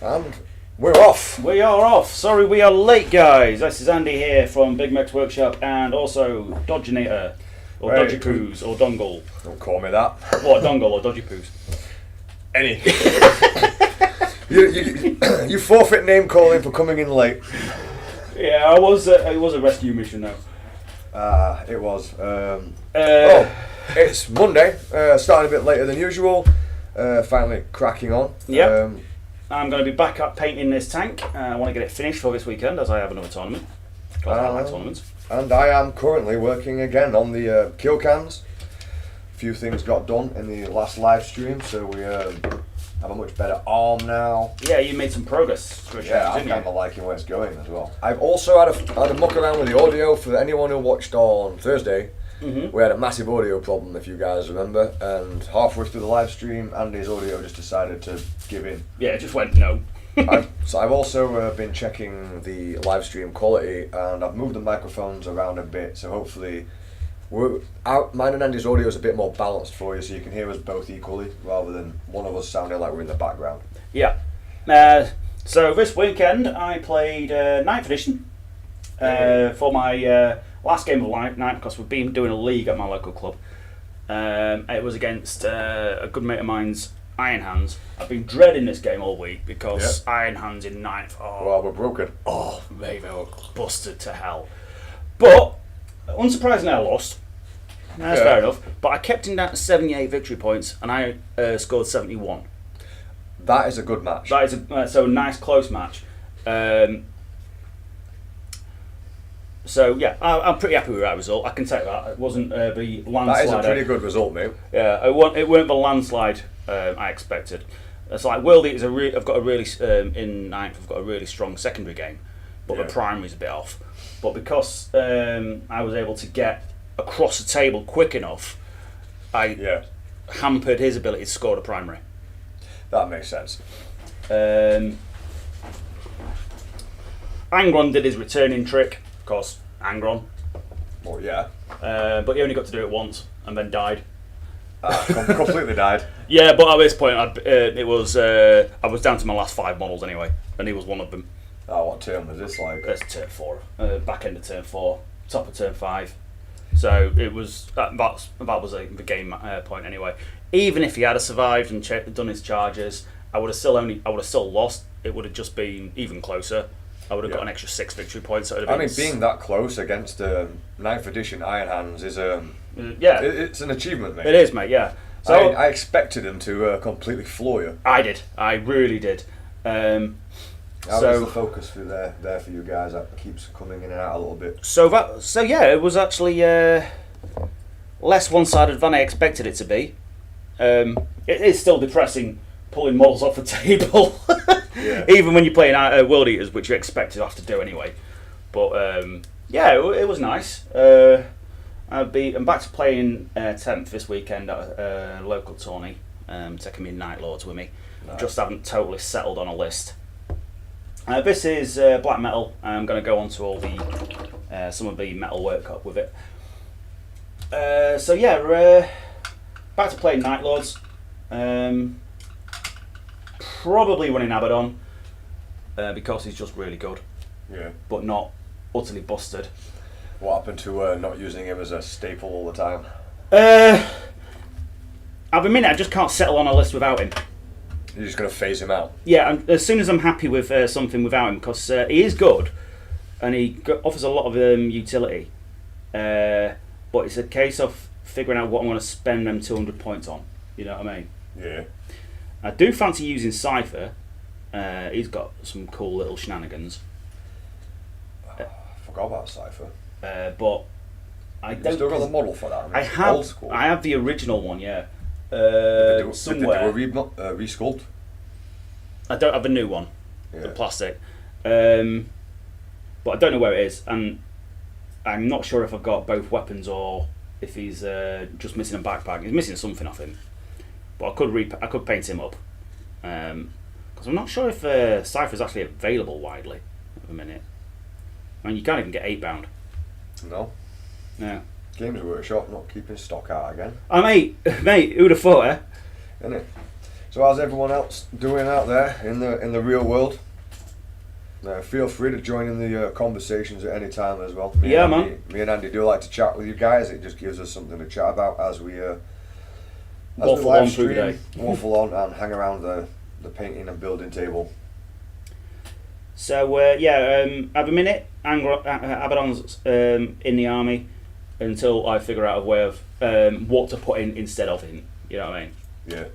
And we're off. We are off. Sorry we are late, guys. This is Andy here from Bigmeks Workshop and also Dodgenator, or Hey. Dodgy Poos, or Dongle. Don't call me that. What, Dongle or Dodgy Poos? Any. you forfeit name calling for coming in late. Yeah, it was a rescue mission though. It was. It's Monday. Starting a bit later than usual. Finally cracking on. Yep. I'm going to be back up painting this tank. I want to get it finished for this weekend as I have another tournament. Because I like tournaments. And I am currently working again on the kill cams. A few things got done in the last live stream, so we have a much better arm now. Yeah, you made some progress. Yeah, I'm kind of liking where it's going as well. I've also had a muck around with the audio for anyone who watched on Thursday. Mm-hmm. We had a massive audio problem, if you guys remember, and halfway through the live stream, Andy's audio just decided to give in. Yeah, it just went no. So I've also been checking the live stream quality, and I've moved the microphones around a bit, so hopefully mine and Andy's audio is a bit more balanced for you, so you can hear us both equally, rather than one of us sounding like we're in the background. Yeah. So this weekend I played 9th edition for my last game of night, because we've been doing a league at my local club. It was against a good mate of mine's Iron Hands. I've been dreading this game all week because Iron Hands in 9th. Well, we're broken. Oh, they were busted to hell. But unsurprisingly, I lost. That's fair enough. But I kept him down to 78 victory points, and I scored 71. That is a good match. That is a nice close match. So yeah, I'm pretty happy with that result. I can take that. It wasn't the landslide. That is a pretty good result, mate. Yeah, it weren't the landslide I expected. It's like World Eaters I've got a really in 9th. I've got a really strong secondary game, but the primary's a bit off. But because I was able to get across the table quick enough, I hampered his ability to score the primary. That makes sense. Angron did his returning trick. Of course, Angron. Well, yeah. But he only got to do it once and then died. Completely died. Yeah, but at this point, I was down to my last 5 models anyway, and he was one of them. Oh, what turn was this like? That's turn 4, back end of turn 4, top of turn 5. So it was that was the game point anyway. Even if he had survived and done his charges, I would have still lost. It would have just been even closer. I would have got an extra 6 victory points. So being that close against 9th edition Iron Hands is it's an achievement, mate. It is, mate. Yeah. So I expected him to completely floor you. I did. I really did. How is the focus for there for you guys? That keeps coming in and out a little bit. So it was actually less one-sided than I expected it to be. It is still depressing pulling models off the table, even when you're playing World Eaters, which you expect to have to do anyway. But it was nice. I'm back to playing 10th this weekend at a local tourney, taking me Night Lords with me. Nice. Just haven't totally settled on a list. This is black metal. I'm going to go on to all the some of the metal work up with it. We're back to playing Night Lords. Probably running Abaddon because he's just really good. Yeah. But not utterly busted. What happened to not using him as a staple all the time? At the minute, I just can't settle on a list without him. You're just going to phase him out? Yeah, as soon as I'm happy with something without him, because he is good, and he offers a lot of utility, but it's a case of figuring out what I'm going to spend them 200 points on, you know what I mean? Yeah. I do fancy using Cypher. He's got some cool little shenanigans. I forgot about Cypher. But I don't... still got the model for that? I have. Old school. I have the original one, yeah. Did Somewhere. they do a resculpt? I don't have a new one, the plastic. But I don't know where it is, and I'm not sure if I've got both weapons or if he's just missing a backpack. He's missing something off him. But I could paint him up. Because I'm not sure if Cypher is actually available widely at the minute. I mean, you can't even get 8-bound. No. No. Games Workshop not keeping stock out again. Mate, who'd have thought, Isn't it? So how's everyone else doing out there in the real world? Feel free to join in the conversations at any time as well. Me and Andy do like to chat with you guys. It just gives us something to chat about as we waffle on through the day. Waffle on and hang around the painting and building table. So have a minute. Abaddon's in the army until I figure out a way of what to put in instead of him. You know what I mean? Yeah.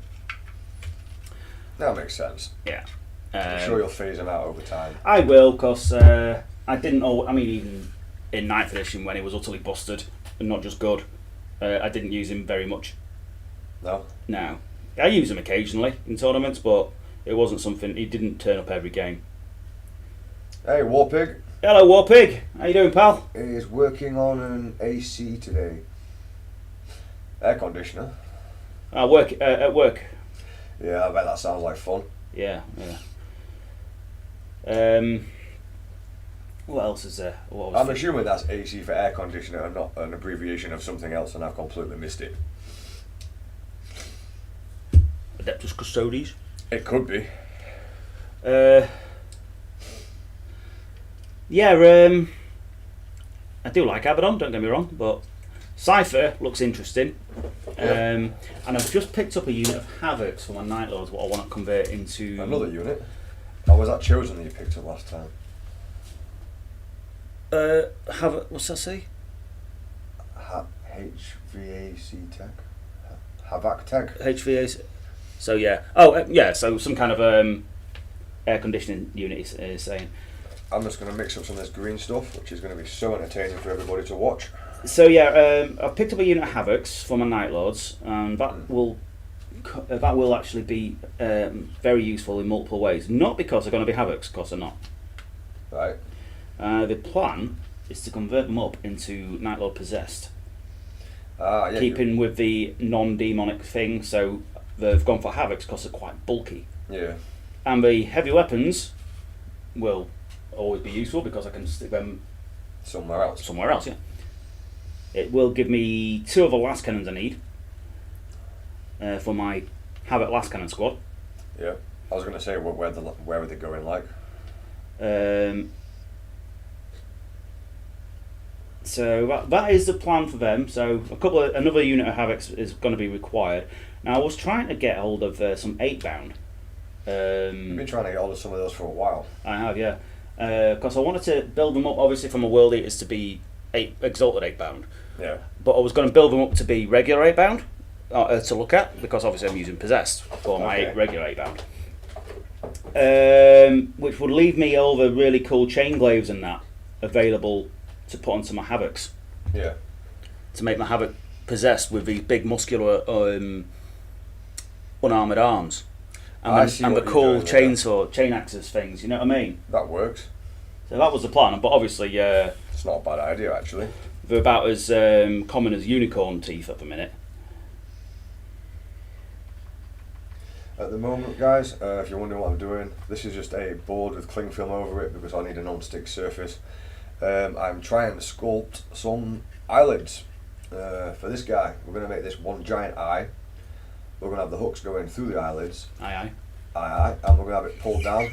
That makes sense. Yeah. I'm sure you'll phase him out over time. I will, because I didn't know. I mean, even in 9th edition when he was utterly busted and not just good, I didn't use him very much. No? No. I use him occasionally in tournaments, but it wasn't something. He didn't turn up every game. Hey, Warpig. Hello, Warpig. How you doing, pal? He's working on an AC today. Air conditioner. At work. Yeah, I bet that sounds like fun. Yeah. What else is there? I'm assuming that's AC for air conditioner and not an abbreviation of something else, and I've completely missed it. Adeptus Custodes? It could be. I do like Abaddon, don't get me wrong, but Cypher looks interesting. Yeah. And I've just picked up a unit of Havocs for my Night Lords, what I want to convert into... Another unit? Or was that Chosen that you picked up last time? What's that say? HVAC Tech? Havoc Tech? HVAC. So yeah. So some kind of air conditioning unit is saying. I'm just going to mix up some of this green stuff, which is going to be so entertaining for everybody to watch. So yeah, I've picked up a unit of Havocs for my Night Lords, and that will actually be very useful in multiple ways. Not because they're going to be Havocs, because they're not. Right. The plan is to convert them up into Night Lord Possessed. Yeah, keeping with the non-demonic thing, so they've gone for Havocs because they're quite bulky. Yeah. And the heavy weapons will always be useful because I can stick them somewhere else, yeah. It will give me 2 of the last cannons I need for my Havoc last cannon squad. Yeah. I was going to say, where are they going like? So that is the plan for them. So another unit of Havocs is going to be required. Now I was trying to get hold of some 8-bound. You've been trying to get hold of some of those for a while. I have, yeah. Because I wanted to build them up, obviously, from a World Eaters to be Exalted 8-bound. Yeah. But I was going to build them up to be regular 8-bound to look at, because obviously I'm using Possessed for my regular 8-bound. Which would leave me all the really cool chain glaives and that available to put onto my Havocs. Yeah. To make my Havoc Possessed with these big muscular unarmoured arms. And the cool chain axes things, you know what I mean? That works. So that was the plan, but obviously... it's not a bad idea, actually. They're about as common as unicorn teeth at the minute. At the moment, guys, if you're wondering what I'm doing, this is just a board with cling film over it because I need a non-stick surface. I'm trying to sculpt some eyelids for this guy. We're going to make this one giant eye. We're going to have the hooks going through the eyelids. Aye. And we're going to have it pulled down.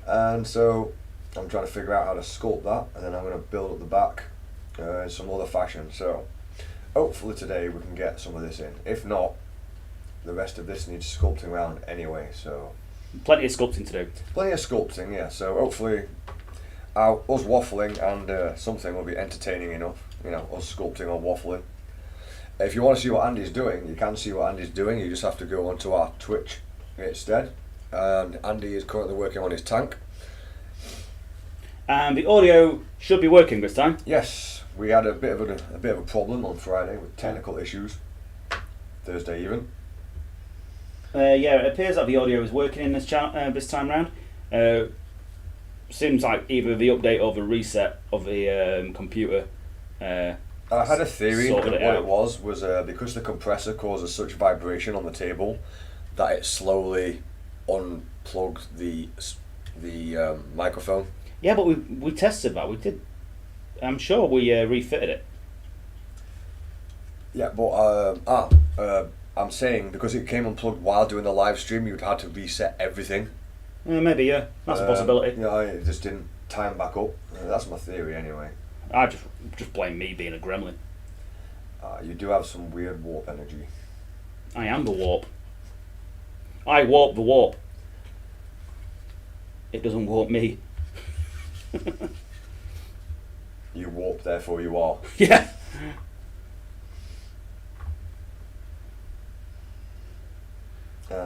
And so I'm trying to figure out how to sculpt that, and then I'm going to build up the back in some other fashion. So hopefully today we can get some of this in. If not, the rest of this needs sculpting around anyway. So plenty of sculpting to do. Plenty of sculpting, yeah. So hopefully us waffling and something will be entertaining enough. You know, us sculpting or waffling. If you want to see what Andy's doing, you can see what Andy's doing. You just have to go onto our Twitch instead. And Andy is currently working on his tank. And the audio should be working this time. Yes, we had a bit of a problem on Friday with technical issues. Thursday even. Yeah, it appears that the audio is working in this time round. Seems like either the update or the reset of the computer. I had a theory that what out. it was because the compressor causes such vibration on the table that it slowly unplugged the microphone. Yeah, but we tested that. We did. I'm sure we refitted it. Yeah, but I'm saying because it came unplugged while doing the live stream, you'd had to reset everything. Maybe, yeah. That's a possibility. Yeah, it just didn't time back up. That's my theory anyway. I just blame me being a gremlin. You do have some weird warp energy. I am the warp. I warp the warp. It doesn't warp me. You warp, therefore you are. Yeah.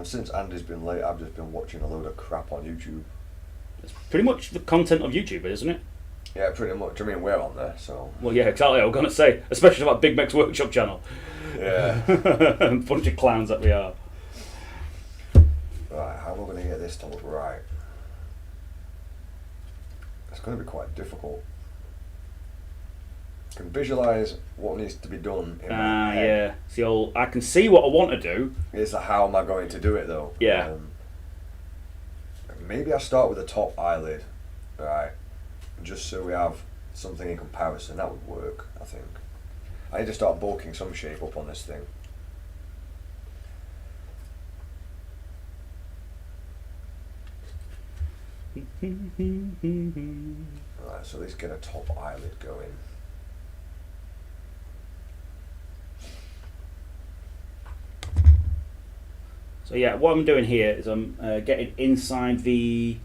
Since Andy's been late, I've just been watching a load of crap on YouTube. It's pretty much the content of YouTube, isn't it? Yeah, pretty much. I mean, we're on there, so... Well, yeah, exactly. I was going to say, especially about Bigmeks Workshop channel. Yeah. Bunch of clowns that we are. Right, how am I going to get this to look right? It's going to be quite difficult. I can visualise what needs to be done in my head. Yeah. See, I can see what I want to do. It's how am I going to do it, though? Yeah. Maybe I start with the top eyelid, right? Just so we have something in comparison. That would work, I think. I need to start bulking some shape up on this thing. Right, so let's get a top eyelid going. So yeah, what I'm doing here is I'm getting inside the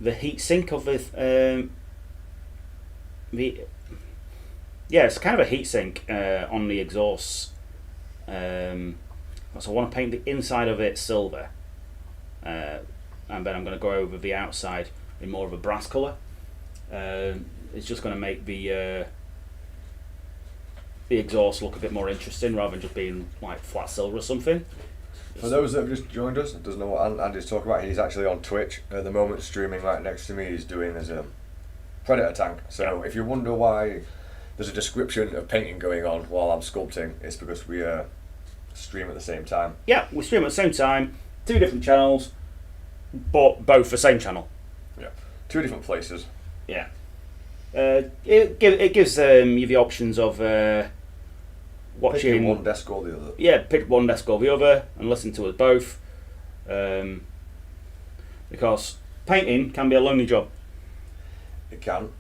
heat sink of the yeah, it's kind of a heat sink on the exhaust. So I want to paint the inside of it silver, and then I'm going to go over the outside in more of a brass colour. It's just going to make the exhaust look a bit more interesting rather than just being like flat silver or something. For those that have just joined us, doesn't know what Andy's talking about, he's actually on Twitch at the moment, streaming right next to me. He's doing his predator tank. So if you wonder why there's a description of painting going on while I'm sculpting, it's because we stream at the same time. Yeah, we stream at the same time, 2 different channels, but both the same channel. Yeah, 2 different places. Yeah. It gives you the options of watching picking one desk or the other. Yeah, pick one desk or the other and listen to us both. Because painting can be a lonely job. It can.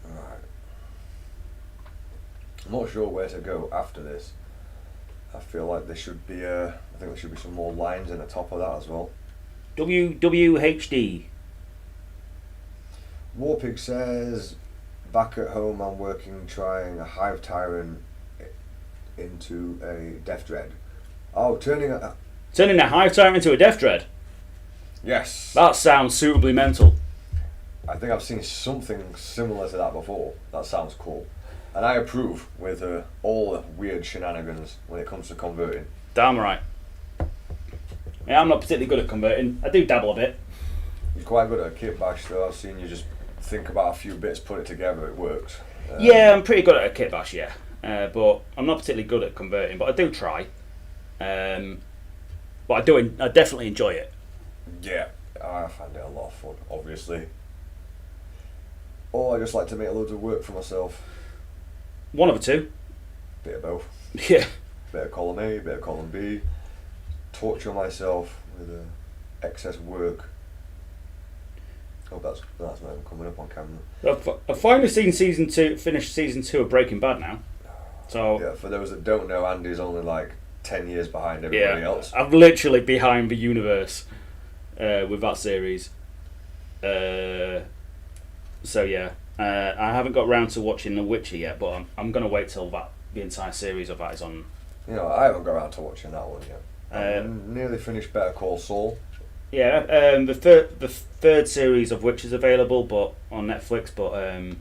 Right. I'm not sure where to go after this. I feel like there should be I think there should be some more lines in the top of that as well. WWHD. Warpig says, back at home I'm working trying a Hive Tyrant into a Death Dread. Oh, turning a Hive Tyrant into a Death Dread? Yes. That sounds suitably mental. I think I've seen something similar to that before. That sounds cool. And I approve with all the weird shenanigans when it comes to converting. Damn right. Yeah, I'm not particularly good at converting. I do dabble a bit. You're quite good at a kit bash though. I've seen you just think about a few bits, put it together, it works. Yeah, I'm pretty good at a kit bash, yeah. But I'm not particularly good at converting, but I do try. But I definitely enjoy it. Yeah, I find it a lot of fun, obviously. Or I just like to make loads of work for myself. One of the two. Bit of both. Yeah. Bit of column A, bit of column B. Torture myself with excess work. Oh, that's not even coming up on camera. I've finally finished season 2 of Breaking Bad now. So yeah, for those that don't know, Andy's only like 10 years behind everybody else. I'm literally behind the universe with that series. So yeah, I haven't got round to watching The Witcher yet, but I'm going to wait till the entire series of that is on. You know, I haven't got around to watching that one yet. Nearly finished Better Call Saul. Yeah, the third series of which is available, but on Netflix. But I'm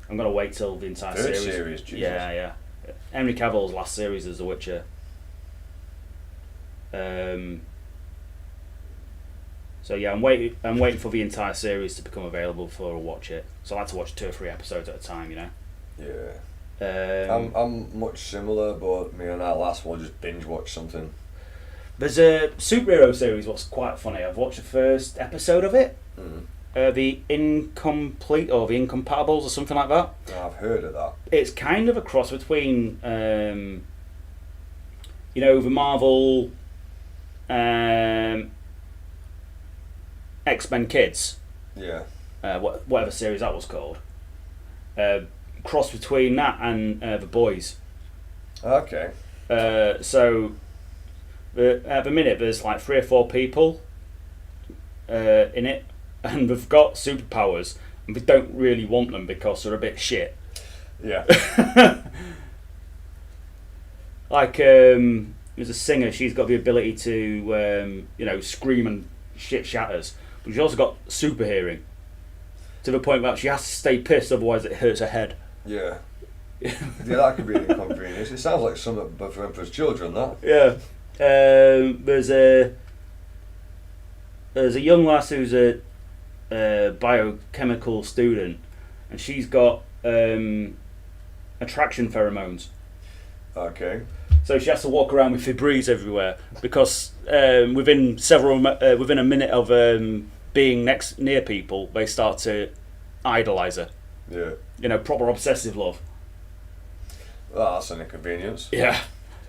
gonna wait till the entire series. Third series, Jesus. Yeah. Henry Cavill's last series is The Witcher. So yeah, I'm waiting for the entire series to become available before I watch it. So I like to watch 2 or 3 episodes at a time, you know. Yeah. I'm much similar, but me and that last one just binge watch something. There's a superhero series what's quite funny. I've watched the first episode of it. the Incomplete or the Incompatibles or something like that. I've heard of that. It's kind of a cross between, you know, the Marvel X-Men Kids. Yeah. Whatever series that was called. Cross between that and The Boys. Okay. So at the minute there's like 3 or 4 people in it, and they've got superpowers, and we don't really want them because they're a bit shit. Yeah. Like there's a singer, she's got the ability to you know, scream and shit shatters, but she's also got super hearing to the point where she has to stay pissed, otherwise it hurts her head. Yeah. Yeah, that could be an inconvenience. It sounds like something for Emperor's Children, that. Yeah. There's a young lass who's a biochemical student, and she's got attraction pheromones. Okay. So she has to walk around with Febreze everywhere because within a minute of being near people, they start to idolise her. Yeah. You know, proper obsessive love. Well, that's an inconvenience. Yeah.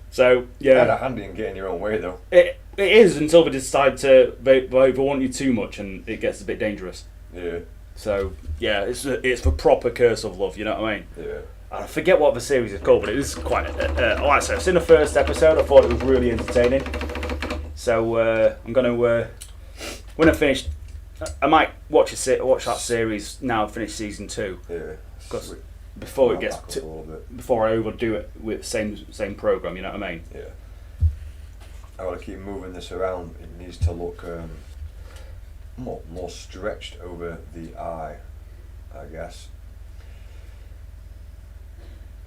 So yeah. Kind of handy in getting your own way, though. It is, until they decide to they want you too much and it gets a bit dangerous. Yeah. So yeah, it's the proper curse of love. You know what I mean? Yeah. I forget what the series is called, but it is quite. Like I said, I've seen the first episode. I thought it was really entertaining. So I'm gonna when I finish, I might watch that series now. Finish season 2. Yeah. Because before it gets before I overdo it with same program. You know what I mean? Yeah. I want to keep moving this around. It needs to look more stretched over the eye, I guess.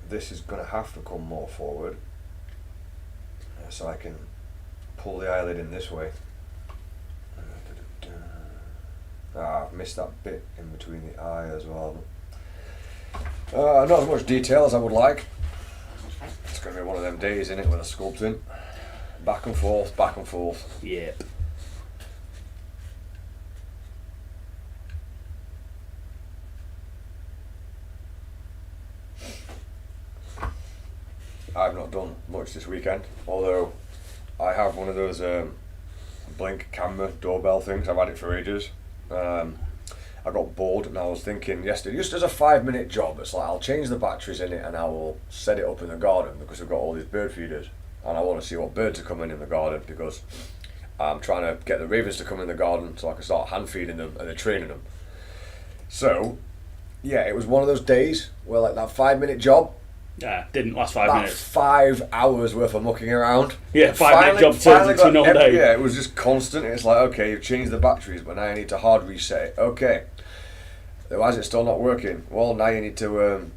This is going to have to come more forward, so I can pull the eyelid in this way. I've missed that bit in between the eye as well. Not as much detail as I would like. It's going to be one of them days, innit, when I'm sculpting. Back and forth, back and forth. Yep. I've not done much this weekend, although I have one of those blink camera doorbell things. I've had it for ages. I got bored and I was thinking yesterday, just as a 5-minute job, it's like I'll change the batteries in it and I will set it up in the garden because we've got all these bird feeders and I want to see what birds are coming in the garden because I'm trying to get the ravens to come in the garden so I can start hand feeding them and then training them. So, yeah, it was one of those days where like that 5-minute job, yeah, didn't last 5 minutes. 5 hours worth of mucking around. Yeah, 5-minute job turns into an all day. Yeah, it was just constant. It's like, okay, you've changed the batteries, but now you need to hard reset it. Okay. Why is it still not working? Well, now you need to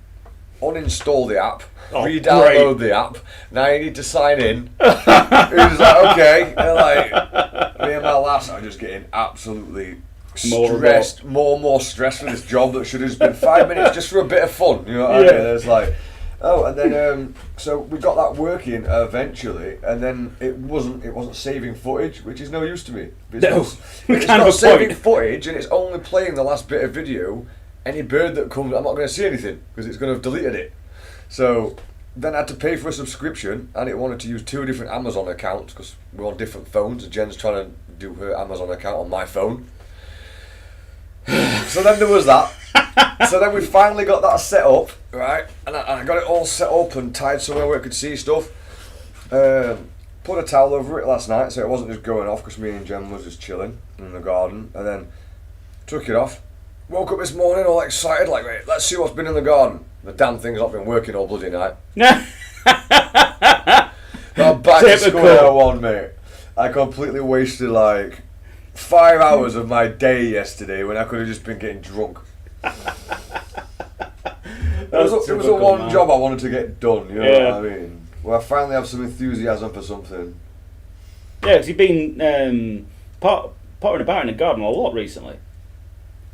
uninstall the app, re-download the app. Now you need to sign in. It was like, okay. And like, me and my lass are just getting absolutely stressed, more stressed for this job that should have just been 5 minutes just for a bit of fun. You know what I mean? It's like, oh, and then so we got that working eventually, and then it wasn't saving footage, which is no use to me. It's not saving footage, and it's only playing the last bit of video. Any bird that comes, I'm not going to see anything because it's going to have deleted it. So then I had to pay for a subscription, and it wanted to use 2 different Amazon accounts because we're on different phones. And Jen's trying to do her Amazon account on my phone. So then there was that. So then we finally got that set up, right? And I got it all set up and tied somewhere where I could see stuff. Put a towel over it last night so it wasn't just going off because me and Jen was just chilling in the garden. And then took it off. Woke up this morning all excited, like, wait, let's see what's been in the garden. The damn thing's not been working all bloody night. I'm back to square one, mate. I completely wasted like 5 hours of my day yesterday when I could have just been getting drunk. It was a one job I wanted to get done, you know what I mean? Well, I finally have some enthusiasm for something. Yeah, because you've been pottering about in the garden a lot recently.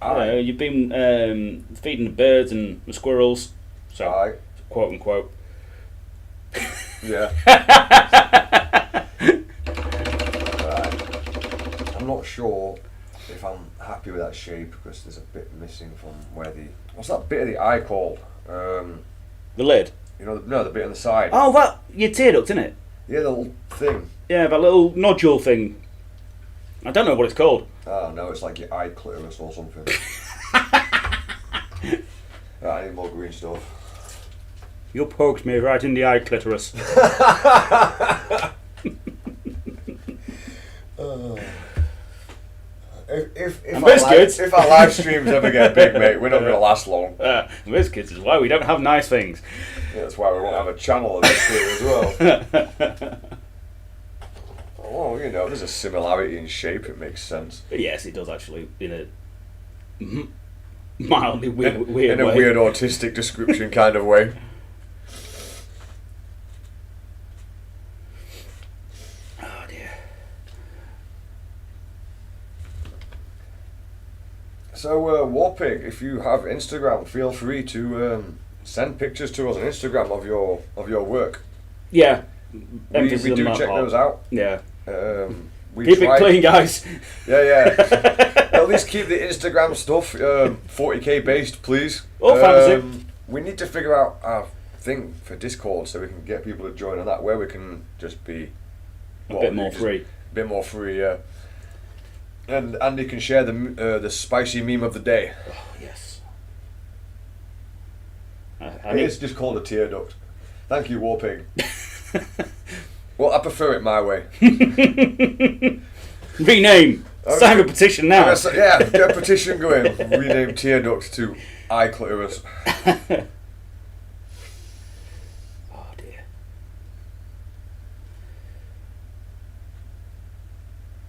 You've been feeding the birds and the squirrels, so quote unquote. Yeah. Right. I'm not sure if I'm happy with that shape, because there's a bit missing from where the... What's that bit of the eye called? The lid? You know, no, the bit on the side. Oh, that, your tear duct, innit? Yeah, the little thing. Yeah, that little nodule thing. I don't know what it's called. Oh, no, it's like your eye clitoris or something. Right, I need more green stuff. You poked me right in the eye clitoris. If our live streams ever get big, mate, we're not going to last long. Biscuits is why we don't have nice things. Yeah, that's why we won't have a channel of this here as well. Oh, you know, there's a similarity in shape, it makes sense. But yes, it does actually, in a mildly weird way. In a weird autistic description kind of way. Oh dear. So, Warpig, if you have Instagram, feel free to send pictures to us on Instagram of your work. Yeah. We do check those out. Yeah. Keep it clean, guys. Yeah. At least keep the Instagram stuff 40k based, please. Or fantasy. We need to figure out our thing for Discord so we can get people to join on that, where we can just be a bit more free. A bit more free, yeah. And Andy can share the spicy meme of the day. Oh, yes. It's just called a tear duct. Thank you, Warpig. Well, I prefer it my way. Rename. Sign a petition now. Yeah, get a petition going. Rename tear duct to eye clitoris. Oh dear.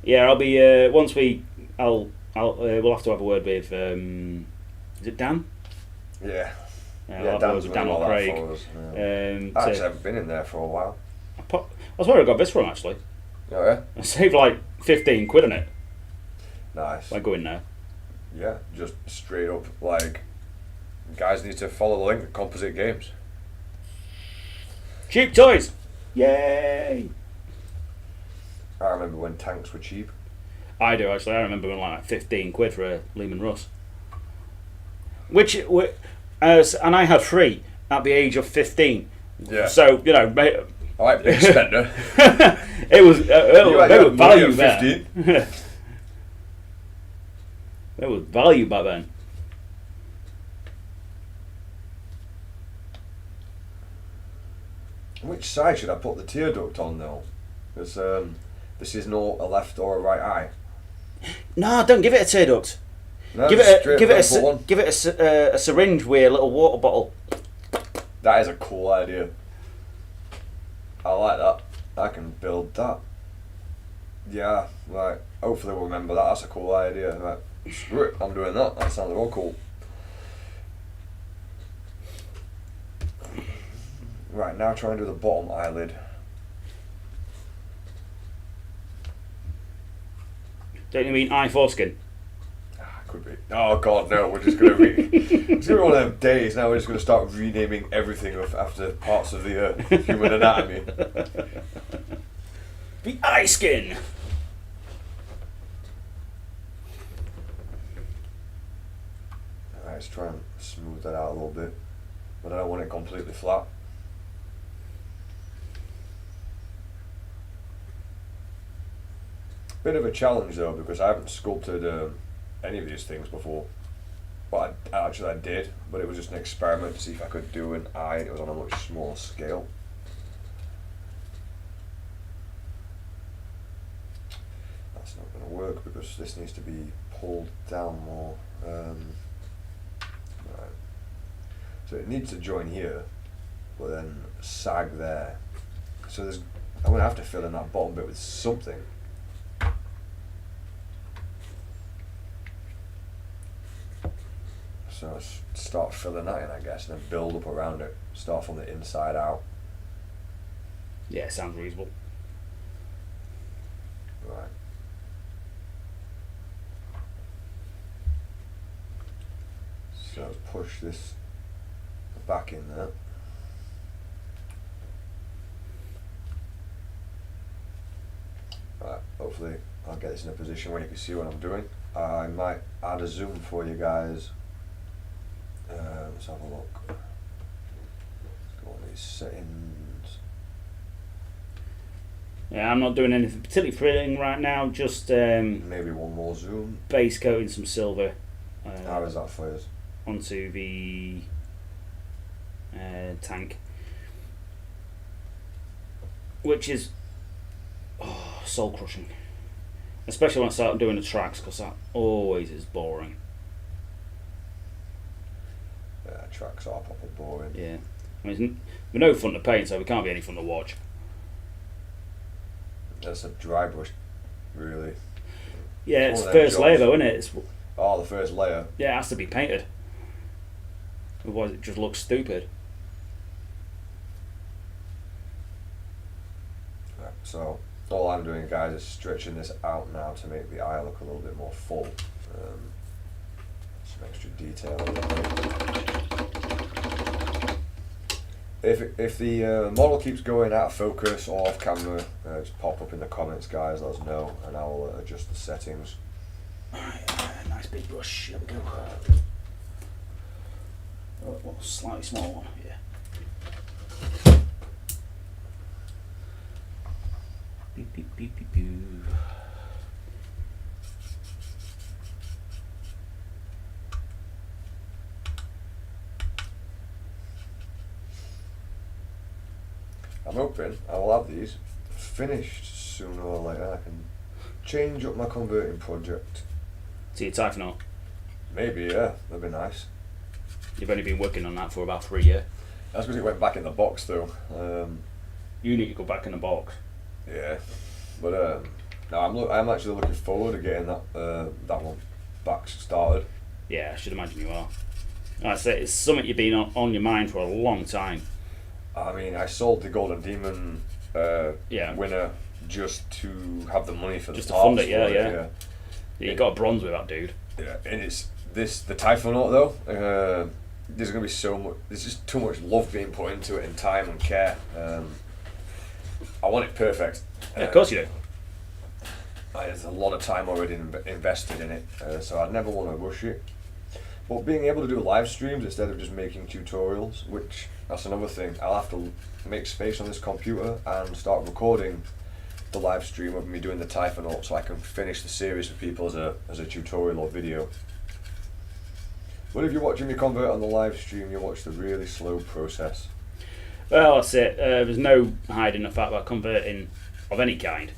Yeah, I'll be we'll have to have a word with is it Dan? Yeah. I'll have a word with Dan or Craig. I actually haven't been in there for a while. That's where I got this from, actually. Oh yeah? I saved like 15 quid on it. Nice. By going there. Yeah, just straight up, like, guys need to follow the link, Composite Games. Cheap toys! Yay! I remember when tanks were cheap. I do, actually. I remember when like 15 quid for a Lehman Russ. And I had 3 at the age of 15. Yeah. So, you know... I like big spender. It was value there. There was value back then. Which side should I put the tear duct on though? Because this is not a left or a right eye. No, don't give it a tear duct. No, give it a syringe with a little water bottle. That is a cool idea. I like that. I can build that. Yeah, right. Hopefully we'll remember that. That's a cool idea. Right. Screw it, I'm doing that. That sounds real cool. Right, now try and do the bottom eyelid. Don't you mean eye foreskin? Could be. Oh god, no, we're just going to it's going to be one of them days now we're just going to start renaming everything after parts of the human anatomy. The eye skin! Alright, let's try and smooth that out a little bit. But I don't want it completely flat. Bit of a challenge though, because I haven't sculpted any of these things before. But I did, but it was just an experiment to see if I could do an eye, and it was on a much smaller scale. That's not going to work because this needs to be pulled down more. Right. So it needs to join here, but then sag there. So I'm going to have to fill in that bottom bit with something. So start filling that in, I guess, and then build up around it. Start from the inside out. Yeah, sounds reasonable. Right. So let's push this back in there. Right, hopefully I'll get this in a position where you can see what I'm doing. I might add a zoom for you guys. Let's have a look. Let's go on these settings. Yeah, I'm not doing anything particularly thrilling right now. Just maybe one more zoom. Base coating some silver. How is that for you? Onto the tank, which is soul crushing, especially when I start doing the tracks, because that always is boring. Yeah, tracks are proper boring. Yeah, I mean, we're no fun to paint, so we can't be any fun to watch. That's a dry brush, really. Yeah, it's first layer though, isn't it? It's, the first layer. yeah, it has to be painted. Otherwise, it just looks stupid. Right, so all I'm doing, guys, is stretching this out now to make the eye look a little bit more full. Some extra detail. If the model keeps going out of focus or off camera, just pop up in the comments, guys. Let us know, and I will adjust the settings. Nice big brush. Here we go. Well, slightly small one. Yeah. Beep beep beep beep beep. I'm hoping I will have these finished sooner or later. I can change up my converting project. So you're typing up. Maybe, yeah, that'd be nice. You've only been working on that for about 3 years. That's because it went back in the box, though. You need to go back in the box. Yeah, but no, I'm actually looking forward to getting that one back started. Yeah, I should imagine you are. Like I say, it's something you've been on your mind for a long time. I mean, I sold the Golden Demon winner just to have the money for just the to fund parts it. Yeah, for yeah. You got a bronze with that dude. Yeah, and it's the Typhonaut though. There's gonna be so much. There's just too much love being put into it, and time and care. I want it perfect. Yeah, of course you do. There's a lot of time already invested in it, so I'd never want to rush it. But being able to do live streams instead of just making tutorials, which that's another thing. I'll have to make space on this computer and start recording the live stream of me doing the Typhonaut, so I can finish the series for people as a tutorial or video. But if you're watching me convert on the live stream, you watch the really slow process. Well, that's it. There's no hiding the fact that converting of any kind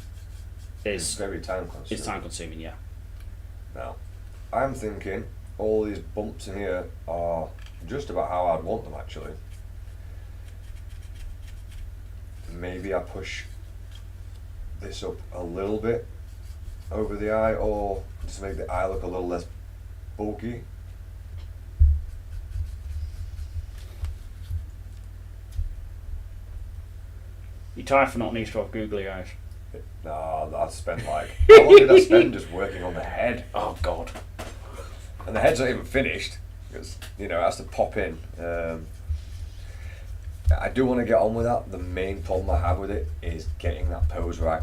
It's very time consuming. It's time consuming, yeah. Now, I'm thinking all these bumps in here are just about how I'd want them actually. Maybe I push this up a little bit over the eye, or just make the eye look a little less bulky. Your Typhonaut needs to have googly eyes. Nah, I spent like, how long did I spend just working on the head? Oh God. And the head's not even finished, because, it has to pop in. I do want to get on with that. The main problem I have with it is getting that pose right.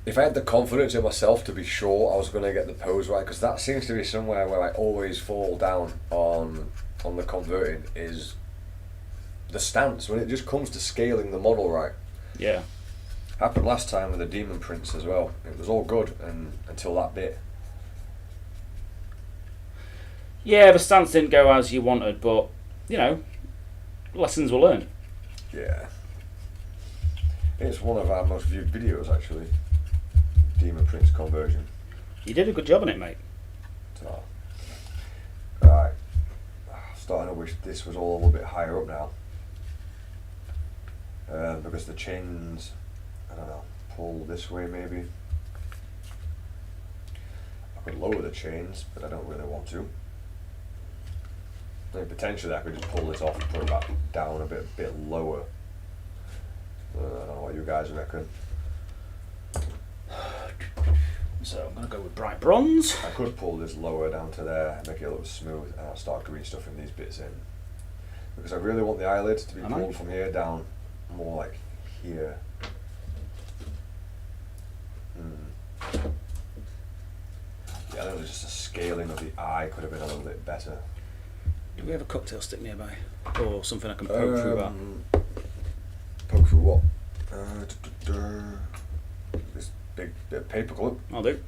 If I had the confidence in myself to be sure I was going to get the pose right, because that seems to be somewhere where I always fall down on the converting, is the stance, when it just comes to scaling the model right. Yeah. Happened last time with the Demon Prince as well. It was all good until that bit. Yeah, the stance didn't go as you wanted, but, lessons were learned. Yeah. It's one of our most viewed videos actually. Demon Prince conversion. You did a good job on it, mate. So, right. Starting to wish this was all a little bit higher up now. Because the chains, I don't know, pull this way maybe. I could lower the chains, but I don't really want to. I think potentially I could just pull this off and put it back down a bit lower. I don't know what you guys reckon. So I'm going to go with bright bronze. I could pull this lower down to there, make it look smooth, and I'll start green stuffing these bits in. Because I really want the eyelids to be pulled from here down, more like here. don't know, just the scaling of the eye could have been a little bit better. Do we have a cocktail stick nearby? Or something I can poke through that? Poke through what? This big bit of paper clip. I'll do.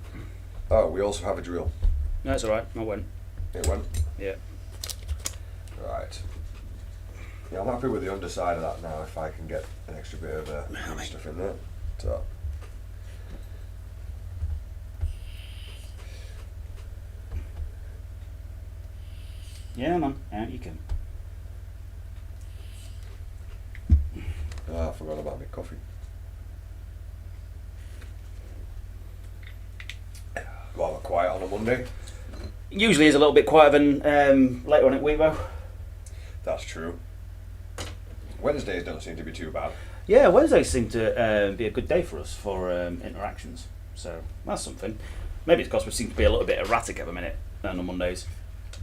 Oh, we also have a drill. No, it's alright. I went. It went? Yeah. Right. Yeah, I'm happy with the underside of that now if I can get an extra bit of stuff in there. So. Yeah, man. Out you can. I forgot about my coffee. Rather quiet on a Monday. Usually is a little bit quieter than later on in the week, though. That's true. Wednesdays don't seem to be too bad. Yeah, Wednesdays seem to be a good day for us for interactions. So that's something. Maybe it's because we seem to be a little bit erratic at the minute on Mondays.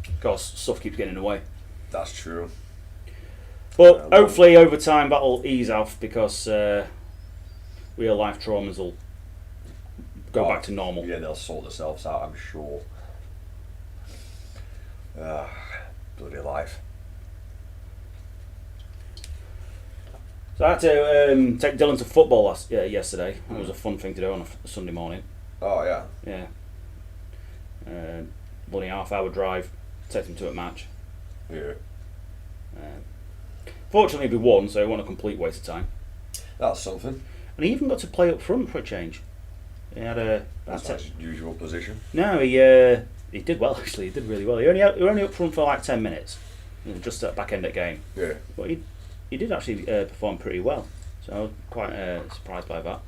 Because stuff keeps getting in the way. That's true. But hopefully over time that'll ease off because real life traumas will go back to normal. Yeah, they'll sort themselves out, I'm sure. Bloody life. So I had to take Dylan to football yesterday. It was a fun thing to do on a Sunday morning. Oh, yeah. Yeah. Bloody half-hour drive. Take him to a match. Yeah. Fortunately, we won, so it wasn't a complete waste of time. That's something. And he even got to play up front for a change. He had a. That's not his usual position. No, he did well actually. He did really well. He only up front for like 10 minutes, just at the back end of the game. Yeah. But he did actually perform pretty well. So I was quite surprised by that.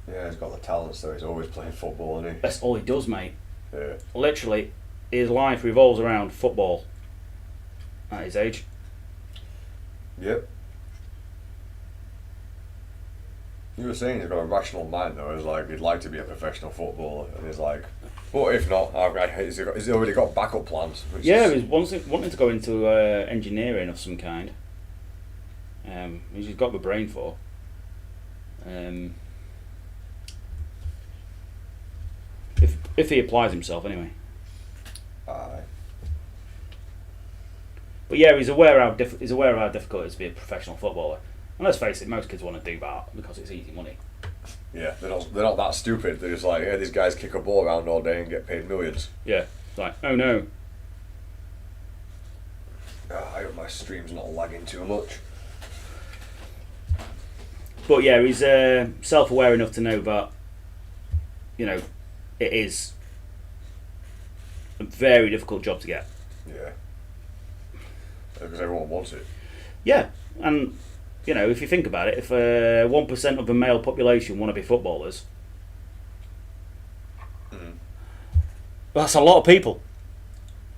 Yeah, he's got the talent, so he's always playing football, isn't he? That's all he does, mate. Yeah. Literally, his life revolves around football. At his age. Yep. You were saying he's got a rational mind, though. It's like he'd like to be a professional footballer, and he's like, "Well, if not, he's already got backup plans." Yeah, he's wanting to go into engineering of some kind. He's got the brain for. If he applies himself, anyway. Aye. But yeah, he's aware how difficult it is to be a professional footballer. And let's face it, most kids want to do that because it's easy money. Yeah, they're not that stupid. They're just like, yeah, these guys kick a ball around all day and get paid millions. Yeah, it's like, oh no. I hope my stream's not lagging too much. But yeah, he's self-aware enough to know that, it is a very difficult job to get. Yeah. Because everyone wants it. Yeah, and if you think about it, if 1% of the male population want to be footballers, that's a lot of people.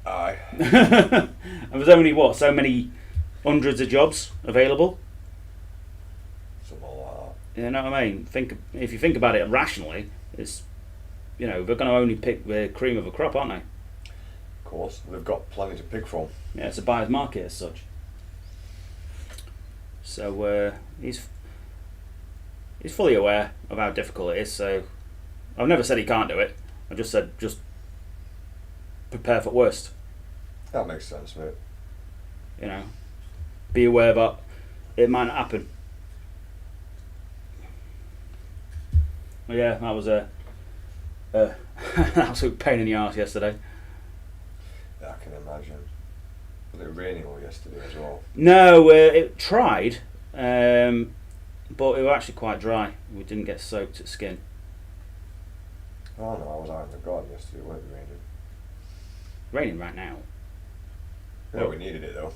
Aye. And there's only so many hundreds of jobs available. Something like that. You know what I mean? If you think about it rationally, it's they're going to only pick the cream of the crop, aren't they? Of course, they've got plenty to pick from. Yeah, it's a buyer's market as such. So he's fully aware of how difficult it is. So I've never said he can't do it. I just said prepare for the worst. That makes sense, mate. Be aware that it might not happen. Well, yeah, that was an absolute pain in the arse yesterday. Yeah, I can imagine. Was it raining all yesterday as well? No, it tried, but it was actually quite dry. We didn't get soaked to skin. Oh no, I was out in the garden yesterday. It wasn't raining. Raining right now. Yeah, we needed it though.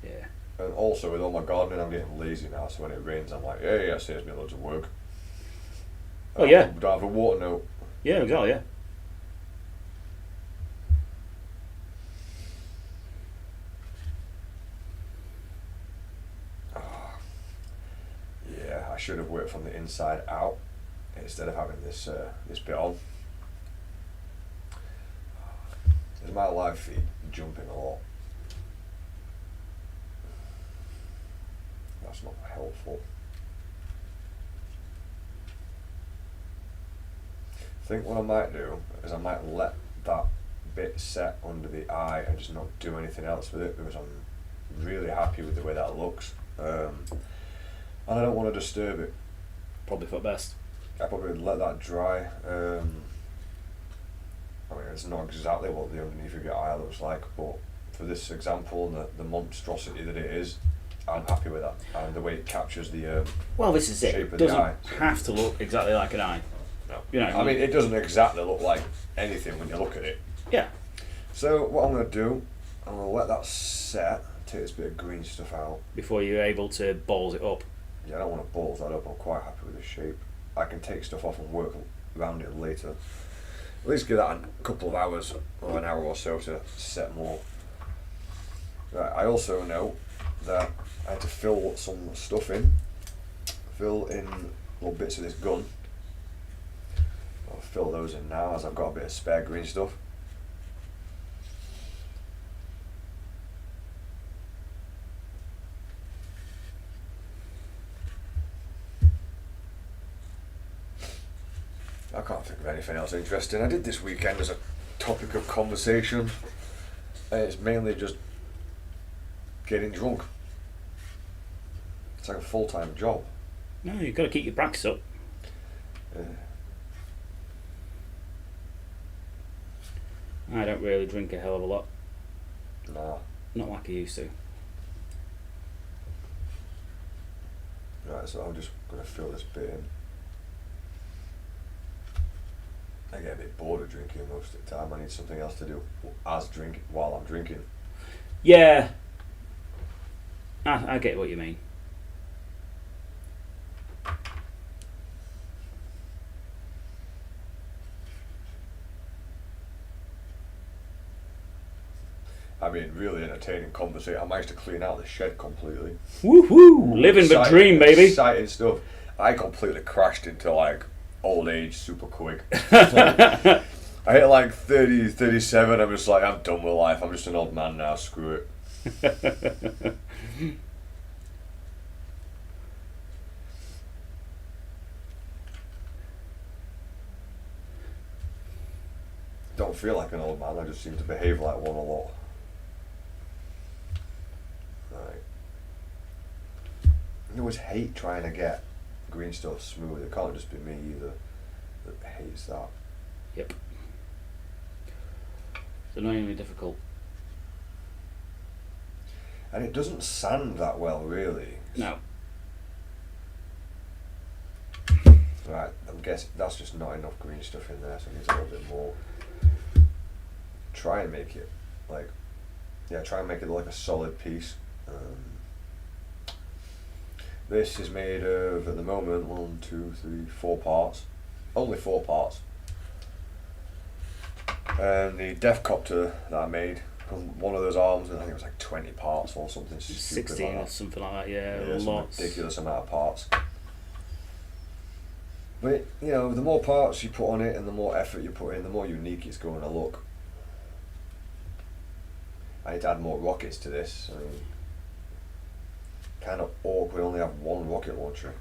Yeah. And also with all my gardening, I'm getting lazy now. So when it rains, I'm like, yeah, saves me loads of work. Oh yeah. Do I have a water note? Yeah, exactly. Yeah. Yeah, I should have worked from the inside out instead of having this bit on. There's my live feed jumping a lot. That's not helpful. I think what I might do is I might let that bit set under the eye and just not do anything else with it, because I'm really happy with the way that looks, and I don't want to disturb it. Probably for the best. I probably let that dry. I mean, it's not exactly what the underneath of your eye looks like, but for this example and the monstrosity that it is, I'm happy with that, and the way it captures the Well, this is shape it. of the Doesn't eye. have to look exactly like an eye. No. You know. I mean, it doesn't exactly look like anything when you look at it. Yeah. So what I'm going to do, I'm going to let that set, take this bit of green stuff out. Before you're able to balls it up. Yeah, I don't want to balls that up, I'm quite happy with the shape. I can take stuff off and work around it later. At least give that a couple of hours or an hour or so to set more. Right, I also know that I had to fill some stuff in. Fill in little bits of this gun. I'll fill those in now as I've got a bit of spare green stuff. I can't think of anything else interesting I did this weekend as a topic of conversation. It's mainly just getting drunk. It's like a full-time job. No, you've got to keep your practice up. I don't really drink a hell of a lot. Nah. Not like I used to. Right, so I'm just going to fill this bit in. I get a bit bored of drinking most of the time. I need something else to do while I'm drinking. Yeah. I get what you mean. I mean, really entertaining conversation. I managed to clean out the shed completely. Woohoo! Living the dream, baby. Exciting stuff. I completely crashed into like old age super quick. I hit like 30, 37. I'm just like, I'm done with life. I'm just an old man now. Screw it. Don't feel like an old man. I just seem to behave like one a lot. Right. I always hate trying to get green stuff smooth. It can't just be me either that hates that. Yep. It's annoyingly difficult. And it doesn't sand that well, really. No. Right, I'm guessing that's just not enough green stuff in there, so it needs a little bit more. Try and make it like, try and make it like a solid piece. This is made of, at the moment, 1, 2, 3, 4 parts. Only 4 parts. And the Defcopter that I made, one of those arms, I think it was like 20 parts or something stupid 16 like or that. something like that, yeah. Some Lots. ridiculous amount of parts. But, the more parts you put on it and the more effort you put in, the more unique it's going to look. I need to add more rockets to this. I mean, kind of awkward, we only have one rocket launcher.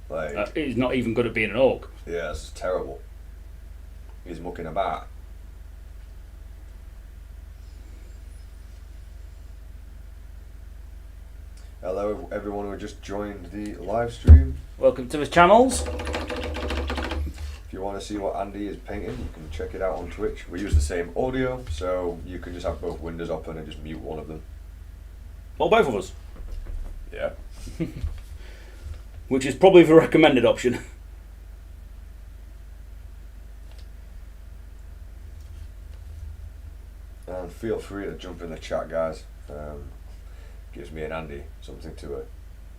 Like, He's not even good at being an orc. yeah, this is terrible. He's mucking about. Hello everyone who just joined the live stream. Welcome to his channels. If you want to see what Andy is painting, you can check it out on Twitch. We use the same audio, so you can just have both windows open and just mute one of them. Well, both of us. Yeah. Which is probably the recommended option. And feel free to jump in the chat, guys. Gives me and Andy something to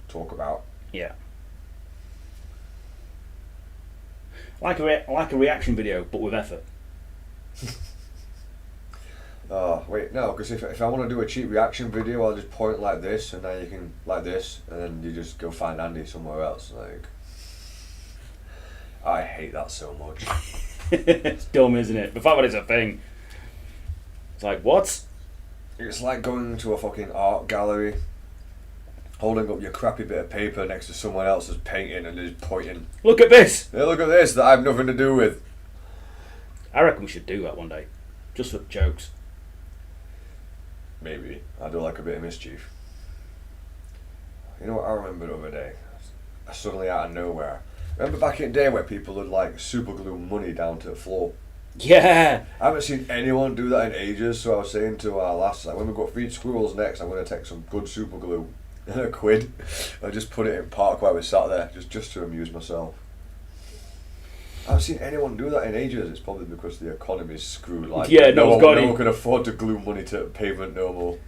talk about. Yeah. Like a reaction video, but with effort. Oh, wait, no, because if I want to do a cheap reaction video, I'll just point like this, and then you can, like this, and then you just go find Andy somewhere else. Like, I hate that so much. It's dumb, isn't it? The fact that it's a thing. It's like, what? It's like going to a fucking art gallery holding up your crappy bit of paper next to someone else's painting and just pointing. Look at this! Hey, look at this that I have nothing to do with. I reckon we should do that one day. Just for jokes. Maybe. I do like a bit of mischief. You know what I remember the other day? Suddenly out of nowhere. Remember back in the day where people would like super glue money down to the floor? Yeah! I haven't seen anyone do that in ages, so I was saying to our lass, like, when we go feed squirrels next, I'm going to take some good super glue and a quid and just put it in park while we sat there, just to amuse myself. I haven't seen anyone do that in ages. It's probably because the economy's screwed. Like, yeah, no no one can afford to glue money to pavement no more.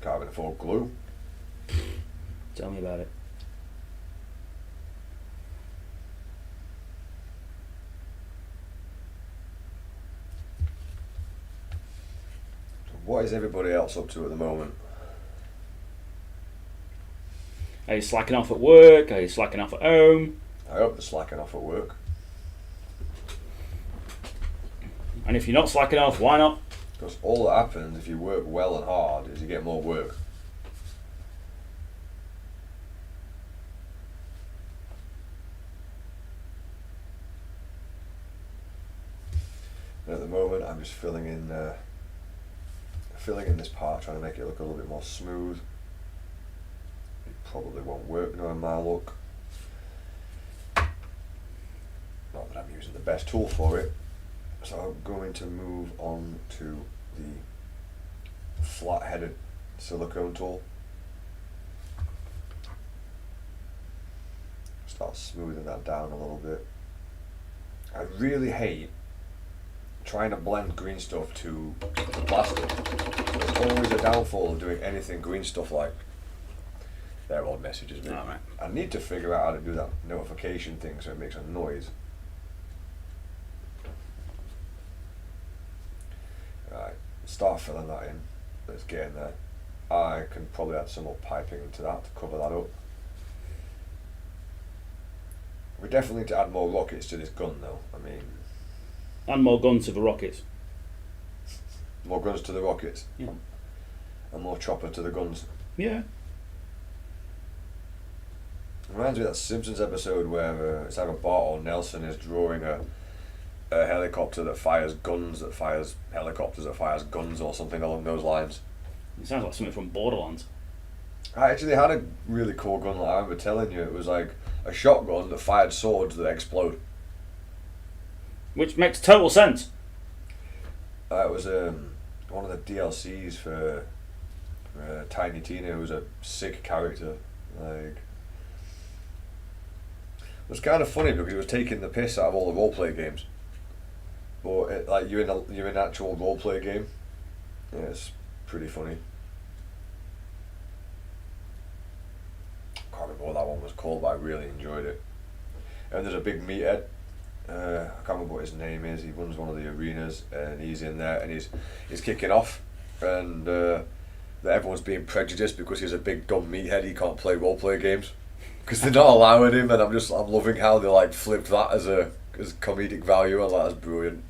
Can't even afford glue. Tell me about it. So what is everybody else up to at the moment? Are you slacking off at work? Are you slacking off at home? I hope they're slacking off at work. And if you're not slacking off, why not? Because all that happens if you work well and hard is you get more work. And at the moment, I'm just filling in this part, trying to make it look a little bit more smooth. It probably won't work knowing my look. Not that I'm using the best tool for it. So I'm going to move on to the flat-headed silicone tool. Start smoothing that down a little bit. I really hate trying to blend green stuff to the plastic. There's always a downfall of doing anything green stuff like. They're odd messages, mate. Oh, right. I need to figure out how to do that notification thing so it makes a noise. Right, start filling that in. Let's get in there. I can probably add some more piping into that to cover that up. We definitely need to add more rockets to this gun though. I mean, And more guns to the rockets. more guns to the rockets. Yeah. And more chopper to the guns. Yeah. Reminds me of that Simpsons episode where it's either Bart or Nelson is drawing a helicopter that fires guns, that fires helicopters, that fires guns, or something along those lines. It sounds like something from Borderlands. I actually had a really cool gun like I remember telling you. It was like a shotgun that fired swords that explode. Which makes total sense. It was one of the DLCs for Tiny Tina, who was a sick character. Like, it was kind of funny because he was taking the piss out of all the roleplay games. But like you're in an actual roleplay game. Yeah, it's pretty funny. Can't remember what that one was called, but I really enjoyed it. And there's a big meathead. I can't remember what his name is. He runs one of the arenas, and he's in there, and he's kicking off, and that everyone's being prejudiced because he's a big dumb meathead. He can't play roleplay games because they're not allowing him, and I'm loving how they like flipped that as comedic value. I like that's brilliant.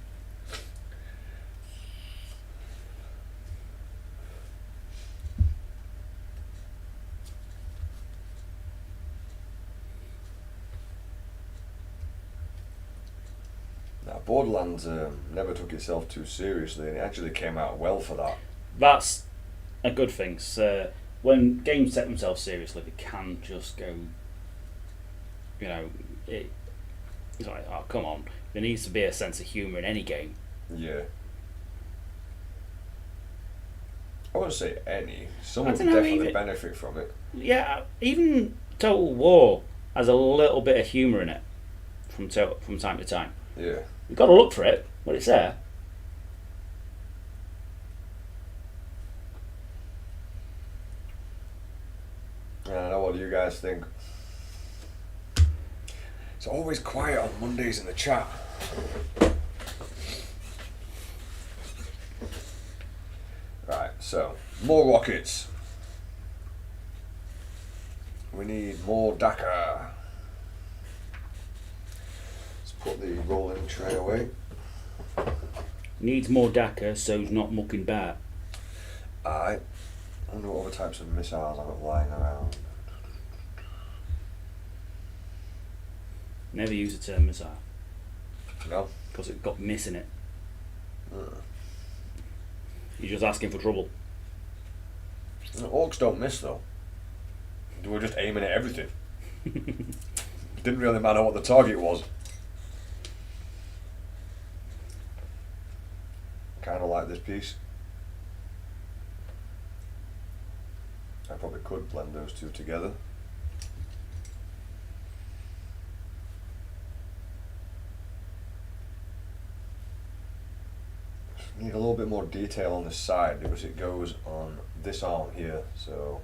Borderlands never took itself too seriously, and it actually came out well for that. That's a good thing. So when games take themselves seriously, they can just go. You know, it's like, oh come on. There needs to be a sense of humour in any game. Yeah. I wouldn't say any. Some I would dunno, definitely even- benefit from it. Yeah, even Total War has a little bit of humour in it from time to time. Yeah. You've got to look for it, but it's there. I don't know, what do you guys think? It's always quiet on Mondays in the chat. Right, so, more rockets. We need more DACA. Let's put the rolling tray away. Needs more DACA, so's not mucking bat. I wonder what other types of missiles I've got lying around. Never use the term missile. No? Because it got miss in it. Uh. You're just asking for trouble. Orcs don't miss though. They were just aiming at everything. It didn't really matter what the target was. Kind of like this piece. I probably could blend those two together. Need a little bit more detail on this side because it goes on this arm here, so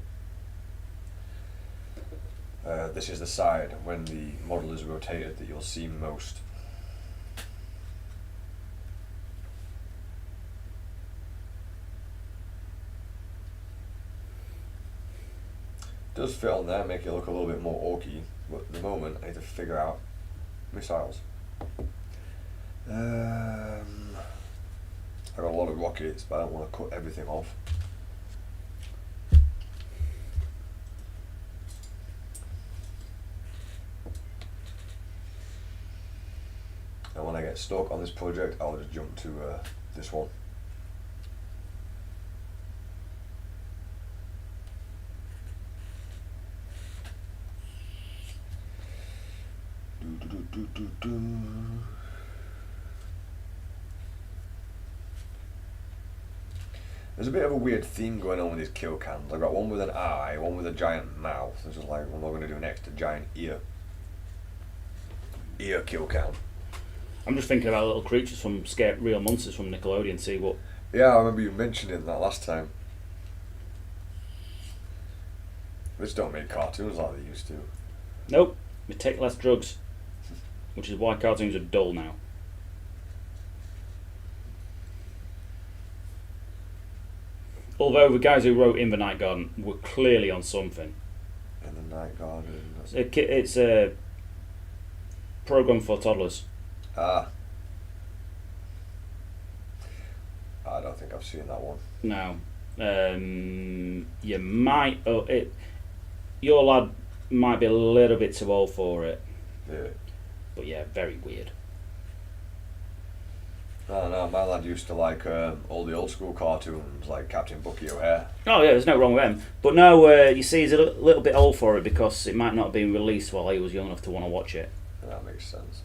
this is the side when the model is rotated that you'll see most. It does fit on there, make it look a little bit more orky, but at the moment I need to figure out missiles. I got a lot of rockets, but I don't want to cut everything off. And when I get stuck on this project, I'll just jump to this one. There's a bit of a weird theme going on with these kill cams. I've got one with an eye, one with a giant mouth. It's just like, what am I going to do next? A giant ear. Ear kill cam. I'm just thinking about little creatures from Real Monsters from Nickelodeon, see what... Yeah, I remember you mentioning that last time. They just don't make cartoons like they used to. Nope, they take less drugs. Which is why cartoons are dull now. Although the guys who wrote In the Night Garden were clearly on something. In the Night Garden. It's a program for toddlers. Ah. I don't think I've seen that one. No. You might... your lad might be a little bit too old for it. Yeah. But yeah, very weird. No, my lad used to like all the old school cartoons like Captain Bucky O'Hare. Oh yeah, there's no wrong with them. But no, you see, he's a little bit old for it because it might not have been released while he was young enough to want to watch it. That makes sense.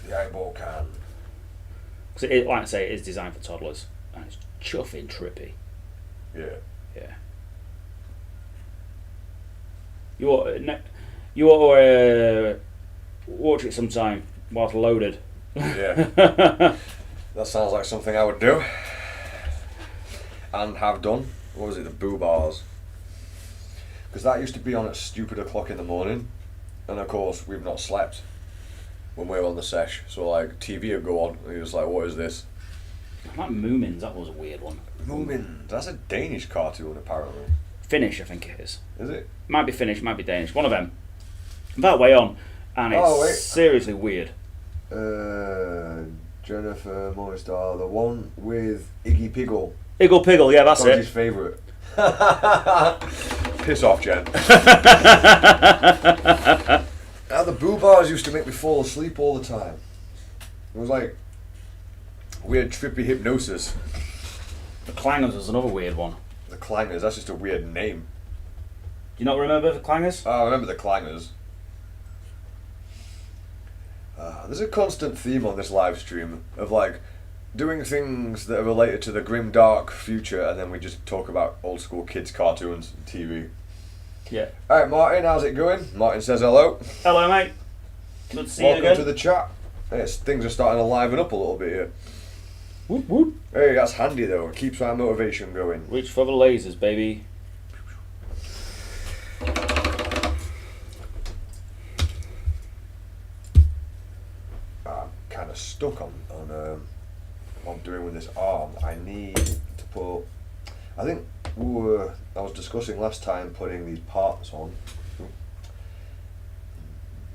The eyeball can. Because like I say, it is designed for toddlers, and it's chuffing trippy. Yeah. Yeah. You ought to watch it sometime whilst loaded. Yeah. That sounds like something I would do. And have done. What was it? The Boo Bars. Because that used to be on at stupid o'clock in the morning. And of course, we've not slept when we were on the sesh. So like, TV would go on. And you're just like, what is this? Like Moomins, that was a weird one. Moomins. That's a Danish cartoon, apparently. Finnish, I think it is. Is it? Might be Finnish, might be Danish. One of them. That way on. And it's seriously weird. Jennifer Morningstar, the one with Iggy Piggle. Iggle Piggle, yeah, that's Dodgy's it. favourite. Piss off, Jen. The Boo Bars used to make me fall asleep all the time. It was like weird trippy hypnosis. The Clangers was another weird one. The Clangers, that's just a weird name. Do you not remember the Clangers? I remember the Clangers. There's a constant theme on this live stream of like doing things that are related to the grim dark future, and then we just talk about old school kids cartoons and TV. Yeah. Alright, Martin, how's it going? Martin says hello. Hello, mate. Good to see you again. Welcome to the chat. Things are starting to liven up a little bit here. Whoop whoop. Hey, that's handy though. It keeps our motivation going. Reach for the lasers, baby. I'm kind of stuck on what I'm doing with this arm. I need to put. I think I was discussing last time putting these parts on.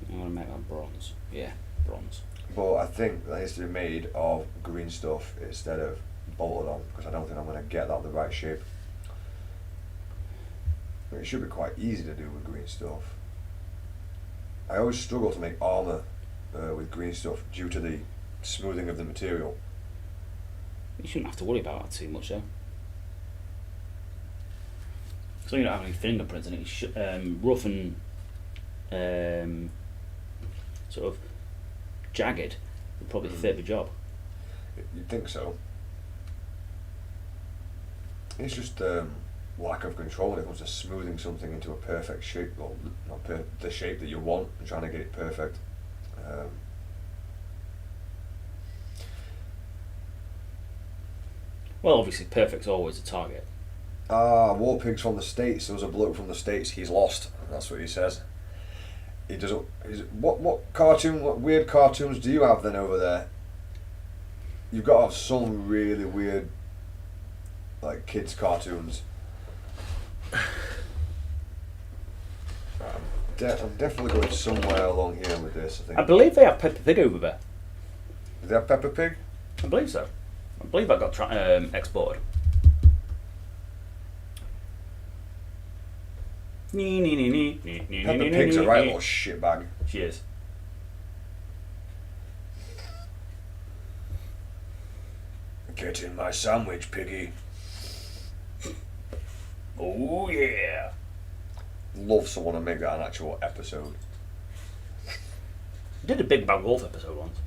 I'm going to make that bronze. Yeah, bronze. But I think that needs to be made of green stuff instead of bolted on, because I don't think I'm going to get that the right shape. I mean, it should be quite easy to do with green stuff. I always struggle to make armour with green stuff due to the smoothing of the material. You shouldn't have to worry about that too much, though. So you don't have any fingerprints in it. Rough and sort of jagged would probably fit the job. You'd think so. It's just lack of control when it comes to smoothing something into a perfect shape, or not the shape that you want, and trying to get it perfect. Well, obviously, perfect's always a target. War Pig's from the States. There was a bloke from the States. He's lost. That's what he says. He doesn't. What weird cartoons do you have then over there? You've got to have some really weird, like, kids' cartoons. I'm definitely going somewhere along here with this, I think. I believe they have Peppa Pig over there. Do they have Peppa Pig? I believe so. I believe that got exported. Peppa Pig's a right little shitbag. She is. Get in my sandwich, piggy. Oh yeah. Love someone to make that an actual episode. Did a Big Bad Wolf episode once.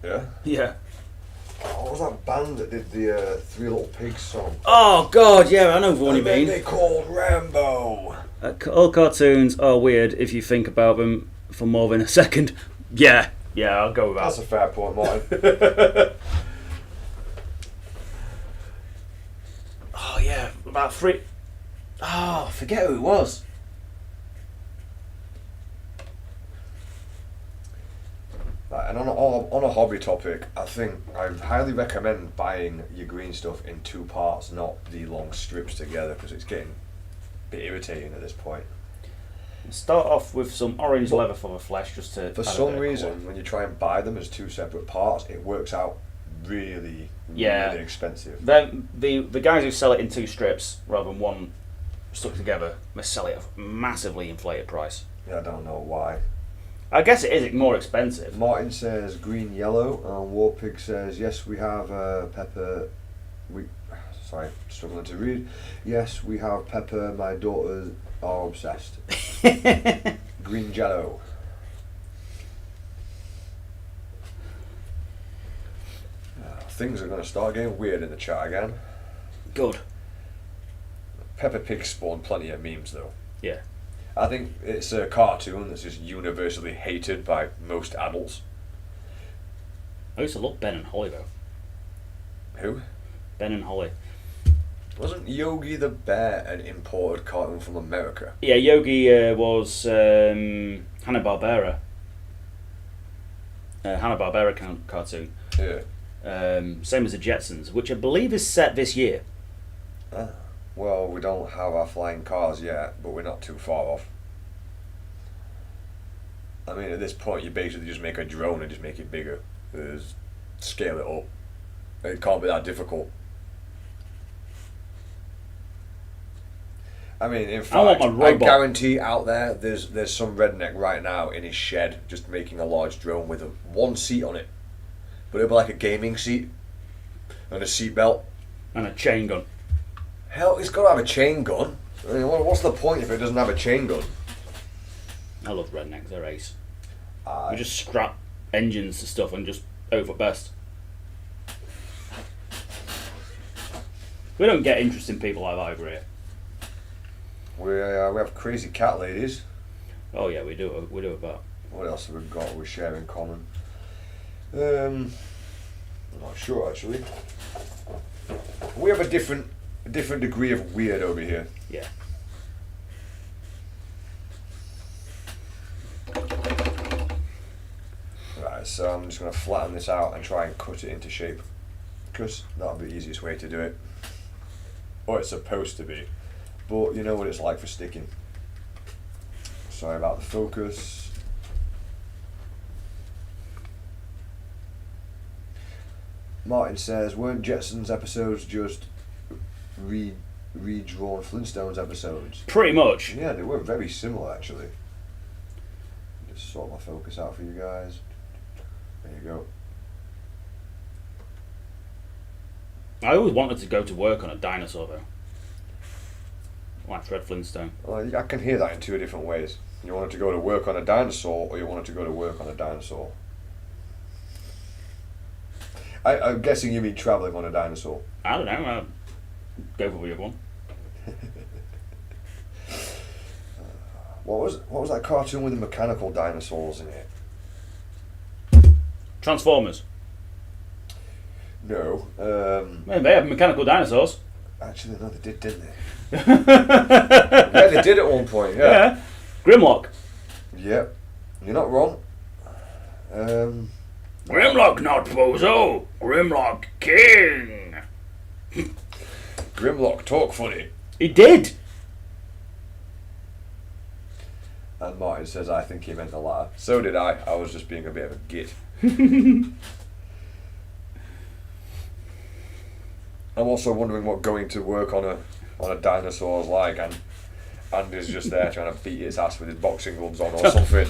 Yeah? Yeah. What was that band that did the Three Little Pigs song? Oh God, yeah, I know the one you mean. They called Rambo. All cartoons are weird if you think about them for more than a second. Yeah, I'll go with that. That's a fair point, Martin. Oh yeah, about three. Oh, I forget who it was. And on a hobby topic, I think I highly recommend buying your green stuff in two parts, not the long strips together, because it's getting a bit irritating at this point. Start off with some orange leather for the flesh, just to. For some reason, when you try and buy them as two separate parts, it works out really expensive. Then the guys who sell it in two strips rather than one stuck together must sell it at a massively inflated price. Yeah, I don't know why. I guess it is more expensive. Martin says green yellow, and Warpig says yes, we have pepper. Struggling to read. Yes, we have pepper. My daughters are obsessed. Green jello. Things are going to start getting weird in the chat again. Good. Peppa Pig spawned plenty of memes though. Yeah. I think it's a cartoon that's just universally hated by most adults. I used to love Ben and Holly though. Who? Ben and Holly. Wasn't Yogi the Bear an imported cartoon from America? Yeah, Yogi was Hanna-Barbera. Hanna-Barbera cartoon. Yeah. Same as the Jetsons, which I believe is set this year. Ah. Well, we don't have our flying cars yet, but we're not too far off. I mean, at this point, you basically just make a drone and just make it bigger. Just scale it up. It can't be that difficult. I mean, in fact, I guarantee out there, there's some redneck right now in his shed just making a large drone with one seat on it. But it'll be like a gaming seat and a seat belt. And a chain gun. Hell, it's got to have a chain gun. I mean, what's the point if it doesn't have a chain gun? I love rednecks, they're ace. We just scrap engines to stuff and just hope for best. We don't get interesting people like that over here. We have crazy cat ladies. Oh yeah, we do a that. What else have we got we share in common? I'm not sure actually. We have a different degree of weird over here. Yeah. Right, so I'm just going to flatten this out and try and cut it into shape, because that'll be the easiest way to do it. Or it's supposed to be, but you know what it's like for sticking. Sorry about the focus. Martin says, weren't Jetsons episodes just redrawn Flintstones episodes? Pretty much. Yeah, they were very similar actually. Just sort my focus out for you guys. There you go. I always wanted to go to work on a dinosaur though. Like Fred Flintstone. Well, I can hear that in two different ways. You wanted to go to work on a dinosaur, or you wanted to go to work on a dinosaur. I'm guessing you mean travelling on a dinosaur. I don't know. I'll go for the other one. What was that cartoon with the mechanical dinosaurs in it? Transformers. No. Man, they have mechanical dinosaurs. Actually, no, they did, didn't they? Yeah, they did at one point. Yeah. Yeah. Grimlock. Yep. You're not wrong. Grimlock, not Bozo. Grimlock King. Grimlock, talk funny. He did. And Martin says, I think he meant the latter. So did I. I was just being a bit of a git. I'm also wondering what going to work on a dinosaur's like, and Andy's just there trying to beat his ass with his boxing gloves on or something.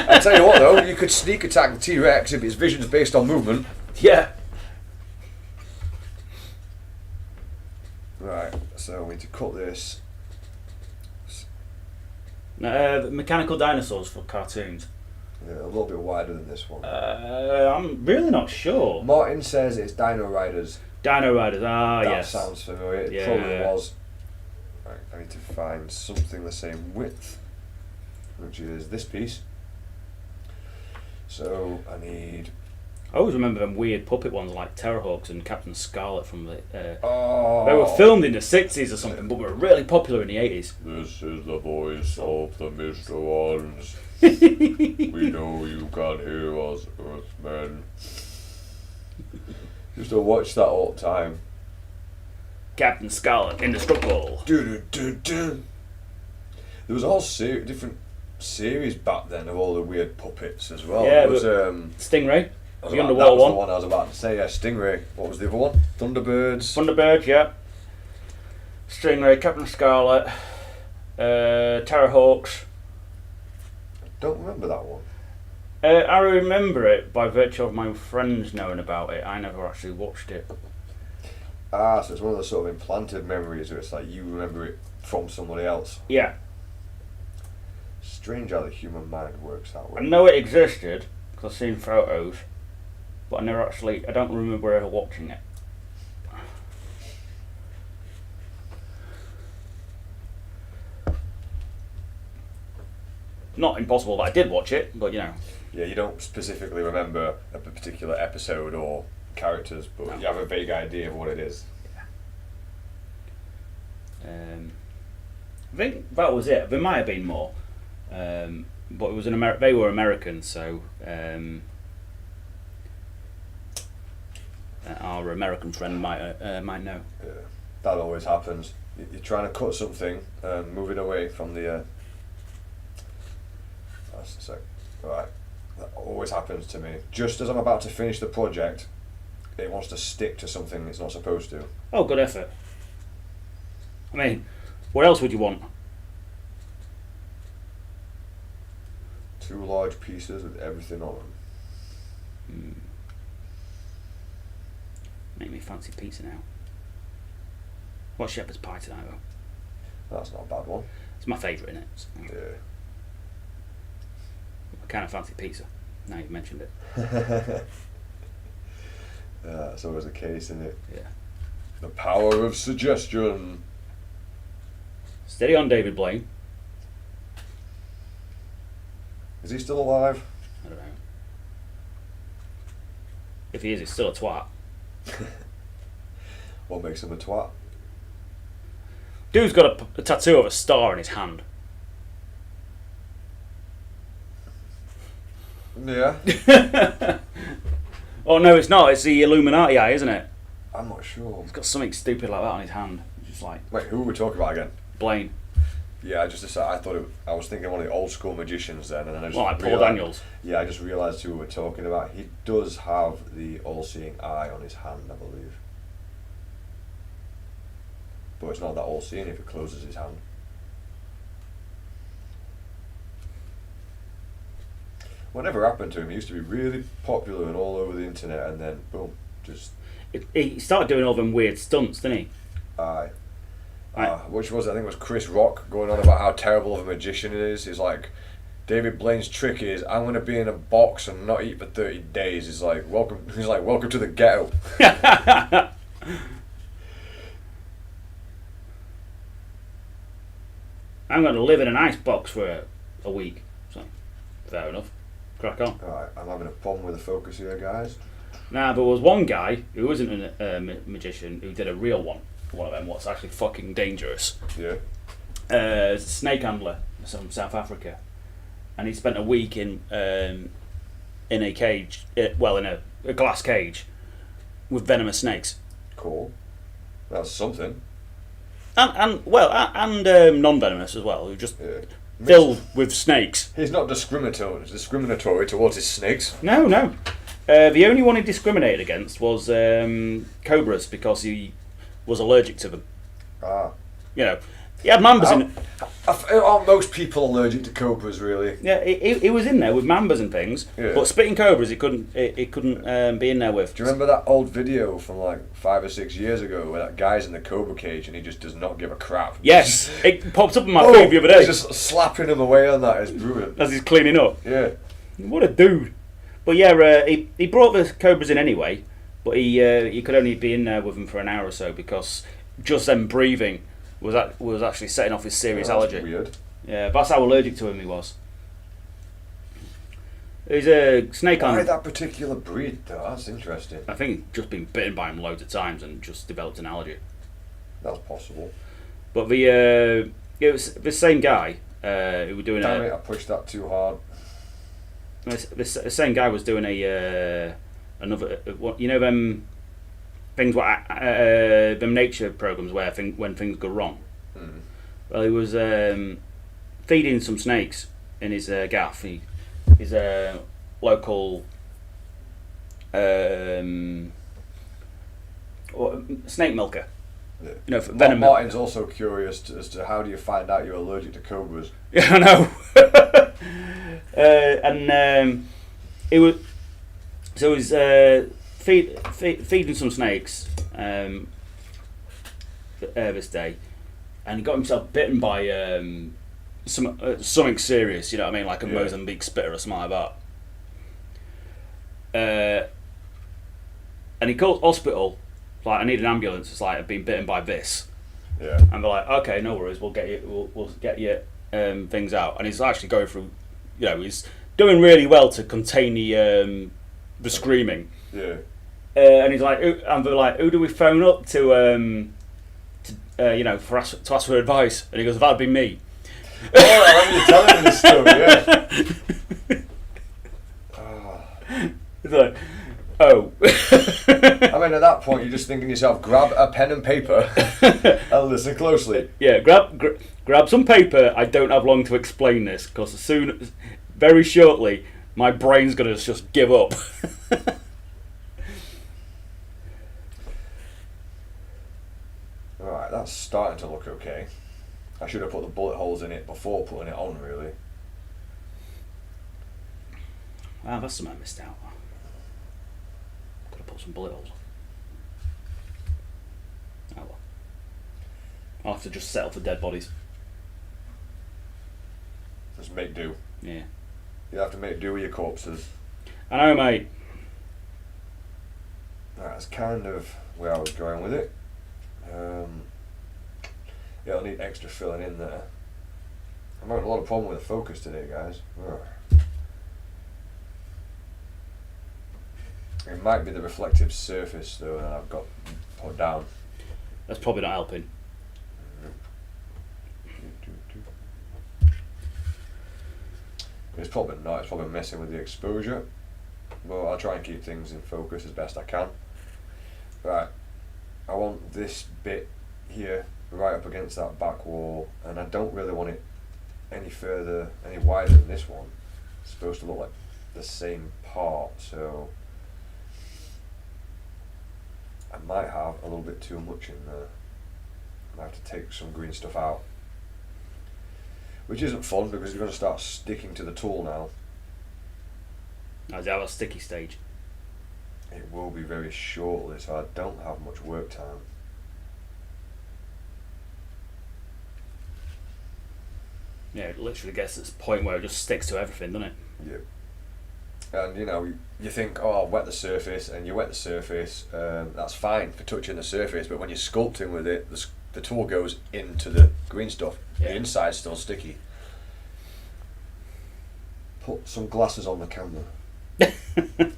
I'll tell you what though, you could sneak attack the T-Rex if his vision's based on movement. Yeah. Right, so we need to cut this. Mechanical dinosaurs for cartoons. Yeah, a little bit wider than this one. I'm really not sure. Martin says it's Dino Riders. Dino Riders, That yes. sounds familiar. It Yeah. probably was. Right, I need to find something the same width, which is this piece. So I need. I always remember them weird puppet ones like Terrorhawks and Captain Scarlet from the. Oh. They were filmed in the 60s or something, but were really popular in the 80s. This is the voice of the Mr. Ones. We know you can't hear us, Earthmen. Used to watch that all the time. Captain Scarlet, indestructible. There was a whole different series back then of all the weird puppets as well. Yeah, it was Stingray, the that underwater was one. the one I was about to say. Yeah, Stingray. What was the other one? Thunderbirds. Thunderbird, yeah. Stingray, Captain Scarlet, Terrorhawks. Don't remember that one. I remember it by virtue of my friends knowing about it. I never actually watched it. Ah, so it's one of those sort of implanted memories where it's like you remember it from somebody else. Yeah. Strange how the human mind works that way. I know it existed because I've seen photos, but I don't remember ever watching it. Not impossible that I did watch it, but you know. Yeah, you don't specifically remember a particular episode or characters, but No. you have a vague idea of what it is. I think that was it. There might have been more, but it was they were American, so our American friend might know. Yeah, that always happens. You're trying to cut something, moving away from the. That's a sec. Right, that always happens to me. Just as I'm about to finish the project, it wants to stick to something it's not supposed to. Oh, good effort. I mean, what else would you want? Two large pieces with everything on them. Make me fancy pizza now. What's shepherd's pie tonight though? That's not a bad one. It's my favourite, innit? So, Yeah. I kind of fancy pizza. Now you've mentioned it. That's always the case, isn't it? Yeah. The power of suggestion. Steady on, David Blaine. Is he still alive? I don't know. If he is, he's still a twat. What makes him a twat? Dude's got a tattoo of a star in his hand. Yeah. Oh no, it's not. It's the Illuminati eye, isn't it? I'm not sure. He's got something stupid like that on his hand. Just like Wait, who are we talking about again? Blaine. Yeah, I just decided. I was thinking one of the old school magicians then, and then I just Like Paul realised- Daniels. Yeah, I just realised who we were talking about. He does have the all-seeing eye on his hand, I believe. But it's not that all-seeing if it closes his hand. Whatever happened to him? He used to be really popular and all over the internet, and then boom, just He started doing all them weird stunts, didn't he? eye. Right. Which was, I think it was Chris Rock going on about how terrible of a magician it is. He's like, David Blaine's trick is, I'm going to be in a box and not eat for 30 days. He's like, welcome to the ghetto. I'm going to live in an ice box for a week. So, fair enough. Crack on. Alright, I'm having a problem with the focus here, guys. Now, there was one guy who wasn't a magician who did a real one. One of them, what's actually fucking dangerous. Yeah. Snake handler from South Africa. And he spent a week in a cage, in a glass cage with venomous snakes. Cool. That's something. And non-venomous as well, who just Yeah. filled with snakes. He's not discriminatory towards his snakes. No. The only one he discriminated against was cobras because he was allergic to them. Ah. You know, he had mambas in. Aren't most people allergic to cobras, really? Yeah, he was in there with mambas and things, Yeah. but spitting cobras he couldn't be in there with. Do you remember that old video from like 5 or 6 years ago where that guy's in the cobra cage and he just does not give a crap? Yes, it popped up on my feed the other day He's just slapping him away on that. It's brilliant. as he's cleaning up. Yeah. What a dude! But yeah, he brought the cobras in anyway, but he could only be in there with them for an hour or so because just them breathing was actually setting off his serious That's allergy. weird. Yeah, but that's how allergic to him he was. He's a snake Why handler. that particular breed, though? That's interesting. I think he's just been bitten by him loads of times and just developed an allergy. That's possible. But it was the same guy who was doing Damn it, I pushed that too hard. the same guy was doing another them things what them nature programs where when things go wrong. Mm. Well, he was feeding some snakes in his gaff. He's a local snake milker. Yeah. You know, for venom. Martin's also curious as to how do you find out you're allergic to cobras? Yeah, I know. It was so he was feeding some snakes this day, and he got himself bitten by something serious. You know what I mean, like a Mozambique spitter or something like that. And he called hospital. Like, I need an ambulance. It's like, I've been bitten by this. Yeah. And they're like, okay, no worries, we'll get you things out. And he's actually going through, he's doing really well to contain the screaming. Yeah. And he's like, and they're like, who do we phone up to ask for advice? And he goes, that'd be me. Oh, I remember you telling me this story, yeah. He's like, oh. I mean, at that point, you're just thinking to yourself, grab a pen and paper and listen closely. Yeah, grab some paper. I don't have long to explain this because very shortly, my brain's gonna just give up. Right, that's starting to look okay. I should have put the bullet holes in it before putting it on, really. Wow, that's something I missed out. Could have put some bullet holes. Oh well. I'll have to just settle for dead bodies. Just make do. Yeah. You have to make do with your corpses. I know, mate. That's kind of where I was going with it. Yeah, I'll need extra filling in there. I'm having a lot of problem with the focus today, guys. Ugh. It might be the reflective surface, though, that I've got put down. That's probably not helping. It's probably not. It's probably messing with the exposure. But I'll try and keep things in focus as best I can. Right. I want this bit here right up against that back wall, and I don't really want it any wider than this one. It's supposed to look like the same part, so I might have a little bit too much in there. I might have to take some green stuff out, which isn't fun because you're going to start sticking to the tool now. Is that a sticky stage? It will be very shortly, so I don't have much work time. Yeah, it literally gets to this point where it just sticks to everything, doesn't it? Yeah. And you think, oh, I'll wet the surface, and you wet the surface, that's fine for touching the surface, but when you're sculpting with it, the tool goes into the green stuff. Yeah. The inside's still sticky. Put some glasses on the camera.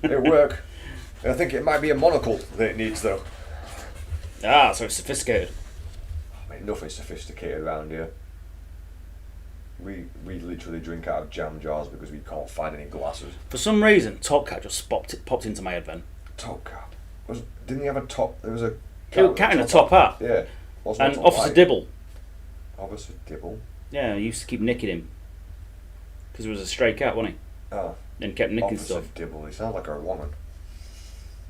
It'll work. I think it might be a monocle that it needs, though. Ah, so it's sophisticated. I mean, nothing sophisticated around here. We literally drink out of jam jars because we can't find any glasses. For some reason, Top Cat just popped into my head then. Top Cat? Didn't he have a top? There was a cat in a top hat. Yeah. And Officer Dibble. Officer Dibble? Yeah, he used to keep nicking him. Because he was a stray cat, wasn't he? Oh. And kept nicking Officer stuff. Dibble, he sounds like a woman.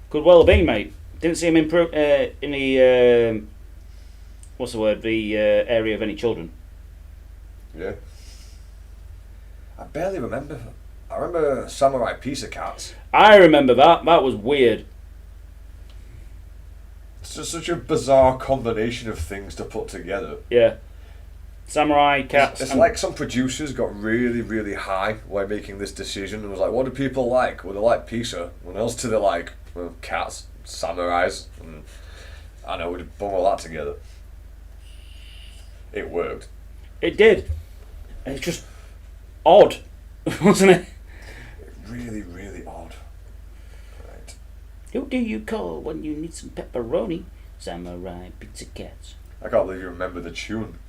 Could well have been, mate. Didn't see him in the what's the word? The area of any children. Yeah. I barely remember. I remember Samurai Pizza Cats. I remember that. That was weird. It's just such a bizarre combination of things to put together. Yeah. Samurai Cats. It's like some producers got really, really high while making this decision and was like, what do people like? Well, they like pizza. What else do they like? Well, cats, samurais, and I know, we'd bung all that together. It worked. It did. It's just odd, wasn't it? Really, really odd. Right. Who do you call when you need some pepperoni? Samurai Pizza Cats. I can't believe you remember the tune.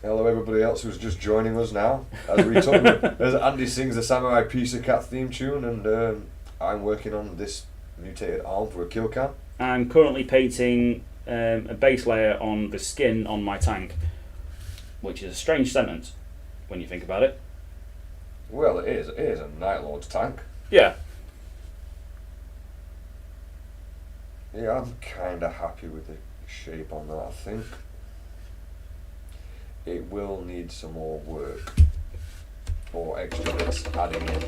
Hello everybody else who's just joining us now. As Andy sings the Samurai Pizza Cat theme tune, and I'm working on this mutated arm for a kill cam. I'm currently painting a base layer on the skin on my tank, which is a strange sentence when you think about it. Well, it is. It is a Night Lord's tank. Yeah. Yeah, I'm kind of happy with the shape on that, I think. It will need some more work. Or extra bits adding in.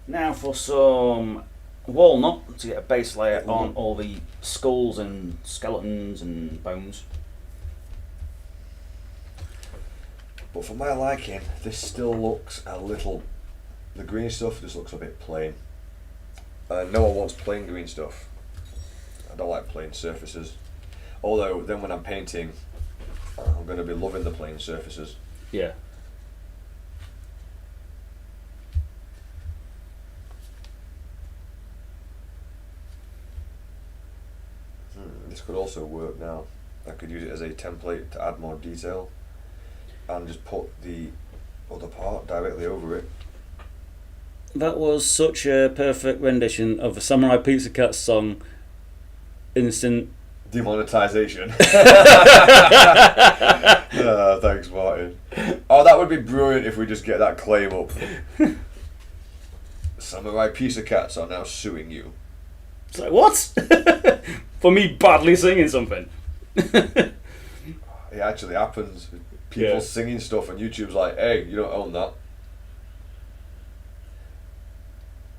Now for some walnut to get a base layer on all the skulls and skeletons and bones. But for my liking, this still looks a little... The green stuff just looks a bit plain. No one wants plain green stuff. I don't like plain surfaces. Although, then when I'm painting, I'm going to be loving the plain surfaces. Yeah. This could also work now. I could use it as a template to add more detail and just put the other part directly over it. That was such a perfect rendition of a Samurai Pizza Cat song. Instant demonetization. Thanks, Martin. Oh, that would be brilliant if we just get that claim up. Samurai Pizza Cats are now suing you. It's like, what? For me badly singing something. It actually happens. People Yeah. singing stuff and YouTube's like, hey, you don't own that.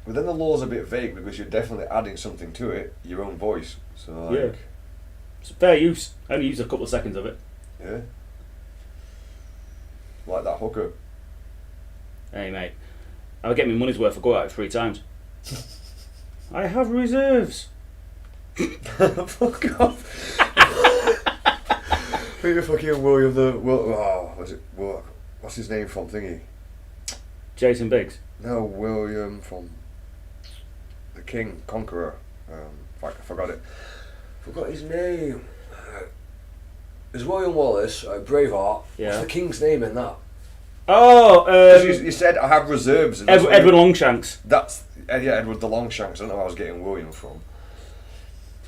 But then the law's a bit vague because you're definitely adding something to it, your own voice. So like, Yeah. It's fair use. I only used a couple of seconds of it. Yeah. Like that hooker. Hey mate, I'll get my money's worth. I'll go out 3 times. I have reserves. Fuck off. Who you fucking William the... what's his name from thingy? Jason Biggs. No, William from the King Conqueror. Fuck, I forgot it. Forgot his name. It's William Wallace, Braveheart. Yeah. What's the king's name in that? Oh, You said I have reserves. And Edward Longshanks. That's yeah, Edward the Longshanks. I don't know where I was getting William from.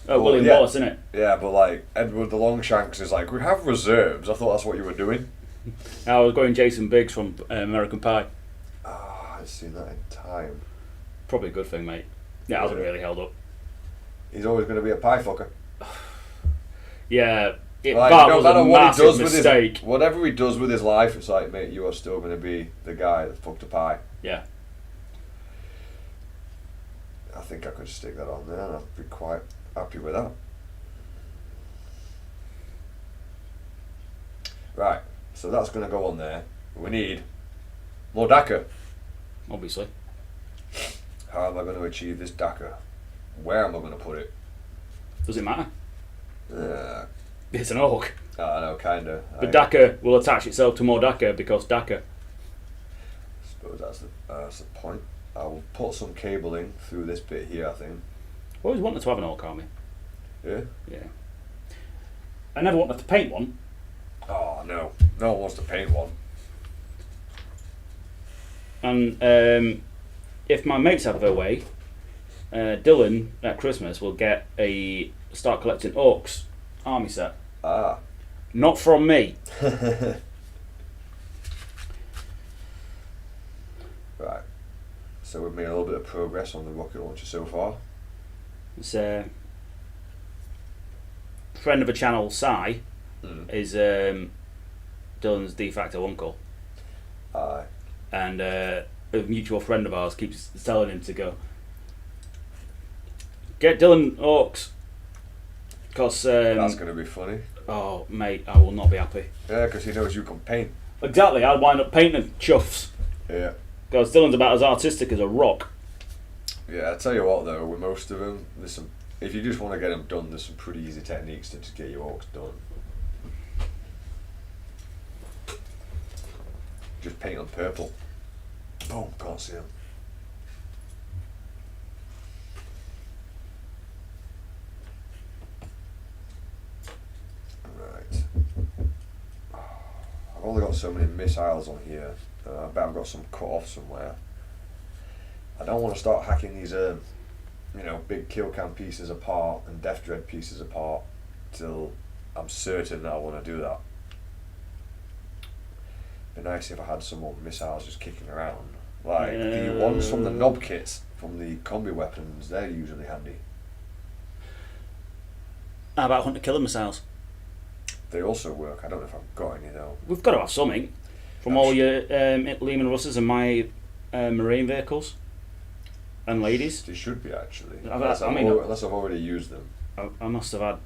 Oh, William Wallace, isn't it? Yeah, but like Edward the Longshanks is like, we have reserves. I thought that's what you were doing. I was going Jason Biggs from American Pie. Ah, I've seen that in time. Probably a good thing, mate. Yeah, it hasn't really held up. He's always going to be a pie fucker. Yeah, Like, that no was matter a what he massive does with mistake. whatever he does with his life, it's like, mate, you are still going to be the guy that fucked a pie. Yeah. I think I could stick that on there and I'd be quite happy with that. Right, so that's going to go on there. We need more DACA. Obviously. How am I going to achieve this DACA? Where am I going to put it? Does it matter? Uh, It's an orc. I know, kind of. But DACA will attach itself to more DACA because DACA. I suppose that's the point. I will put some cabling through this bit here, I think. I always wanted to have an orc army. Yeah? Yeah. I never wanted to paint one. Oh, no. No one wants to paint one. And if my mates have their way, Dylan at Christmas will start collecting orcs army set. Ah. Not from me. Right. So we've made a little bit of progress on the rocket launcher so far. It's a friend of the channel, Si, is Dylan's de facto uncle. Aye. And a mutual friend of ours keeps telling him to go get Dylan orcs. Because that's going to be funny. oh mate, I will not be happy. Yeah, because he knows you can paint. Exactly, I'll wind up painting chuffs. Yeah. Because Dylan's about as artistic as a rock. Yeah, I tell you what though, with most of them, there's some. If you just want to get them done, there's some pretty easy techniques to just get your orcs done. Just paint them purple. Boom, can't see them. Right. I've only got so many missiles on here. I bet I've got some cut off somewhere. I don't want to start hacking these, big kill cam pieces apart and Death Dread pieces apart till I'm certain that I want to do that. It'd be nice if I had some more missiles just kicking around. Like the ones from the knob kits, from the combi weapons, they're usually handy. How about hunter killer missiles? They also work. I don't know if I've got any though. We've got to have something from all your Lehman Russes and my marine vehicles and ladies. They should be actually. Unless I've already used them. I must have had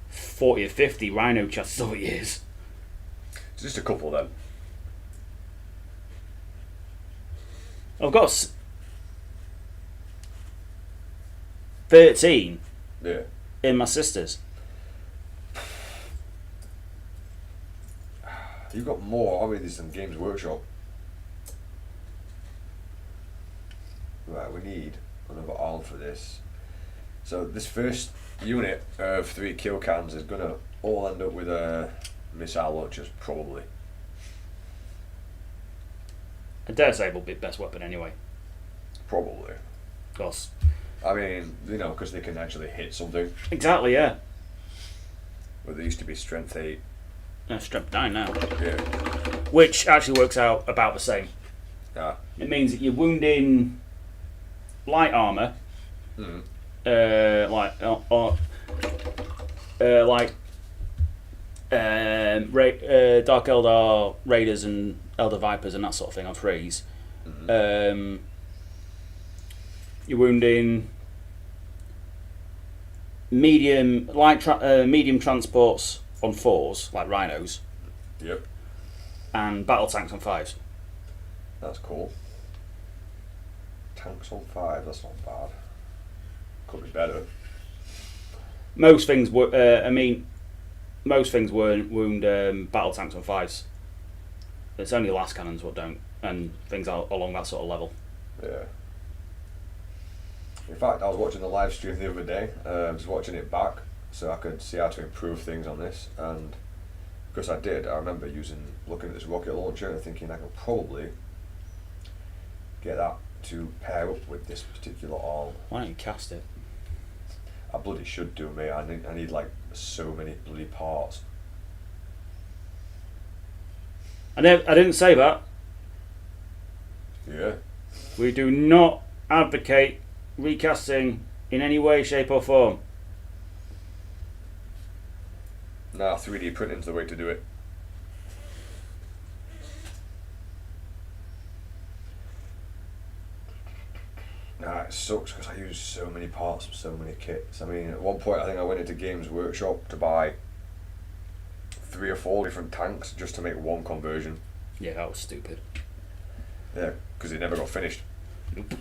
40 or 50 rhino chassis over years. Just a couple then. I've got 13 Yeah. in my sister's. You've got more hobbies than Games Workshop. Right, we need another arm for this. So this first unit of 3 kill cans is gonna all end up with missile launchers, probably. I dare say it will be best weapon anyway. Probably. Because I mean, because they can actually hit something. exactly, yeah. But they used to be strength 8. Strength 9 now. Yeah. Which actually works out about the same. Yeah. It means that you're wounding light armour, Dark Eldar Raiders and Elder Vipers and that sort of thing on 3s. You're wounding medium transports on 4s, like rhinos. Yep. And battle tanks on 5s. That's cool. Tanks on 5, that's not bad. Could be better. Most things wound battle tanks on 5s. It's only last cannons what don't, and things are along that sort of level. Yeah. In fact, I was watching the live stream the other day, just watching it back, so I could see how to improve things on this, and because I did, I remember looking at this rocket launcher and thinking I could probably get that to pair up with this particular arm. Why don't you cast it? I bloody should do, mate. I need like so many bloody parts. I didn't say that. Yeah. We do not advocate recasting in any way, shape or form. Nah, 3D printing's the way to do it. Nah, it sucks because I use so many parts from so many kits. I mean, at one point I think I went into Games Workshop to buy 3 or 4 different tanks just to make one conversion. Yeah, that was stupid. Yeah, because it never got finished. Nope.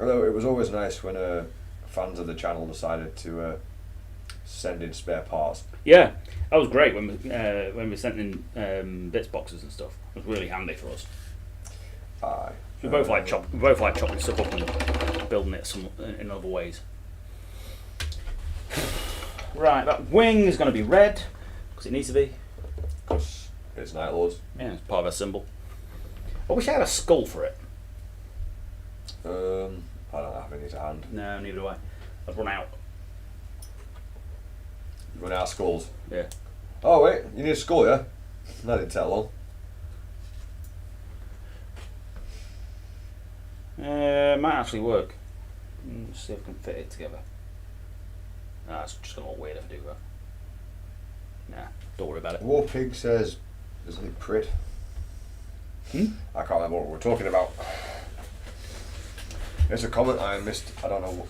Although it was always nice when fans of the channel decided to send in spare parts. Yeah, that was great when we sent in bits boxes and stuff. It was really handy for us. Aye. We both like chopping stuff up and building it in other ways. Right, that wing is going to be red because it needs to be. Because it's Night Lords. Yeah, it's part of a symbol. I wish I had a skull for it. I don't have any to hand. No, neither do I. I've run out. You run out of skulls? Yeah. Oh wait, you need a skull, yeah? That didn't take long. Might actually work. Let's see if we can fit it together. Nah, it's just gonna look weird if I do that. Nah, don't worry about it. War Pig says, isn't it Prit? I can't remember what we're talking about. It's a comment I missed. I don't know what.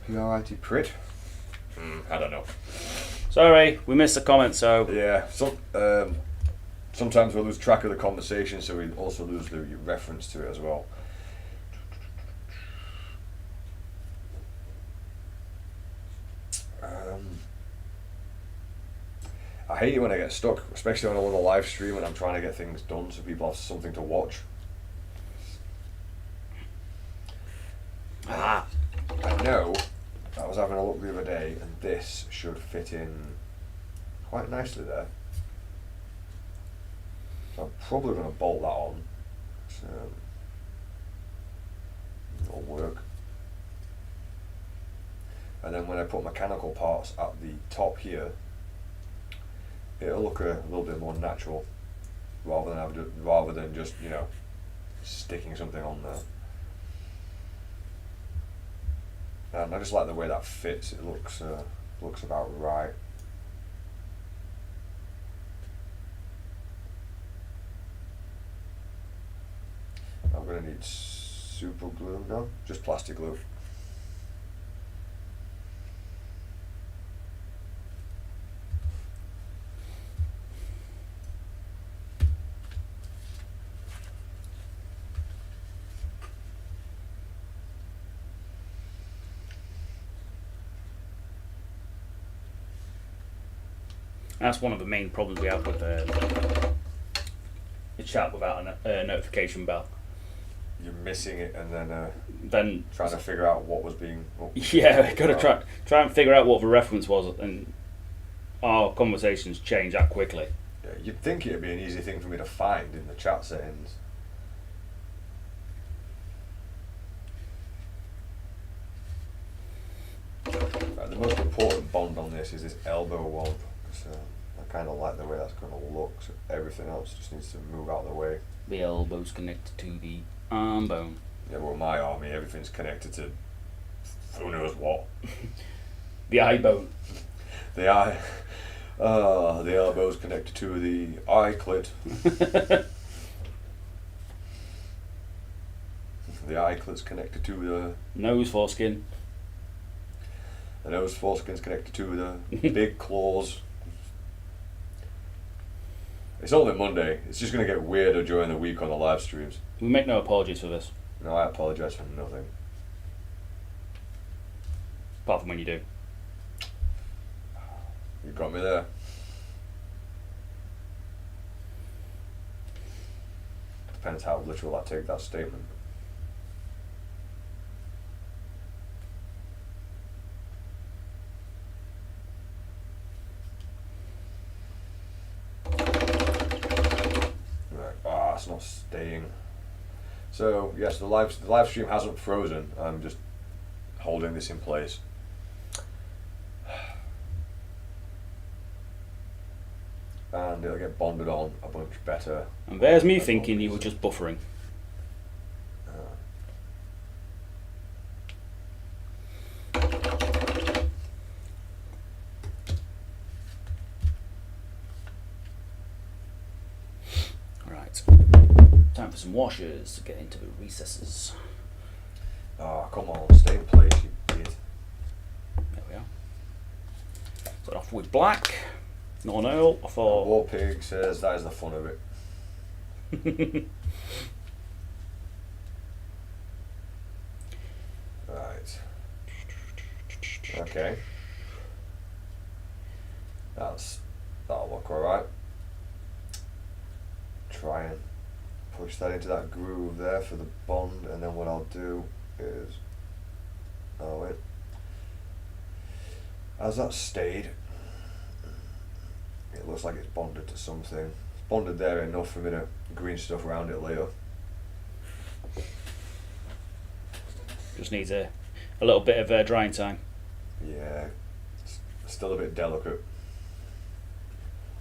P-R-I-T Prit? I don't know. Sorry, we missed the comment, so. Yeah, sometimes we lose track of the conversation, so we also lose the reference to it as well. I hate it when I get stuck, especially when I'm on a live stream and I'm trying to get things done so people have something to watch. I know, I was having a look the other day and this should fit in quite nicely there. So I'm probably going to bolt that on. So it'll work. And then when I put mechanical parts at the top here, it'll look a little bit more natural, rather than just, you know, sticking something on there. And I just like the way that fits. It looks about right. I'm gonna need super glue. No, just plastic glue. That's one of the main problems we have with the chat without a notification bell. You're missing it, and Then trying to figure out what was being. Yeah, got to try and figure out what the reference was, and our conversations change that quickly. Yeah, you'd think it'd be an easy thing for me to find in the chat settings. Right, the most important bond on this is this elbow one. So I kind of like the way that's going to look. So everything else just needs to move out of the way. The elbow's connected to the arm bone. Yeah, well, my army, everything's connected to who knows what. The eye bone. The eye. The elbow's connected to the eye clit. The eye clit's connected to the Nose foreskin. The nose foreskin's connected to the big claws. It's only Monday. It's just going to get weirder during the week on the live streams. We make no apologies for this. No, I apologise for nothing. Apart from when you do. You got me there. Depends how literal I take that statement. It's not staying. So yes, the live stream hasn't frozen. I'm just holding this in place. And it'll get bonded on a bunch better. And there's me thinking you were just buffering. Right. Time for some washers to get into the recesses. Oh, come on, stay in place, you idiot. There we are. Start off with black. No nail. I thought. War Pig says that is the fun of it. Right. Okay. That'll look alright. Try and push that into that groove there for the bond, and then what I'll do is, oh wait, as that stayed, it looks like it's bonded to something. It's bonded there enough for me to green stuff around it later. Just needs a little bit of drying time. Yeah, it's still a bit delicate,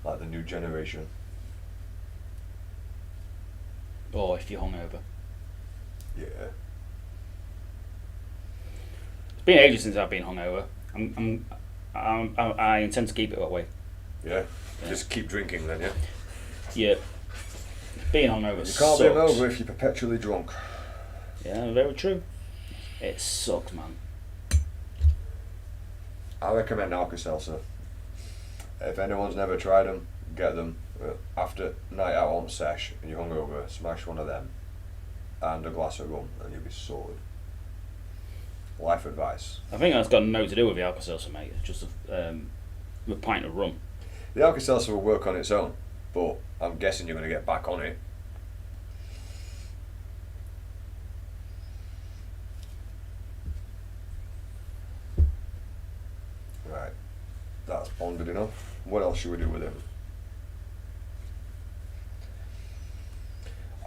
like the new generation. Or if you're hungover. Yeah. It's been ages since I've been hungover. I intend to keep it that way. Yeah. Just keep drinking then, yeah. Yeah. Being hungover You can't sucks. be hungover if you're perpetually drunk. Yeah, very true. It sucks, man. I recommend Alka-Seltzer. If anyone's never tried them, get them. After night out on sesh and you're hungover, smash one of them and a glass of rum and you'll be sorted. Life advice. I think that's got no to do with the Alka-Seltzer, mate. It's just a pint of rum. The Alka-Seltzer will work on its own, but I'm guessing you're going to get back on it. Right, that's bonded enough. What else should we do with him?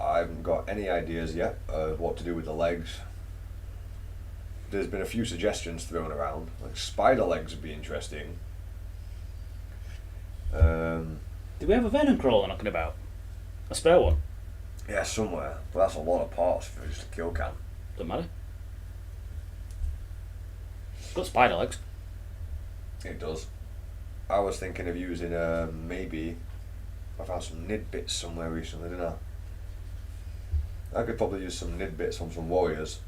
I haven't got any ideas yet of what to do with the legs. There's been a few suggestions thrown around, like spider legs would be interesting. Do we have a venom crawler knocking about? A spare one? Yeah, somewhere, but that's a lot of parts for just a kill cam. Doesn't matter. It's got spider legs. It does. I was thinking of using maybe, I found some nid bits somewhere recently, didn't I? I could probably use some nid bits on some warriors,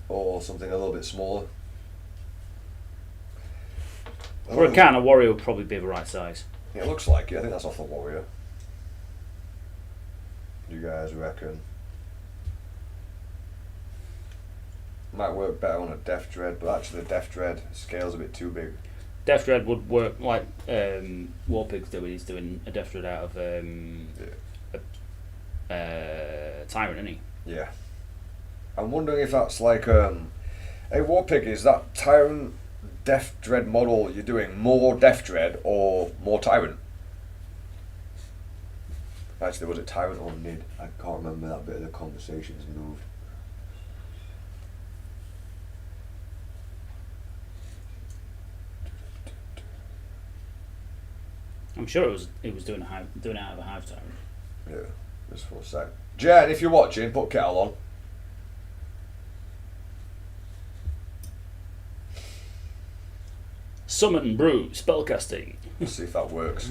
or something a little bit smaller. For a can, a warrior would probably be the right size. It looks like it. I think that's off the warrior. You guys reckon? Might work better on a Death Dread, but actually the Death Dread scale's a bit too big. Death Dread would work like Warpig's doing. He's doing a Death Dread out of Tyrant, isn't he? Yeah. I'm wondering if that's like hey Warpig, is that Tyrant Death Dread model you're doing more Death Dread or more Tyrant? Actually, was it Tyrant or Nid? I can't remember, that bit of the conversation's moved. I'm sure it was doing it out of a Hive Tyrant. Yeah, just for a sec. Jen, if you're watching, put kettle on. Summon and brew spellcasting. Let's see if that works.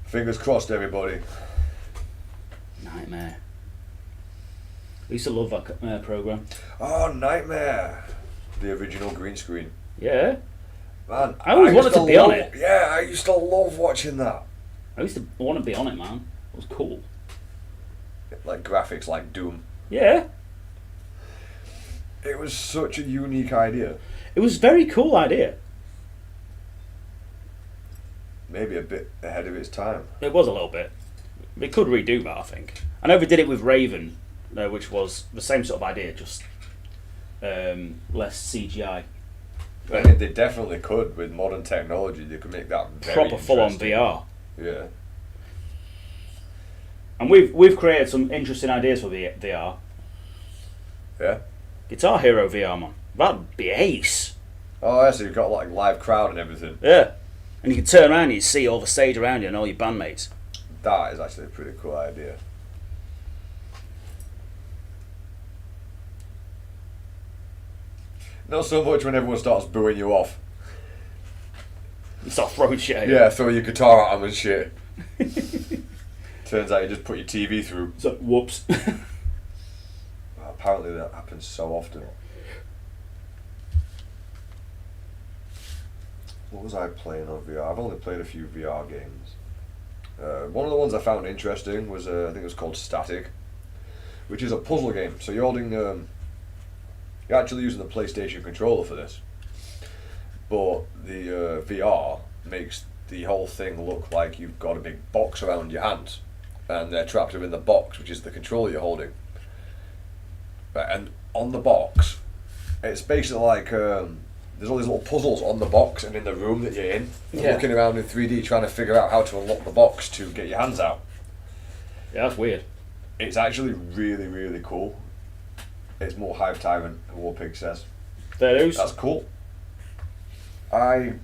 Fingers crossed, everybody. Nightmare. I used to love that program. Oh, Nightmare! The original green screen. Yeah. Man, I always wanted to be on it. Yeah, I used to love watching that. I used to want to be on it, man. It was cool. Like graphics like Doom. Yeah. It was such a unique idea. It was a very cool idea. Maybe a bit ahead of its time. It was a little bit. They could redo that, I think. I know they did it with Raven, which was the same sort of idea, just less CGI. I mean, they definitely could with modern technology. They could make that very proper full-on interesting. VR. Yeah. And we've created some interesting ideas for VR. Yeah. Guitar Hero VR, man. That'd be ace. Oh, yeah, so you've got like live crowd and everything. Yeah. And you can turn around and you see all the stage around you and all your bandmates. That is actually a pretty cool idea. Not so much when everyone starts booing you off. You start throwing shit at you. Yeah, throw your guitar at them and shit. Turns out you just put your TV through. So, whoops. Apparently that happens so often. What was I playing on VR? I've only played a few VR games. One of the ones I found interesting was, I think it was called Static, which is a puzzle game. So you're holding, you're actually using the PlayStation controller for this. But the VR makes the whole thing look like you've got a big box around your hands. And they're trapped within the box, which is the controller you're holding. Right, and on the box, it's basically like there's all these little puzzles on the box and in the room that you're in. You're looking around in 3D trying to figure out how to unlock the box to get your hands out. Yeah, that's weird. It's actually really, really cool. It's more Hive Tyrant, Warpig says. There it is. That's cool. I've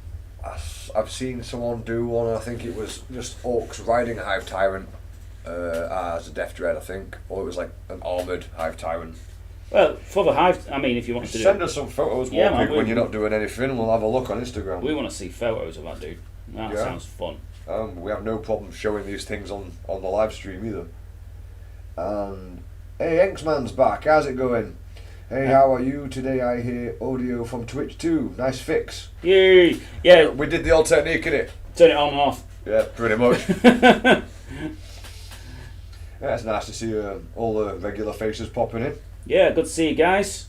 seen someone do one, I think it was just orcs riding a Hive Tyrant as a Death Dread, I think. Or it was like an armoured Hive Tyrant. Well, for the Hive, I mean, if you want to send us some photos, Yeah, Warpig, man, when you're not doing anything. We'll have a look on Instagram. we want to see photos of that dude. That sounds fun. We have no problem showing these things on the live stream either. And hey, Enksman's back. How's it going? Hey, how are you? Today I hear audio from Twitch too. Nice fix. Yay! Yeah. We did the old technique, innit? Turn it on and off. Yeah, pretty much. Yeah, it's nice to see all the regular faces popping in. Yeah, good to see you guys.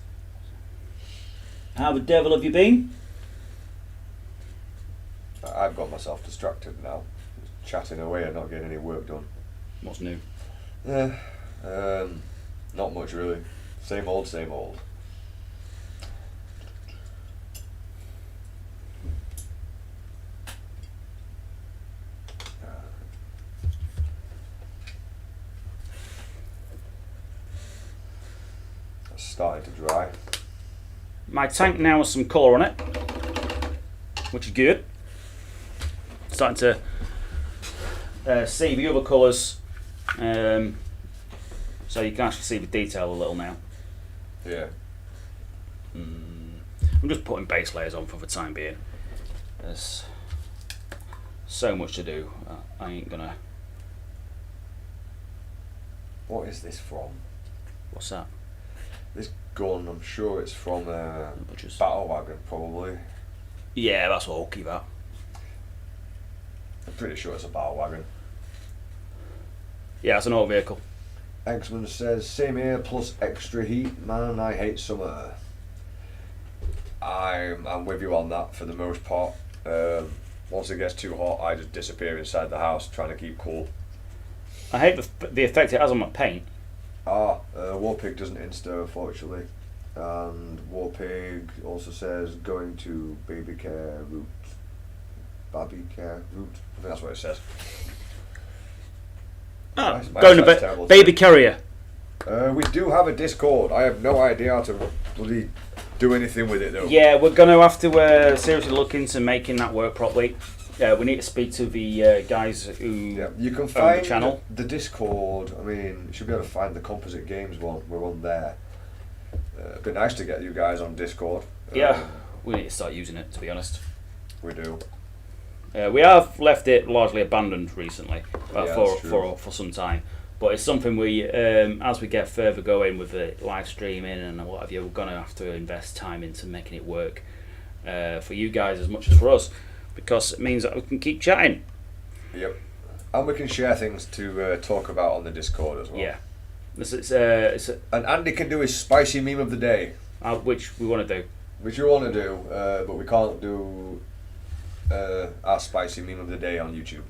How the devil have you been? I've got myself distracted now. Just chatting away and not getting any work done. What's new? Yeah, not much really. Same old, same old. That's starting to dry. My tank now has some colour on it, which is good. Starting to see the other colours, so you can actually see the detail a little now. Yeah. I'm just putting base layers on for the time being. There's so much to do. I ain't gonna. What is this from? What's that? This gun, I'm sure it's from Butchers. Battle Wagon, probably. Yeah, that's what I'll keep that. I'm pretty sure it's a Battle Wagon. Yeah, it's an old vehicle. Xman says, same here plus extra heat. Man, I hate summer. I'm with you on that for the most part. Once it gets too hot, I just disappear inside the house trying to keep cool. I hate the effect it has on my paint. Warpig doesn't insta, unfortunately. And Warpig also says, going to baby care route. Baby care route? I think that's what it says. Going to baby carrier. We do have a Discord. I have no idea how to bloody do anything with it though. Yeah, we're going to have to seriously look into making that work properly. We need to speak to the guys who you can own find the channel. The Discord. I mean, you should be able to find the Composite Games one. We're on there. It'd be nice to get you guys on Discord. Yeah, we need to start using it, to be honest. We do. We have left it largely abandoned recently, for some time. But it's something we, as we get further going with the live streaming and what have you, we're going to have to invest time into making it work for you guys as much as for us, because it means that we can keep chatting. Yep. And we can share things to talk about on the Discord as well. Yeah. And Andy can do his spicy meme of the day. Which we want to do. Which we want to do, but we can't do our spicy meme of the day on YouTube.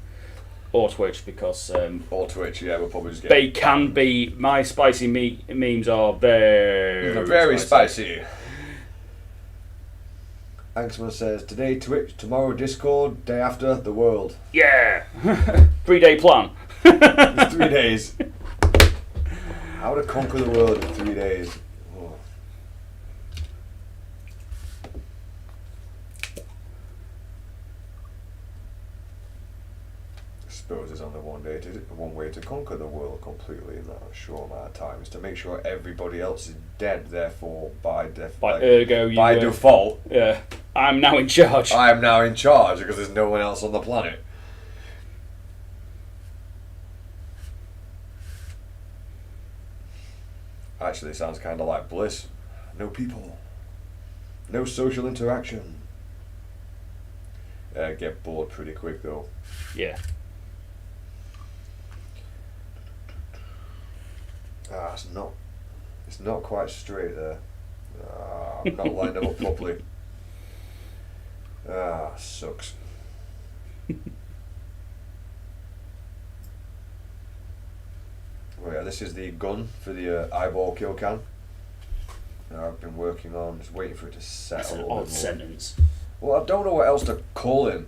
Or Twitch, because... or Twitch, yeah, we'll probably just get... They can be... My spicy memes are very spicy. Anxman says, today Twitch, tomorrow Discord, day after the world. Yeah! 3-day plan. In 3 days. How to conquer the world in 3 days. Oh. I suppose there's only one way to conquer the world completely in that short amount of time, is to make sure everybody else is dead, therefore by default. Yeah. I'm now in charge. I am now in charge because there's no one else on the planet. Actually, it sounds kind of like bliss. No people. No social interaction. Get bored pretty quick though. Yeah. It's not quite straight there. I've not lined them up properly. Sucks. Oh yeah, this is the gun for the eyeball kill cam. I've been working on, just waiting for it to set. That's an odd sentence. Well, I don't know what else to call him.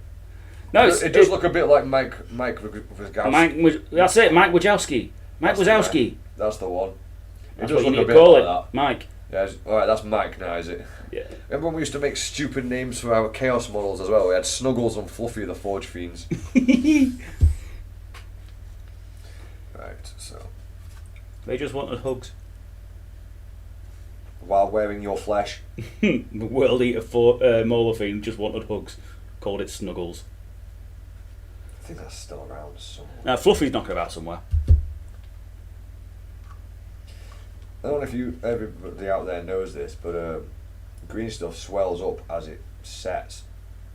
No, it does look a bit like Mike Wazowski. That's it, Mike Wazowski. Mike Wazowski. That's the one. That's does what you look need a to bit call like it, that. Mike. Yeah, alright, that's Mike now, is it? Yeah. Remember when we used to make stupid names for our Chaos models as well? We had Snuggles and Fluffy the Forge Fiends. Right, so. They just wanted hugs. While wearing your flesh. The World Eater Molar Fiend just wanted hugs. Called it Snuggles. I think that's still around somewhere. Now, Fluffy's knocking about somewhere. I don't know if everybody out there knows this, but green stuff swells up as it sets.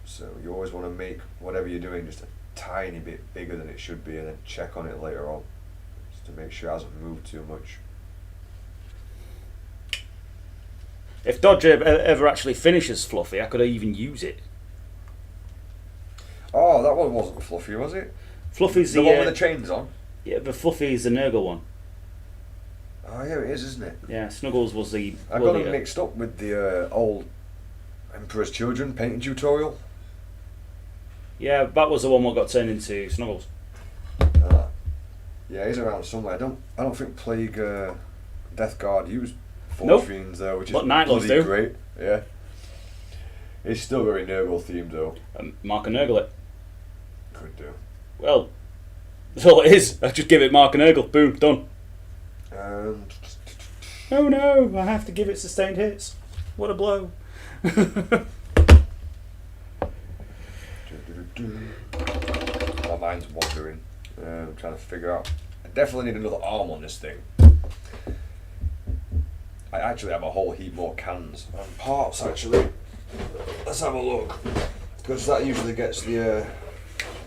So you always want to make whatever you're doing just a tiny bit bigger than it should be, and then check on it later on, just to make sure it hasn't moved too much. If Dodge ever actually finishes Fluffy, I could even use it. Oh, that one wasn't Fluffy, was it? Fluffy's the one with the chains on? Yeah, but Fluffy's the Nurgle one. Oh yeah, it is, isn't it? Yeah, Snuggles was the... I got them mixed up with the old Emperor's Children painting tutorial. Yeah, that was the one that got turned into Snuggles. Yeah, he's around somewhere. I don't think Plague Death Guard used Forge Fiends though, which is bloody great. Yeah. It's still very Nurgle themed though. Mark and Nurgle it. Could do. Well, that's all it is. I just give it Mark and Nurgle. Boom, done. Oh no, I have to give it sustained hits. What a blow. My mind's wandering. I'm trying to figure out. I definitely need another arm on this thing. I actually have a whole heap more cans and parts actually. Let's have a look. Because that usually gets the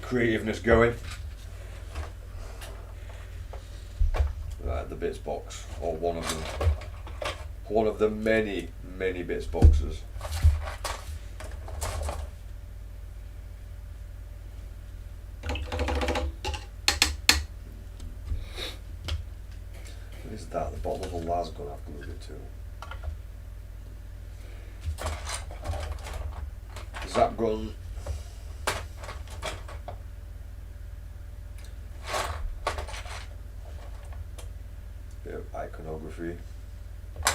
creativeness going. Right, the bits box, or one of them. One of the many, many bits boxes. What is that? The bottom of a las gun I've glued it to. Zap gun. Bit of iconography. I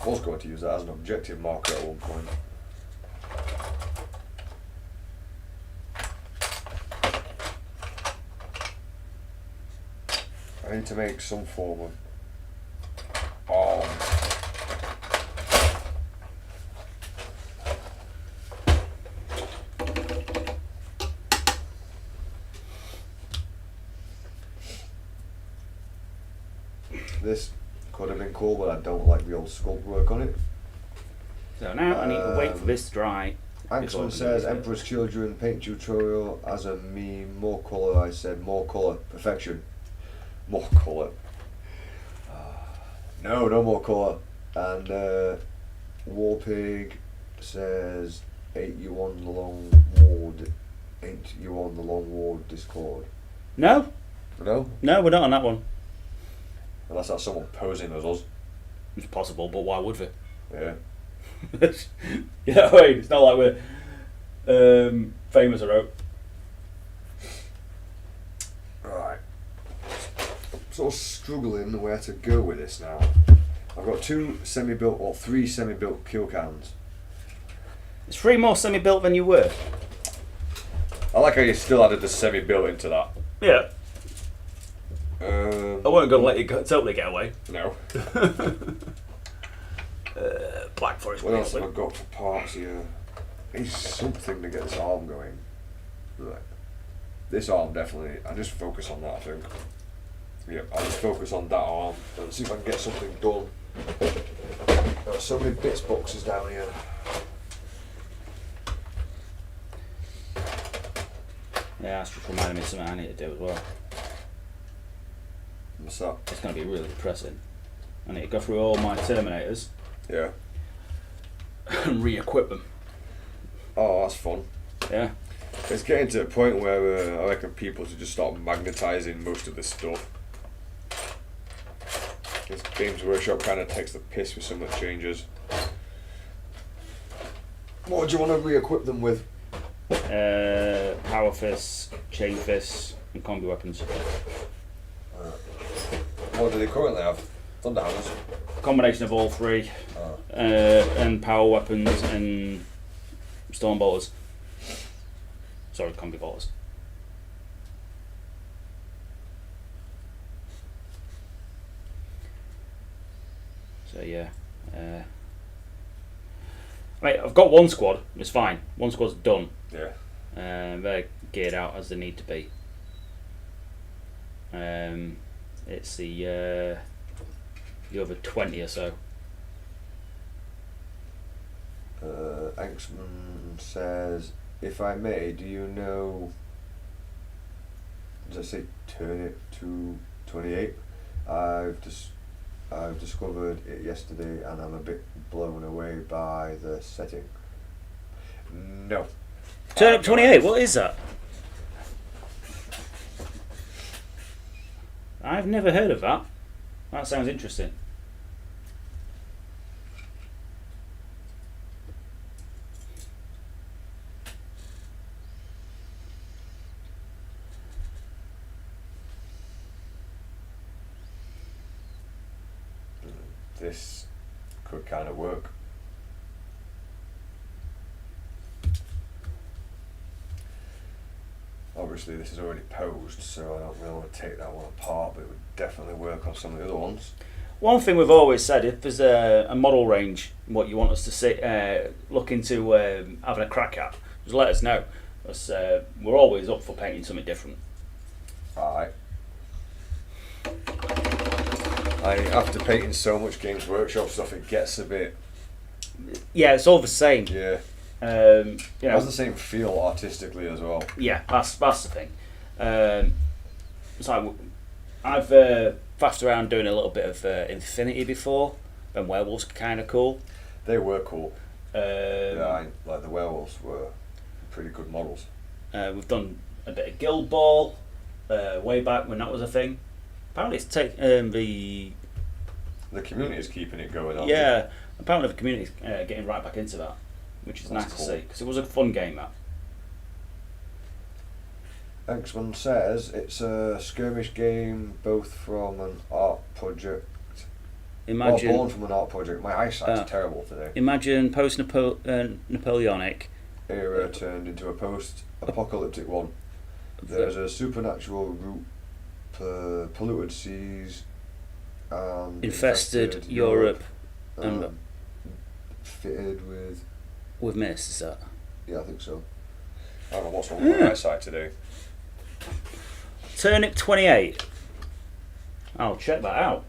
was going to use that as an objective marker at one point. I need to make some form of arm. This could have been cool, but I don't like the old sculpt work on it. So now I need to wait for this to dry. Axman says, Emperor's Children paint tutorial as a meme. More colour, I said. More colour. Perfection. More colour. No more colour. And Warpig says, ain't you on the long ward? Ain't you on the long ward Discord? No. No? No, we're not on that one. Unless that's someone posing as us. It's possible, but why would we? Yeah. You know what I mean? It's not like we're famous or out. sort of struggling where to go with this now. I've got 3 semi-built kill cans. It's 3 more semi-built than you were. I like how you still added the semi-built into that. Yeah. I weren't going to let you totally get away. No. Black Forest. What else have I got for parts here? I need something to get this arm going. Right. This arm definitely. I just focus on that, I think. Yep, I'll just focus on that arm and see if I can get something done. There are so many bits boxes down here. Yeah, that's just reminded me of something I need to do as well. What's that? It's going to be really depressing. I need to go through all my Terminators. Yeah. And re-equip them. Oh, that's fun. Yeah. It's getting to a point where I reckon people should just start magnetising most of this stuff. This Games Workshop kind of takes the piss with some of the changes. What do you want to re-equip them with? Power fists, chain fists, and combi weapons. What do they currently have? Thunderhammers? Combination of all 3. And power weapons and storm bolters. Sorry, combi bolters. So yeah. Right, I've got 1 squad. It's fine. 1 squad's done. Yeah. They're geared out as they need to be. It's the other 20 or so. Anxman says, if I may, do you know, does I say turn it to 28? I've discovered it yesterday and I'm a bit blown away by the setting. No. Turnip 28, what is that? I've never heard of that. That sounds interesting. This could kind of work. Obviously this is already posed, so I don't really want to take that one apart, but it would definitely work on some of the other ones. One thing we've always said, if there's a model range, what you want us to see, look into having a crack at, just let us know. Because we're always up for painting something different. Alright. After painting so much Games Workshop stuff, it gets a bit... Yeah, it's all the same. Yeah. You know, it has the same feel artistically as well. Yeah, that's the thing. So I've faffed around doing a little bit of Infinity before, and werewolves are kind of cool. They were cool. Yeah, like the werewolves were pretty good models. We've done a bit of Guild Ball way back when that was a thing. Apparently it's the community is keeping it going on. Yeah, apparently the community's getting right back into that, which is That's nice cool. to see, because it was a fun game, that. X1 says it's a skirmish game, both from an art project. Born from an art project. My eyesight's terrible today. Imagine post-Napoleonic era turned into a post-apocalyptic one. There's a supernatural root, polluted seas, infested Europe, and fitted with mist. Is that? Yeah, I think so. I don't know what's wrong with my eyesight today. Turnip 28. I'll check that out.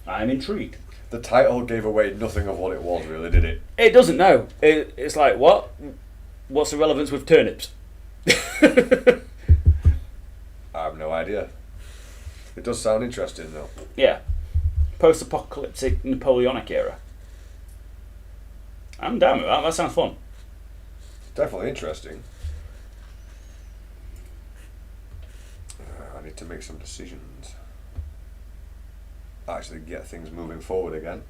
I'm intrigued. The title gave away nothing of what it was, really, did it? It doesn't know. It's like, what? What's the relevance with turnips? I have no idea. It does sound interesting, though. Yeah. Post-apocalyptic Napoleonic era. I'm down with that. That sounds fun. Definitely interesting. I need to make some decisions. Actually get things moving forward again.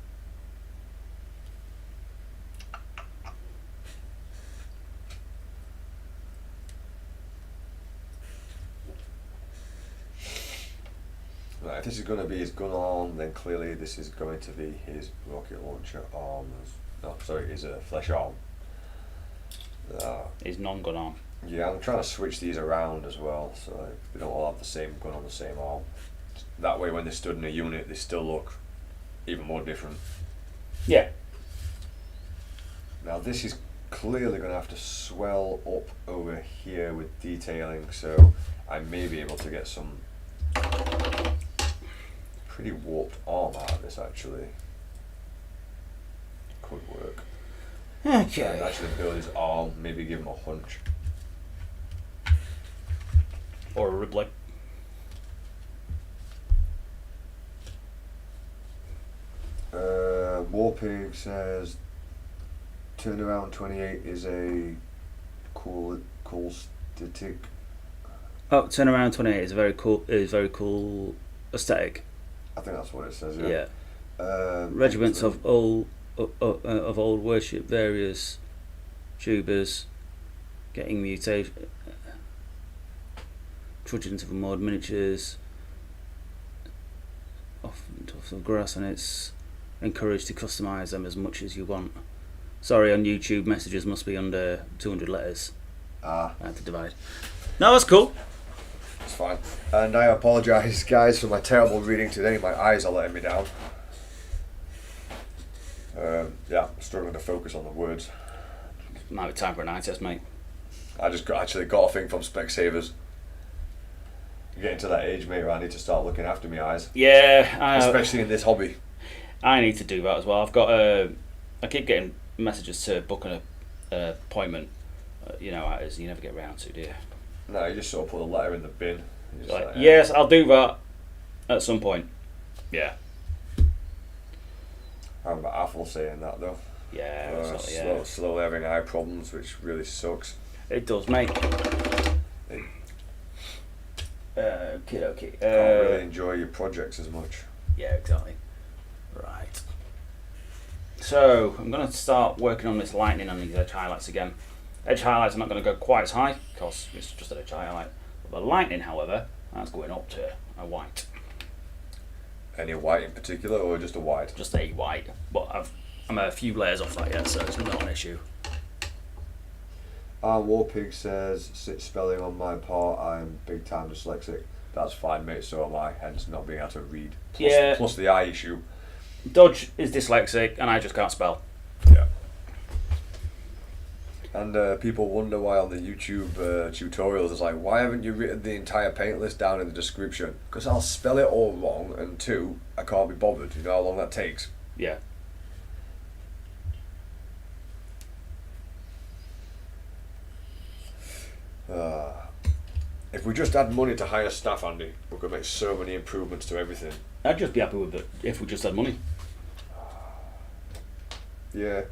Right, this is going to be his gun arm, then clearly this is going to be his rocket launcher arm. No, sorry, his flesh arm. His non-gun arm. Yeah, I'm trying to switch these around as well, so they don't all have the same gun on the same arm. That way, when they're stood in a unit, they still look even more different. Yeah. Now this is clearly going to have to swell up over here with detailing, so I may be able to get some pretty warped arm out of this actually. Could work. Okay. And actually build his arm, maybe give him a hunch. Or a rib leg. Warpig says turnaround 28 is a cool static. Oh, turnaround 28 is very cool aesthetic. I think that's what it says. Yeah. Yeah. Regiments of old worship various tubers getting mutation trudging to the mod miniatures off of grass, and it's encouraged to customize them as much as you want. Sorry, on YouTube messages must be under 200 letters. I had to divide. No, that's cool. It's fine. And I apologise, guys, for my terrible reading today. My eyes are letting me down. Yeah, struggling to focus on the words. Might be time for an eye test, mate. I just got a thing from Specsavers. I'm getting to that age, mate, where I need to start looking after my eyes. Yeah, especially in this hobby. I need to do that as well. I've got I keep getting messages to book an appointment. You know how it is. You never get round to, do you? No, you just sort of put the letter in the bin. Like, yes, I'll do that at some point. Yeah. I remember Apple saying that though. Yeah, slowly having eye problems, which really sucks. It does, mate. Okay. Can't really enjoy your projects as much. Yeah, exactly. Right. So I'm going to start working on this lightning on these edge highlights again. Edge highlights are not going to go quite as high because it's just an edge highlight. But the lightning, however, that's going up to a white. Any white in particular, or just a white? Just a white. But I'm a few layers off that yet, so it's not an issue. Warpig says, spelling on my part, I'm big time dyslexic. That's fine, mate, so am I, hence not being able to read. Plus the eye issue. Dodge is dyslexic, and I just can't spell. Yeah. And people wonder why on the YouTube tutorials it's like, why haven't you written the entire paint list down in the description? Because I'll spell it all wrong, and two, I can't be bothered. You know how long that takes? Yeah. If we just had money to hire staff, Andy, we could make so many improvements to everything. I'd just be happy with it if we just had money. Yeah.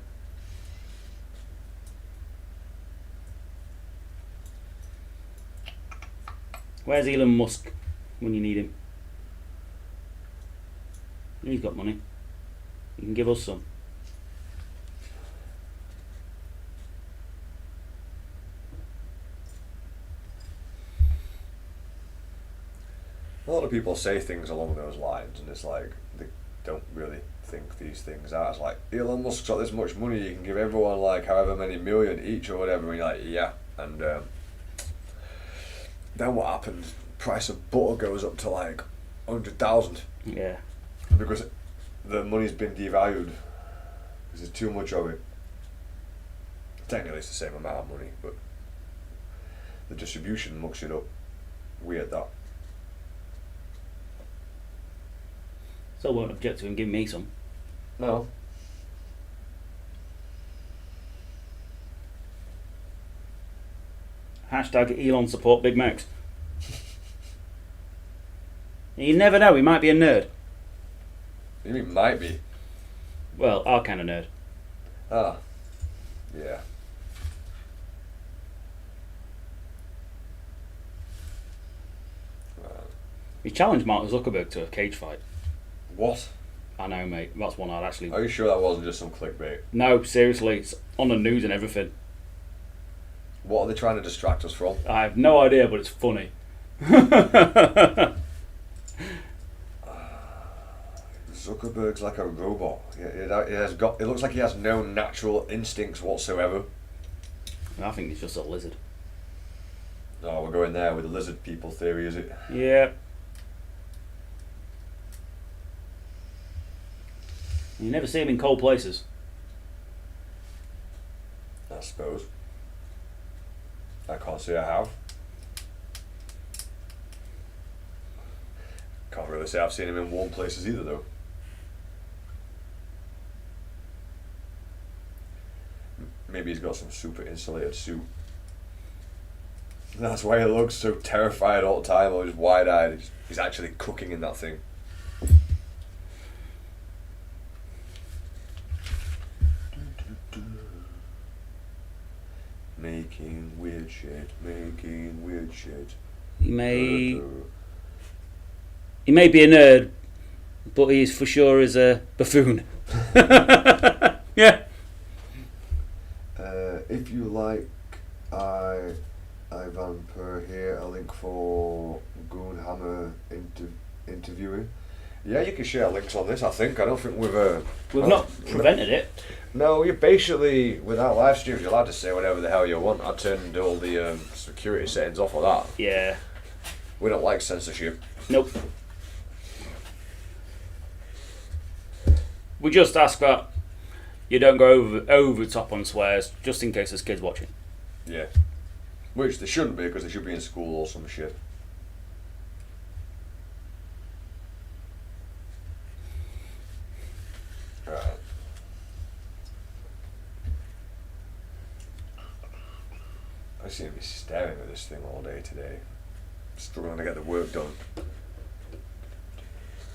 Where's Elon Musk when you need him? He's got money. He can give us some. A lot of people say things along those lines, and it's like they don't really think these things out. It's like, Elon Musk's got this much money, you can give everyone like however many million each or whatever, and you're like, yeah. And then what happens? Price of butter goes up to like 100,000. Yeah. Because the money's been devalued. Because there's too much of it. Technically it's the same amount of money, but the distribution mucks it up. Weird that. So I won't object to him giving me some. No. Hashtag Elon support Bigmeks. You never know, he might be a nerd. You mean might be? Well, our kind of nerd. Ah. Yeah. He challenged Mark Zuckerberg to a cage fight. What? I know, mate. That's one I'd actually... Are you sure that wasn't just some clickbait? No, seriously. It's on the news and everything. What are they trying to distract us from? I have no idea, but it's funny. Zuckerberg's like a robot. It looks like he has no natural instincts whatsoever. I think he's just a lizard. Oh, we're going there with the lizard people theory, is it? Yeah. You never see him in cold places. I suppose. I can't say I have. Can't really say I've seen him in warm places either, though. Maybe he's got some super insulated suit. That's why he looks so terrified all the time, always wide-eyed. He's actually cooking in that thing. Making weird shit, making weird shit. He may be a nerd, but he is for sure is a buffoon. Yeah. If you like, Ivan Per here, a link for Goonhammer interviewing. Yeah, you can share links on this, I think. I don't think We've not prevented it. No, you're basically, without live streams, you're allowed to say whatever the hell you want. I turned all the security settings off of that. Yeah. We don't like censorship. Nope. We just ask that you don't go over the top on swears, just in case there's kids watching. Yeah. Which they shouldn't be, because they should be in school or some shit. Right. I seem to be staring at this thing all day today. Struggling to get the work done.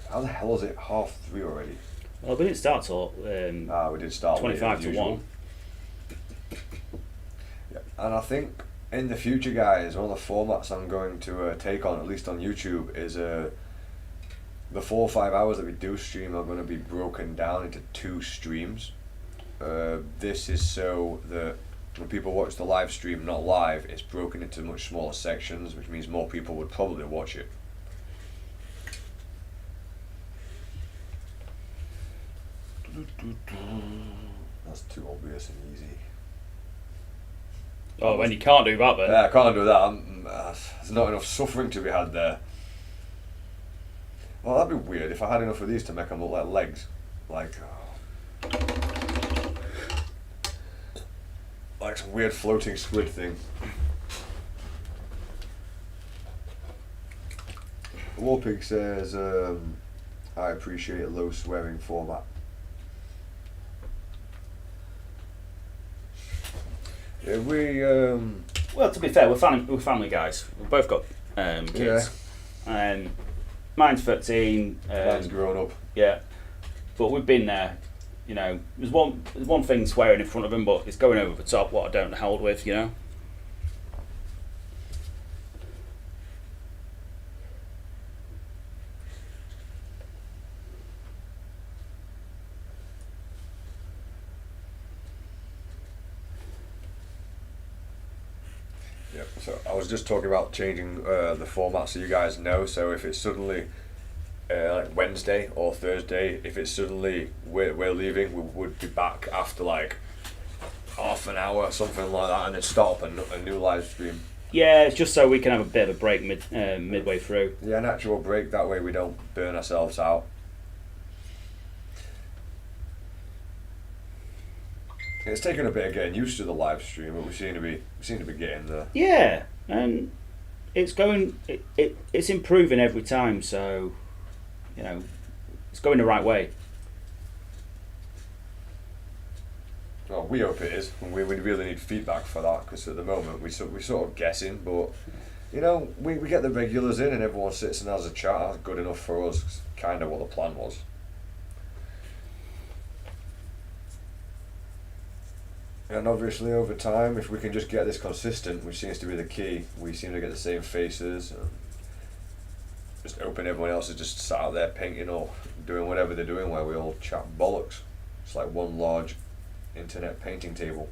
How the hell is it 3:30 already? Well, we didn't start till we did start 25 to 1. Yeah. And I think in the future, guys, one of the formats I'm going to take on, at least on YouTube, is the 4 or 5 hours that we do stream are going to be broken down into 2 streams. This is so that when people watch the live stream, not live, it's broken into much smaller sections, which means more people would probably watch it. That's too obvious and easy. Oh, when you can't do that, then. Yeah, I can't do that. There's not enough suffering to be had there. Well, that'd be weird if I had enough of these to make them look like legs. Like some weird floating squid thing. Warpig says, I appreciate a low swearing format. Yeah, Well, to be fair, we're family guys. We've both got kids. Yeah. Mine's 13. Mine's grown up. Yeah. But we've been there. You know, there's one thing swearing in front of him, but it's going over the top, what I don't hold with, you know. Yeah, so I was just talking about changing the format so you guys know. So if it's suddenly like Wednesday or Thursday, if it's suddenly we're leaving, we would be back after like half an hour, something like that, and then start up a new live stream. Yeah, it's just so we can have a bit of a break midway through. Yeah, an actual break, that way we don't burn ourselves out. It's taken a bit of getting used to the live stream, but we seem to be getting there. Yeah, and it's it's improving every time, so you know, it's going the right way. Well, we hope it is, and we really need feedback for that, because at the moment we're sort of guessing, but you know, we get the regulars in and everyone sits and has a chat. That's good enough for us. It's kind of what the plan was. And obviously over time, if we can just get this consistent, which seems to be the key, we seem to get the same faces. Just hoping everyone else is just sat out there painting or doing whatever they're doing while we all chat bollocks. It's like one large internet painting table.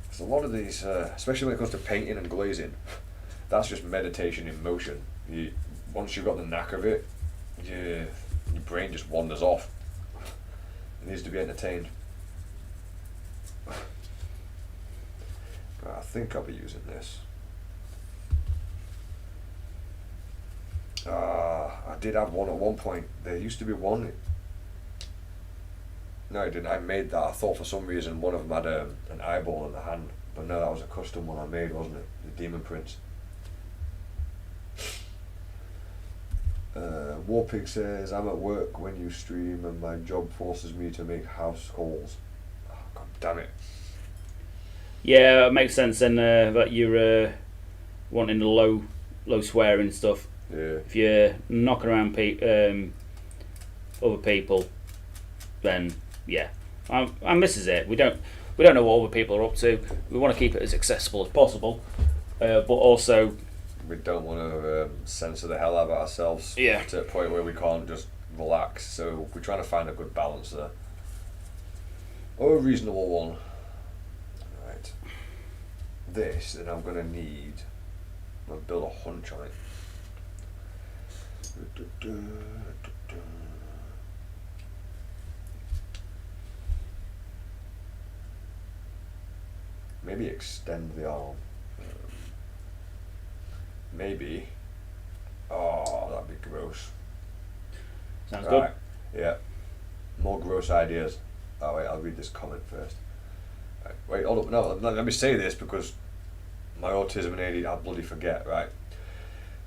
Because a lot of these, especially when it comes to painting and glazing, that's just meditation in motion. Once you've got the knack of it, your brain just wanders off. It needs to be entertained. But I think I'll be using this. I did have one at one point. There used to be one. No, I didn't. I made that. I thought for some reason one of them had an eyeball in the hand. But no, that was a custom one I made, wasn't it? The Demon Prince. Warpig says, I'm at work when you stream and my job forces me to make house calls. Oh, God damn it. Yeah, it makes sense then that you're wanting the low swearing stuff. Yeah. If you're knocking around other people, then yeah, I misses it. We don't know what other people are up to. We want to keep it as accessible as possible, but also we don't want to censor the hell out of ourselves to a point where we can't just relax. So we're trying to find a good balance there, or a reasonable one. Right. This, then I'm gonna need. I'm gonna build a hunch on it. Maybe extend the arm. Maybe. Oh, that'd be gross. Sounds good. Yeah. More gross ideas. Oh wait, I'll read this comment first. Right. Wait, hold up. No, let me say this because my autism and ADD, I'll bloody forget. Right.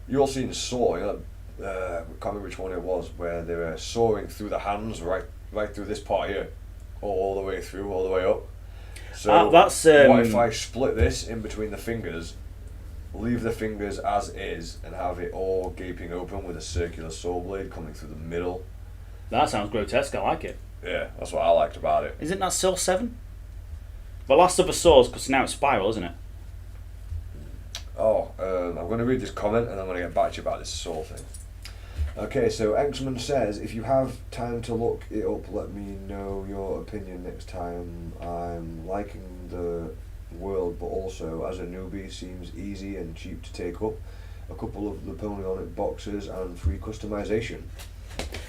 You all seen Saw? You know, I can't remember which one it was, where they were sawing through the hands, right through this part here, all the way through, all the way up. So that's what if I split this in between the fingers, leave the fingers as is, and have it all gaping open with a circular saw blade coming through the middle? That sounds grotesque. I like it. Yeah, that's what I liked about it. Isn't that Saw 7? The last of the saws, because now it's Spiral, isn't it? Oh, I'm going to read this comment and I'm going to get back to you about this saw thing. Okay, so Xman says, if you have time to look it up, let me know your opinion next time. I'm liking the world, but also, as a newbie, seems easy and cheap to take up. A couple of Napoleonic boxes and free customization.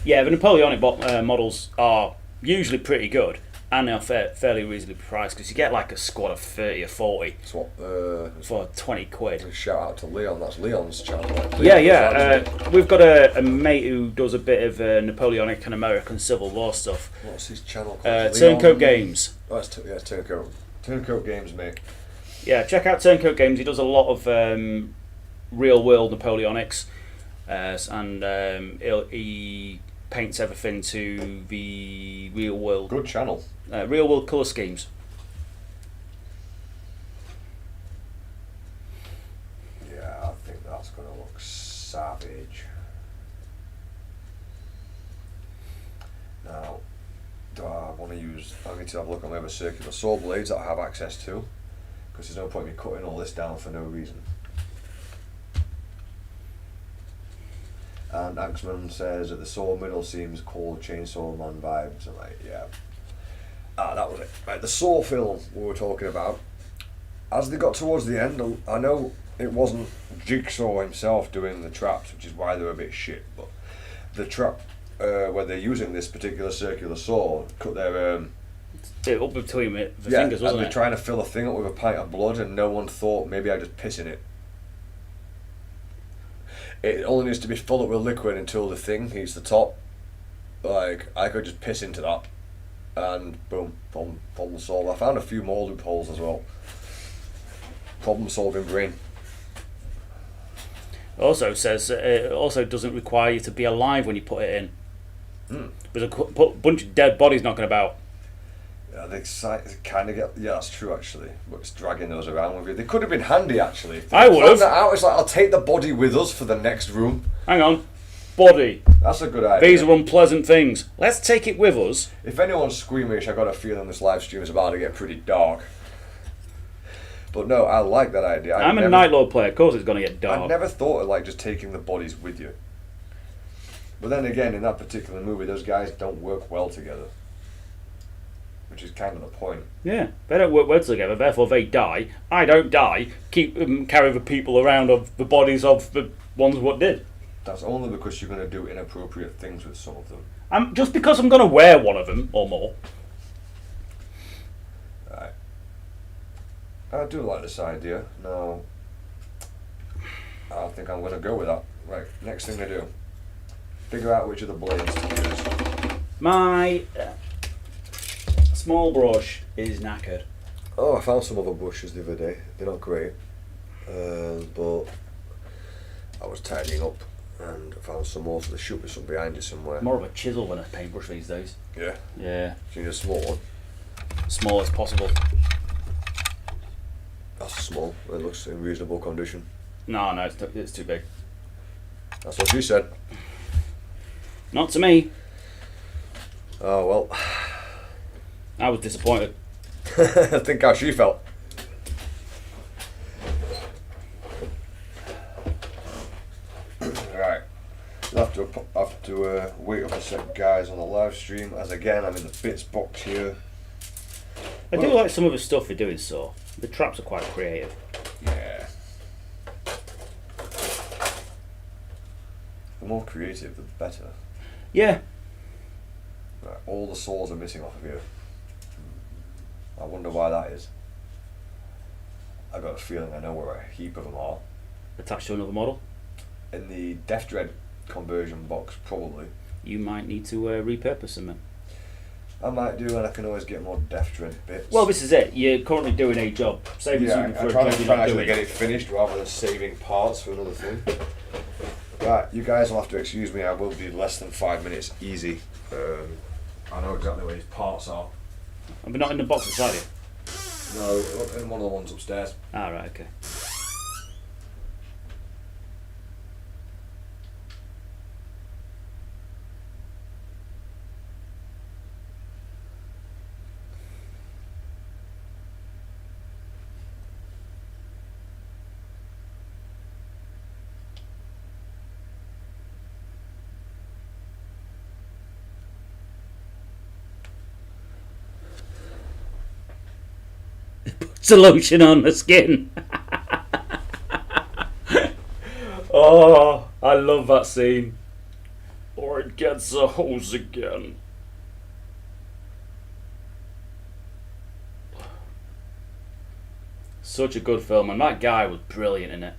Yeah, the Napoleonic models are usually pretty good, and they're fairly reasonably priced, because you get like a squad of 30 or 40 for 20 quid. Shout out to Leon, that's Leon's channel. We've got a mate who does a bit of Napoleonic and American Civil War stuff. What's his channel called? Turncoat Games. Oh, it's Turncoat. Turncoat Games, mate. Yeah, check out Turncoat Games. He does a lot of real world Napoleonics, and he paints everything to the real world. Good channel. Real world colour schemes. Yeah, I think that's going to look savage. Now, do I want to use? I need to have a look at my other circular saw blades that I have access to, because there's no point in me cutting all this down for no reason. And Axman says that the saw middle seems cold Chainsaw Man vibes. I'm like, yeah. That was it. Right, the Saw film we were talking about. As they got towards the end, I know it wasn't Jigsaw himself doing the traps, which is why they were a bit shit. But the trap where they're using this particular circular saw, cut their up between the fingers, wasn't and they're it? trying to fill a thing up with a pint of blood, and no one thought maybe I just piss in it. It only needs to be full up with liquid until the thing hits the top. Like, I could just piss into that, and boom, problem solved. I found a few more loopholes as well. Problem solving brain. Also says it also doesn't require you to be alive when you put it in. There's a bunch of dead bodies knocking about. Yeah, they kind of get. Yeah, that's true actually. But it's dragging those around with you. They could have been handy actually. I would have. That out. It's like, I'll take the body with us for the next room. Hang on, body. That's a good idea. These are unpleasant things. Let's take it with us. If anyone's squeamish, I got a feeling this live stream is about to get pretty dark. But no, I like that idea. I'm a Night Lord player. Of course, it's going to get dark. I never thought of like just taking the bodies with you. But then again, in that particular movie, those guys don't work well together. which is kind of the point. Yeah, they don't work well together, therefore they die. I don't die. Keep carry the people around of the bodies of the ones what did. That's only because you're going to do inappropriate things with some of them. Just because I'm going to wear one of them or more. Right. I do like this idea. Now, I think I'm going to go with that. Right, next thing to do. Figure out which of the blades to use. My small brush is knackered. Oh, I found some other brushes the other day. They're not great. But I was tidying up and I found some more, so there should be some behind you somewhere. More of a chisel than a paintbrush these days. Yeah. Yeah. So you need a small one. Small as possible. That's small. It looks in reasonable condition. No, it's too big. That's what she said. Not to me. Oh, well. I was disappointed. I think how she felt. Right. I'll have to wait up a sec, guys, on the live stream. As again, I'm in the bits box here. I do like some of the stuff they're doing, so the traps are quite creative. Yeah. The more creative, the better. Yeah. Right, all the saws are missing off of here. I wonder why that is. I got a feeling I know where a heap of them are. Attached to another model. In the Death Dread conversion box, probably. You might need to repurpose them then. I might do, and I can always get more Death Dread bits. Well, this is it. You're currently doing a job. Saving something for I'm a trying job to you're not actually doing. get it finished rather than saving parts for another thing. Right, you guys will have to excuse me. I will be less than 5 minutes easy. I know exactly where these parts are. Are they not in the box beside you? No, in one of the ones upstairs. Ah, right, okay. Puts a lotion on the skin. Oh, I love that scene. Or it gets a hose again. Such a good film, and that guy was brilliant in it.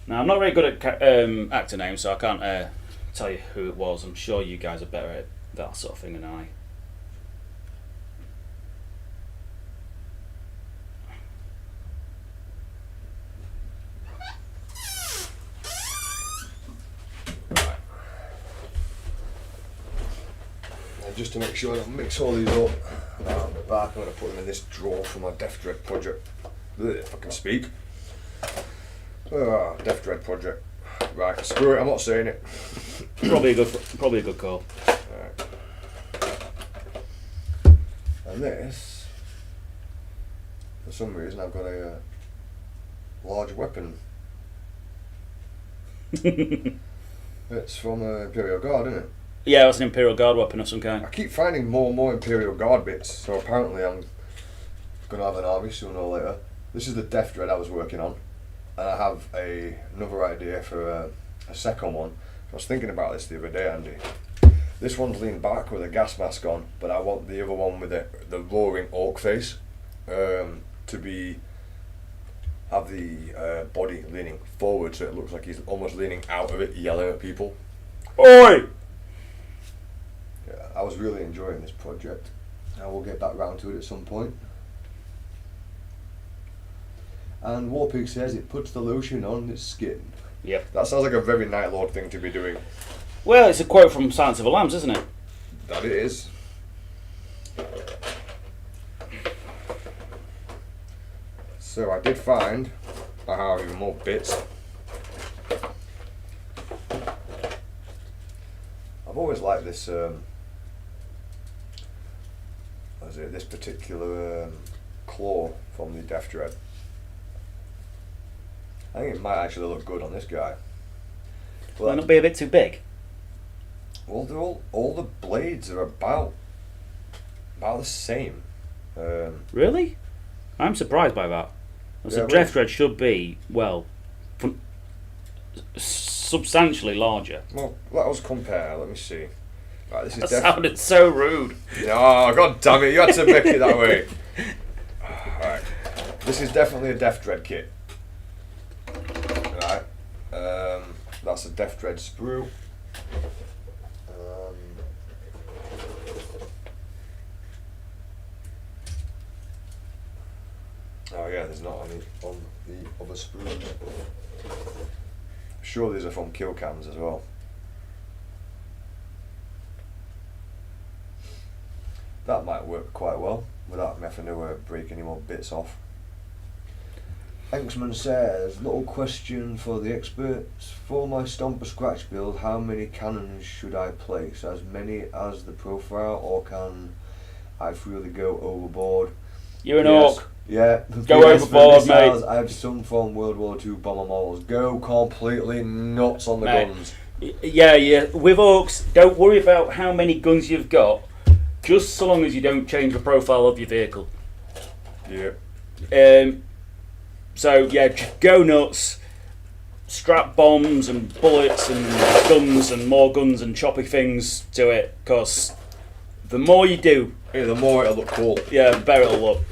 Now, I'm not very good at actor names, so I can't tell you who it was. I'm sure you guys are better at that sort of thing than I. And just to make sure I don't mix all these up, on the back I'm going to put them in this drawer for my Death Dread project. Ugh, if I can speak. Death Dread project. Right, screw it, I'm not saying it. Probably a good call. Right. And this, for some reason, I've got a large weapon. It's from Imperial Guard, isn't it? Yeah, that's an Imperial Guard weapon of some kind. I keep finding more and more Imperial Guard bits, so apparently I'm going to have an army sooner or later. This is the Death Dread I was working on, and I have another idea for a second one. I was thinking about this the other day, Andy. This one's leaned back with a gas mask on, but I want the other one with the roaring orc face to have the body leaning forward, so it looks like he's almost leaning out of it, yelling at people. Oi! Yeah, I was really enjoying this project. I will get back round to it at some point. And Warpig says it puts the lotion on its skin. Yep. That sounds like a very Night Lord thing to be doing. Well, it's a quote from Silence of the Lambs, isn't it? That it is. So I did find I have even more bits. I've always liked this this particular claw from the Death Dread. I think it might actually look good on this guy. Will it not be a bit too big? Well, they're all the blades are about the same. Really? I'm surprised by that. So Death Dread should be, well, substantially larger. Well, let us compare. Let me see. Right, this is That sounded so rude. Oh, god damn it! You had to make it that way. Right, this is definitely a Death Dread kit. Right, that's a Death Dread sprue. Oh yeah, there's not any on the other sprue. Sure, these are from kill cams as well. That might work quite well without me having to break any more bits off. Enksman says, little question for the experts. For my Stomper Scratch build, how many cannons should I place? As many as the profile, or can I freely go overboard? You're an orc. Yeah. Go overboard, mate. I have some from World War II bomber models. Go completely nuts on the guns. Yeah. With orcs, don't worry about how many guns you've got, just so long as you don't change the profile of your vehicle. Yeah. So yeah, just go nuts. Strap bombs and bullets and guns and more guns and choppy things to it, because the more you do, the more it'll look cool. Yeah, the better it'll look.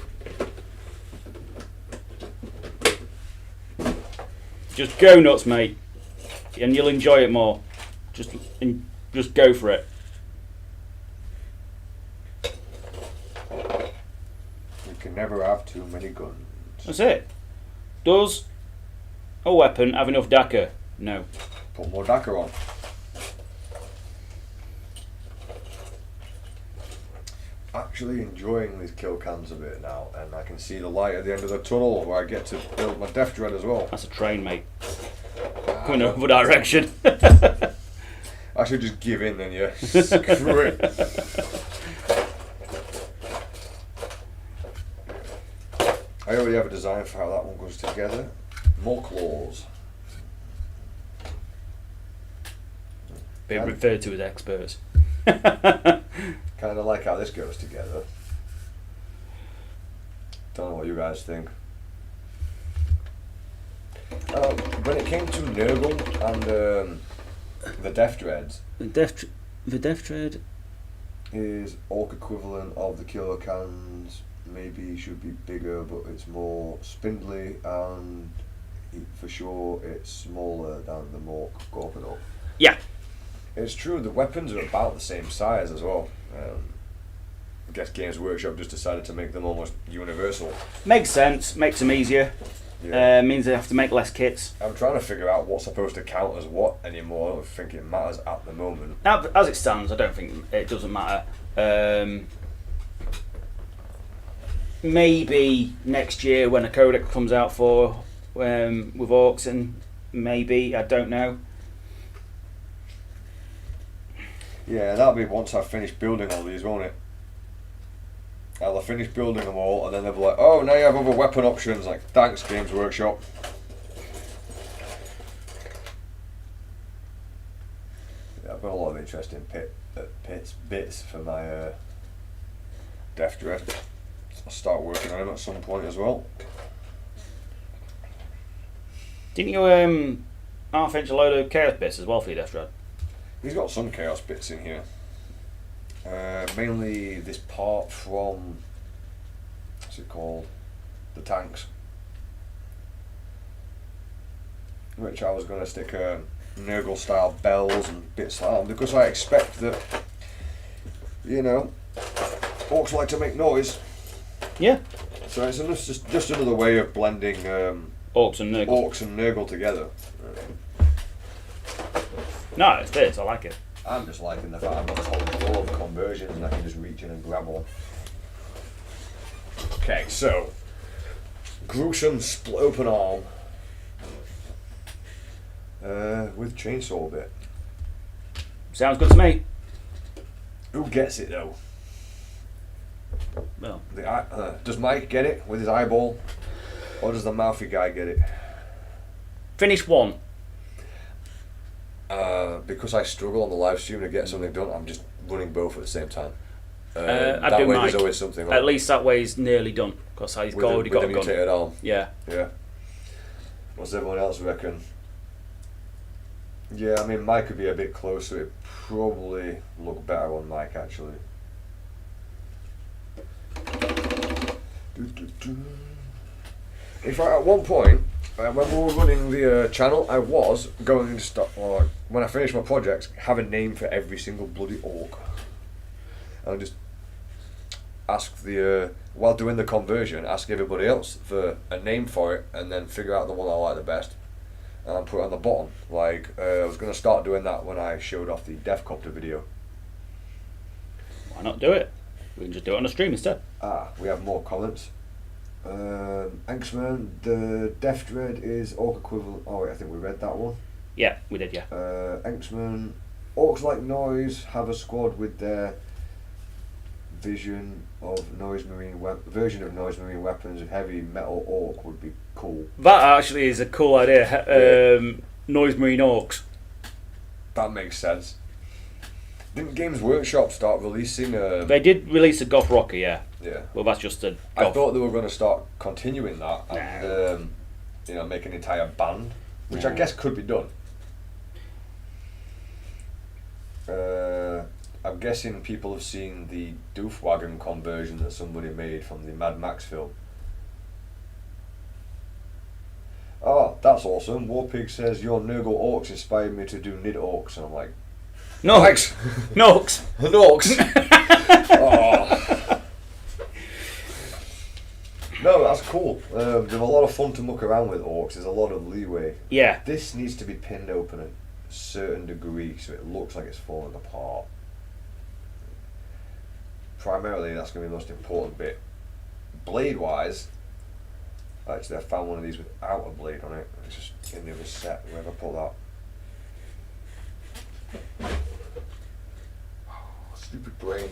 Just go nuts, mate, and you'll enjoy it more. Just go for it. You can never have too many guns. That's it. Does a weapon have enough DACA? No. Put more DACA on. Actually enjoying these kill cams a bit now, and I can see the light at the end of the tunnel where I get to build my Death Dread as well. That's a train, mate. Going over direction. I should just give in then, yeah. Screw it. I already have a design for how that one goes together. More claws. Being referred to as experts. Kind of like how this goes together. Don't know what you guys think. When it came to Nurgle and the Death Dreads, the Death Dread is orc equivalent of the killer cans. Maybe should be bigger, but it's more spindly, and for sure it's smaller than the Mork Gorpador. Yeah. It's true, the weapons are about the same size as well. I guess Games Workshop just decided to make them almost universal. Makes sense, makes them easier. Yeah. Means they have to make less kits. I'm trying to figure out what's supposed to count as what anymore. I don't think it matters at the moment. Now, as it stands, I don't think it doesn't matter. Maybe next year when a codec comes out for with orcs, and maybe, I don't know. Yeah, that'll be once I've finished building all these, won't it? I'll finish building them all, and then they'll be like, oh, now you have other weapon options. Like, thanks, Games Workshop. Yeah, I've got a lot of interesting bits for my Death Dread. I'll start working on them at some point as well. Didn't you half-inch a load of chaos bits as well for your Death Dread? He's got some chaos bits in here. Mainly this part from, what's it called? The tanks. Which I was going to stick Nurgle style bells and bits like that, because I expect that, you know, orcs like to make noise. Yeah. So it's just another way of blending orcs and Nurgle together. No, it fits, I like it. I'm just liking the fact I've got this whole drawer of conversions and I can just reach in and grab one. Okay, so gruesome split open arm with chainsaw bit. Sounds good to me. Who gets it though? Well, does Mike get it with his eyeball, or does the mouthy guy get it? finish one. Because I struggle on the live stream to get something done, I'm just running both at the same time. I that do way Mike. there's always something on. At least that way he's nearly done, because he's already got a the gun. mutated arm. Yeah. Yeah. What's everyone else reckon? Yeah, I mean, Mike could be a bit closer. It'd probably look better on Mike, actually. In fact, at one point, when we were running the channel, I was going to start, or when I finished my projects, have a name for every single bloody orc. And just ask while doing the conversion, ask everybody else for a name for it, and then figure out the one I like the best. And put it on the bottom. Like, I was going to start doing that when I showed off the Deathcopter video. Why not do it? We can just do it on a stream instead. We have more comments. Anxman, the Death Dread is orc equivalent. Oh wait, I think we read that one. Yeah, we did, yeah. Anxman, orcs like noise, have a squad with their version of noise marine weapons. A heavy metal orc would be cool. That actually is a cool idea. Noise Marine Orcs. That makes sense. Didn't Games Workshop start releasing? They did release a Goth Rocker, yeah. Yeah. Well, that's just a. I thought they were going to start continuing that and make an entire band, which I guess could be done. I'm guessing people have seen the Doofwagon conversion that somebody made from the Mad Max film. Oh, that's awesome. Warpig says your Nurgle Orcs inspired me to do Nid Orcs, and I'm like, Norks! Norks! Norks! Oh. No, that's cool. They're a lot of fun to muck around with orcs. There's a lot of leeway. Yeah. This needs to be pinned open at a certain degree so it looks like it's falling apart. Primarily, that's going to be the most important bit. Blade-wise, actually I found one of these without a blade on it. It's just in the other set. Where have I put that? Oh, stupid brain.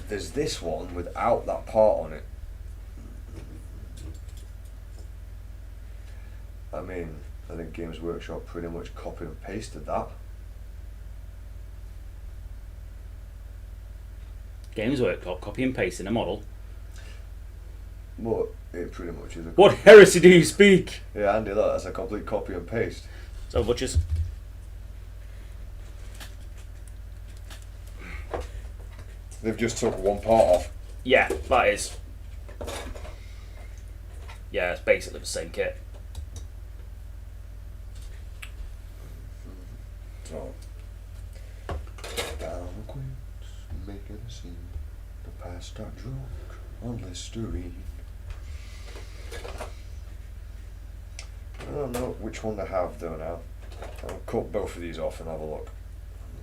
There's this one without that part on it. I mean, I think Games Workshop pretty much copied and pasted that. Games Workshop copy and pasting a model. But it pretty much is a... What heresy do you speak? Yeah, Andy, look, that's a complete copy and paste. So, Butchers. They've just took one part off. Yeah, that is. Yeah, it's basically the same kit. So, down the queens, making a scene. The past are drunk on Listerine. I don't know which one to have though now. I'll cut both of these off and have a look.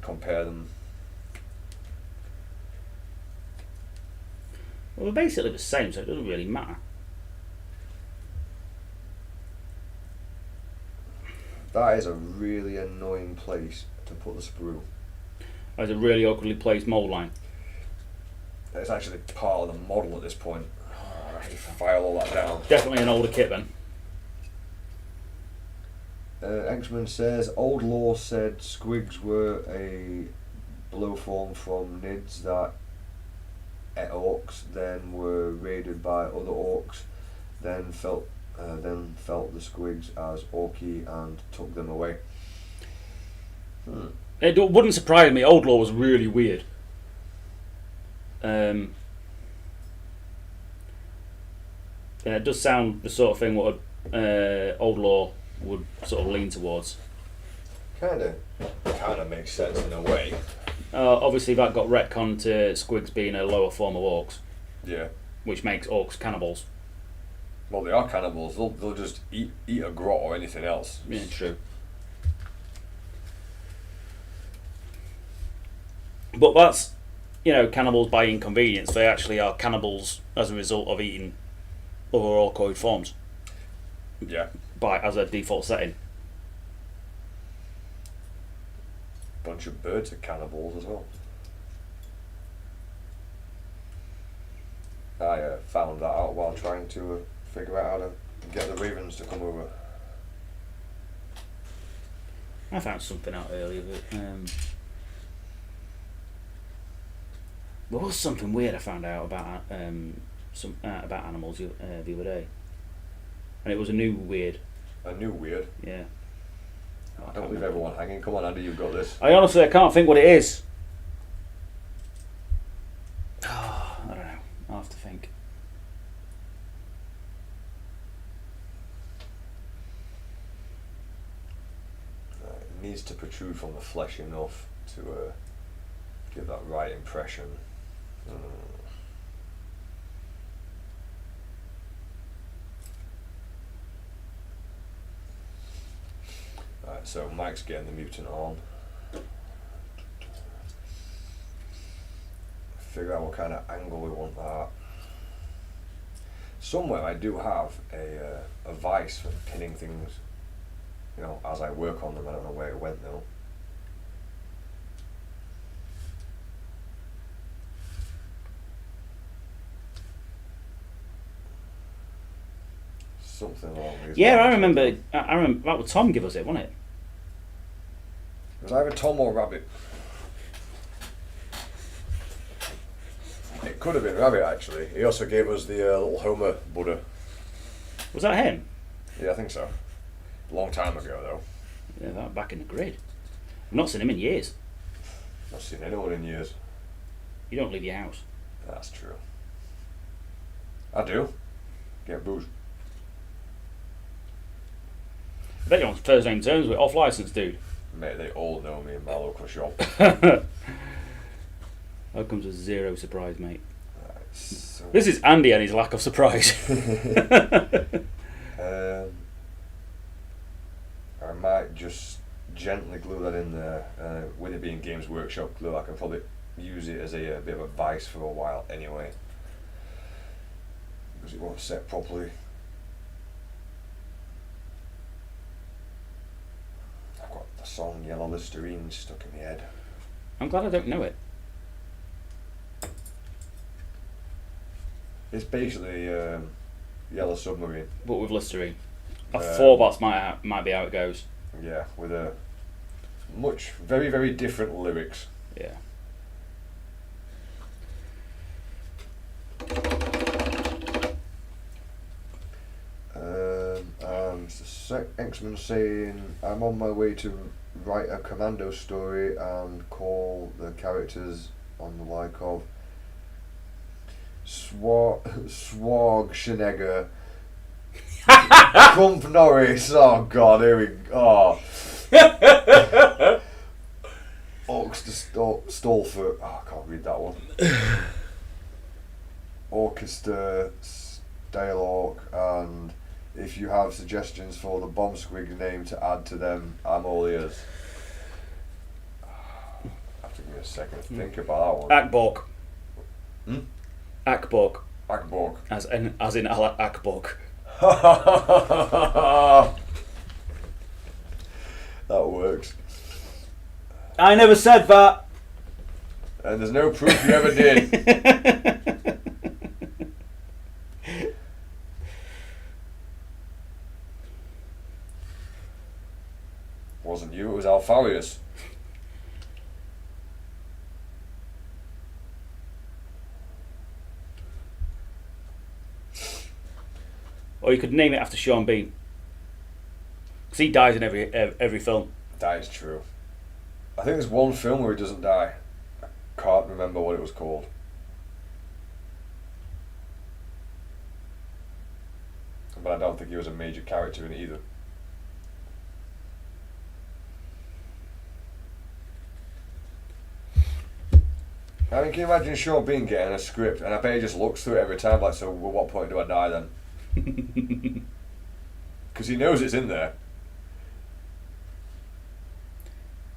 Compare them. Well, they're basically the same, so it doesn't really matter. That is a really annoying place to put the sprue. There's a really awkwardly placed mould line. It's actually part of the model at this point. I have to file all that down. Definitely an older kit then. Xman says, Old Law said squigs were a blow form from Nids that ate orcs, then were raided by other orcs, then felt the squigs as orky and took them away. It wouldn't surprise me. Old Law was really weird. Yeah, it does sound the sort of thing what Old Law would sort of lean towards. Kind of makes sense in a way. Obviously, that got retconned to squigs being a lower form of orcs. Yeah. Which makes orcs cannibals. Well, they are cannibals. They'll just eat a grot or anything else. Yeah, true. But that's, cannibals by inconvenience. They actually are cannibals as a result of eating other orcoid forms. Yeah. As a default setting. Bunch of birds are cannibals as well. I found that out while trying to figure out how to get the ravens to come over. I found something out earlier, but there was something weird I found out about about animals the other day, and it was a new weird. A new weird? Yeah. I don't leave everyone hanging. Come on, Andy, you've got this. I honestly can't think what it is. I don't know. I'll have to think. It needs to protrude from the flesh enough to give that right impression. Right, so Mike's getting the mutant on. Figure out what kind of angle we want that. Somewhere I do have a vice for pinning things, you know, as I work on them. I don't know where it went though. Something along these Yeah, lines. I remember that was Tom give us it, wasn't it? It was either Tom or Rabbit. It could have been Rabbit actually. He also gave us the little Homer Buddha. Was that him? Yeah, I think so. A long time ago though. Yeah, that back in the grid. I've not seen him in years. Not seen anyone in years. You don't leave your house. That's true. I do. Get booze. I bet you're on first name terms with off license, dude. Mate, they all know me in my local shop. That comes as zero surprise, mate. Right, so This is Andy and his lack of surprise. I might just gently glue that in there. With it being Games Workshop glue, I can probably use it as a bit of a vice for a while anyway, because it won't set properly. I've got the song Yellow Listerine stuck in my head. I'm glad I don't know it. It's basically Yellow Submarine. But with Listerine. I thought that might be how it goes. Yeah, with a very, very different lyrics. Yeah. X-Men saying, I'm on my way to write a Commando story and call the characters on the like of Swag Schneger, Crump Norris, oh god, here we go. Stolford, oh, I can't read that one. Orchestra, Stylehawk, and if you have suggestions for the Bomb Squig name to add to them, I'm all ears. I have to give me a second to think about that one. Akborg. Hmm? Akborg. Akborg. As in Akborg. That works. I never said that. And there's no proof you ever did. Wasn't you, it was Alfarius. Or you could name it after Sean Bean. Because he dies in every film. That is true. I think there's one film where he doesn't die. I can't remember what it was called. But I don't think he was a major character in it either. I mean, can you imagine Sean Bean getting a script and I bet he just looks through it every time like, so at what point do I die then? Because he knows it's in there.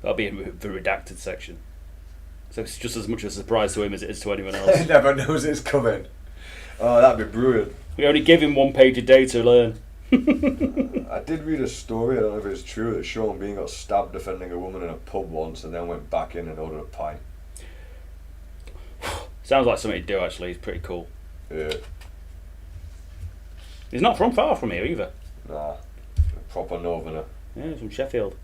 That'll be in the redacted section. So it's just as much a surprise to him as it is to anyone else. He never knows it's coming. Oh, that'd be brilliant. We only give him 1 page a day to learn. I did read a story, I don't know if it's true, that Sean Bean got stabbed defending a woman in a pub once and then went back in and ordered a pint. Sounds like something to do, actually. It's pretty cool. Yeah. He's not from far from here either. Nah. Proper northerner. Yeah, he's from Sheffield.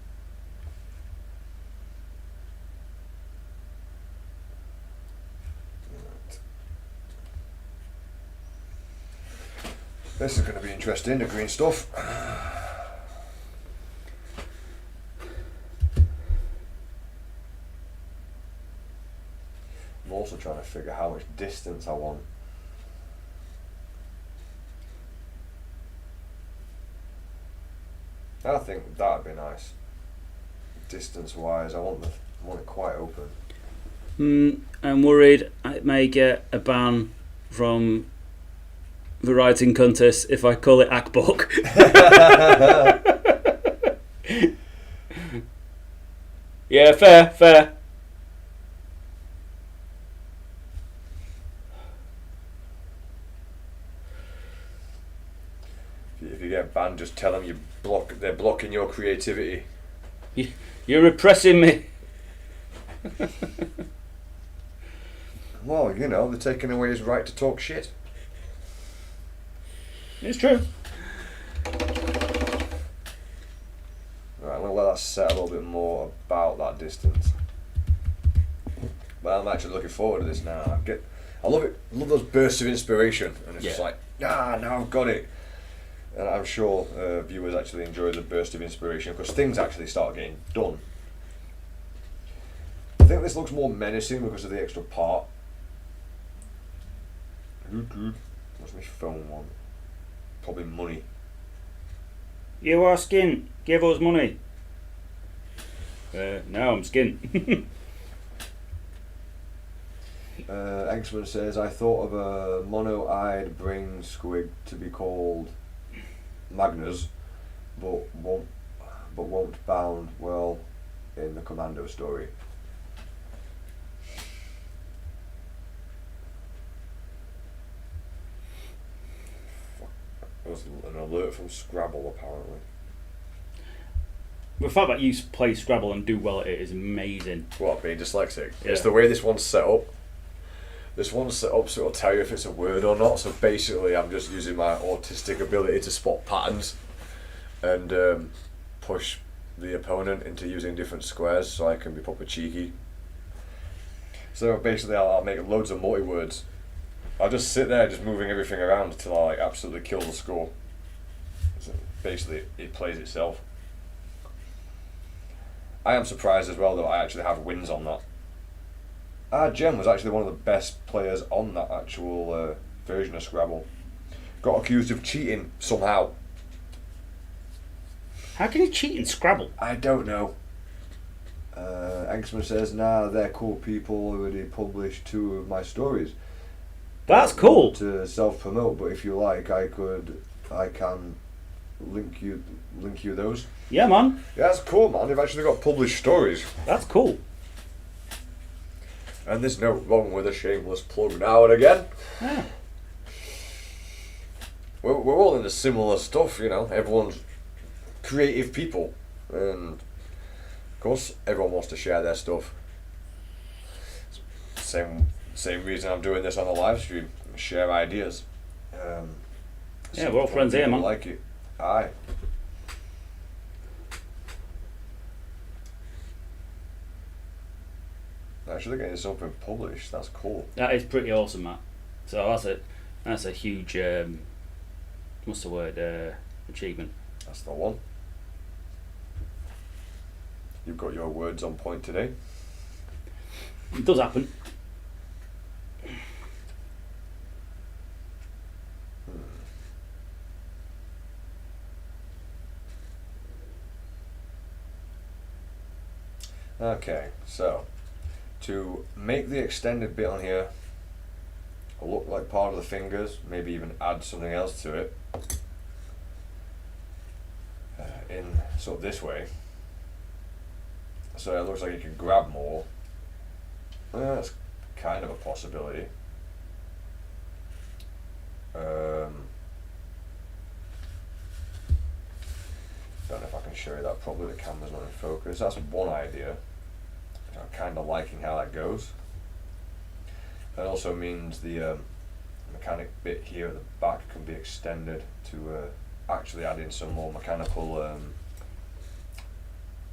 This is going to be interesting, the green stuff. I'm also trying to figure how much distance I want. I think that'd be nice. Distance wise, I want it quite open. I'm worried I may get a ban from the writing contest if I call it Akbok. Yeah, fair. If you get banned, just tell them they're blocking your creativity. You're repressing me. Well, they're taking away his right to talk shit. It's true. Right, I'm going to let that set a little bit more about that distance. But I'm actually looking forward to this now. I love it. I love those bursts of inspiration, and it's just like, now I've got it. And I'm sure viewers actually enjoy the burst of inspiration because things actually start getting done. I think this looks more menacing because of the extra part. What's my phone want? Probably money. You are skin. Give us money. No, I'm skin. Exman says, I thought of a mono-eyed brain squig to be called Magnus, but won't bound well in the Commando story. There was an alert from Scrabble apparently. The fact that you play Scrabble and do well at it is amazing. What, being dyslexic? Yeah. It's the way this one's set up. This one's set up so it'll tell you if it's a word or not. So basically I'm just using my autistic ability to spot patterns and push the opponent into using different squares so I can be proper cheeky. So basically I'll make loads of multi-words. I'll just sit there just moving everything around until I absolutely kill the score. So basically it plays itself. I am surprised as well that I actually have wins on that. Jem was actually one of the best players on that actual version of Scrabble. Got accused of cheating somehow. How can you cheat in Scrabble? I don't know. Angsman says, nah, they're cool people, already published 2 of my stories. That's cool. To self-promote, but if you like, I can link you those. Yeah, man. Yeah, that's cool, man. They've actually got published stories. That's cool. And there's no wrong with a shameless plug now and again. Yeah. We're all into similar stuff, Everyone's creative people, and of course, everyone wants to share their stuff. Same reason I'm doing this on a live stream. Share ideas. Yeah, we're all friends here, man. Like it. Aye. Actually getting something published, that's cool. That is pretty awesome, Matt. So that's a huge what's the word, achievement. That's the one. You've got your words on point today. It does happen. Okay, so to make the extended bit on here look like part of the fingers, maybe even add something else to it in sort of this way, so it looks like you can grab more. That's kind of a possibility. Don't know if I can show you that properly, the camera's not in focus. That's one idea. I'm kind of liking how that goes. That also means the mechanic bit here at the back can be extended to actually add in some more mechanical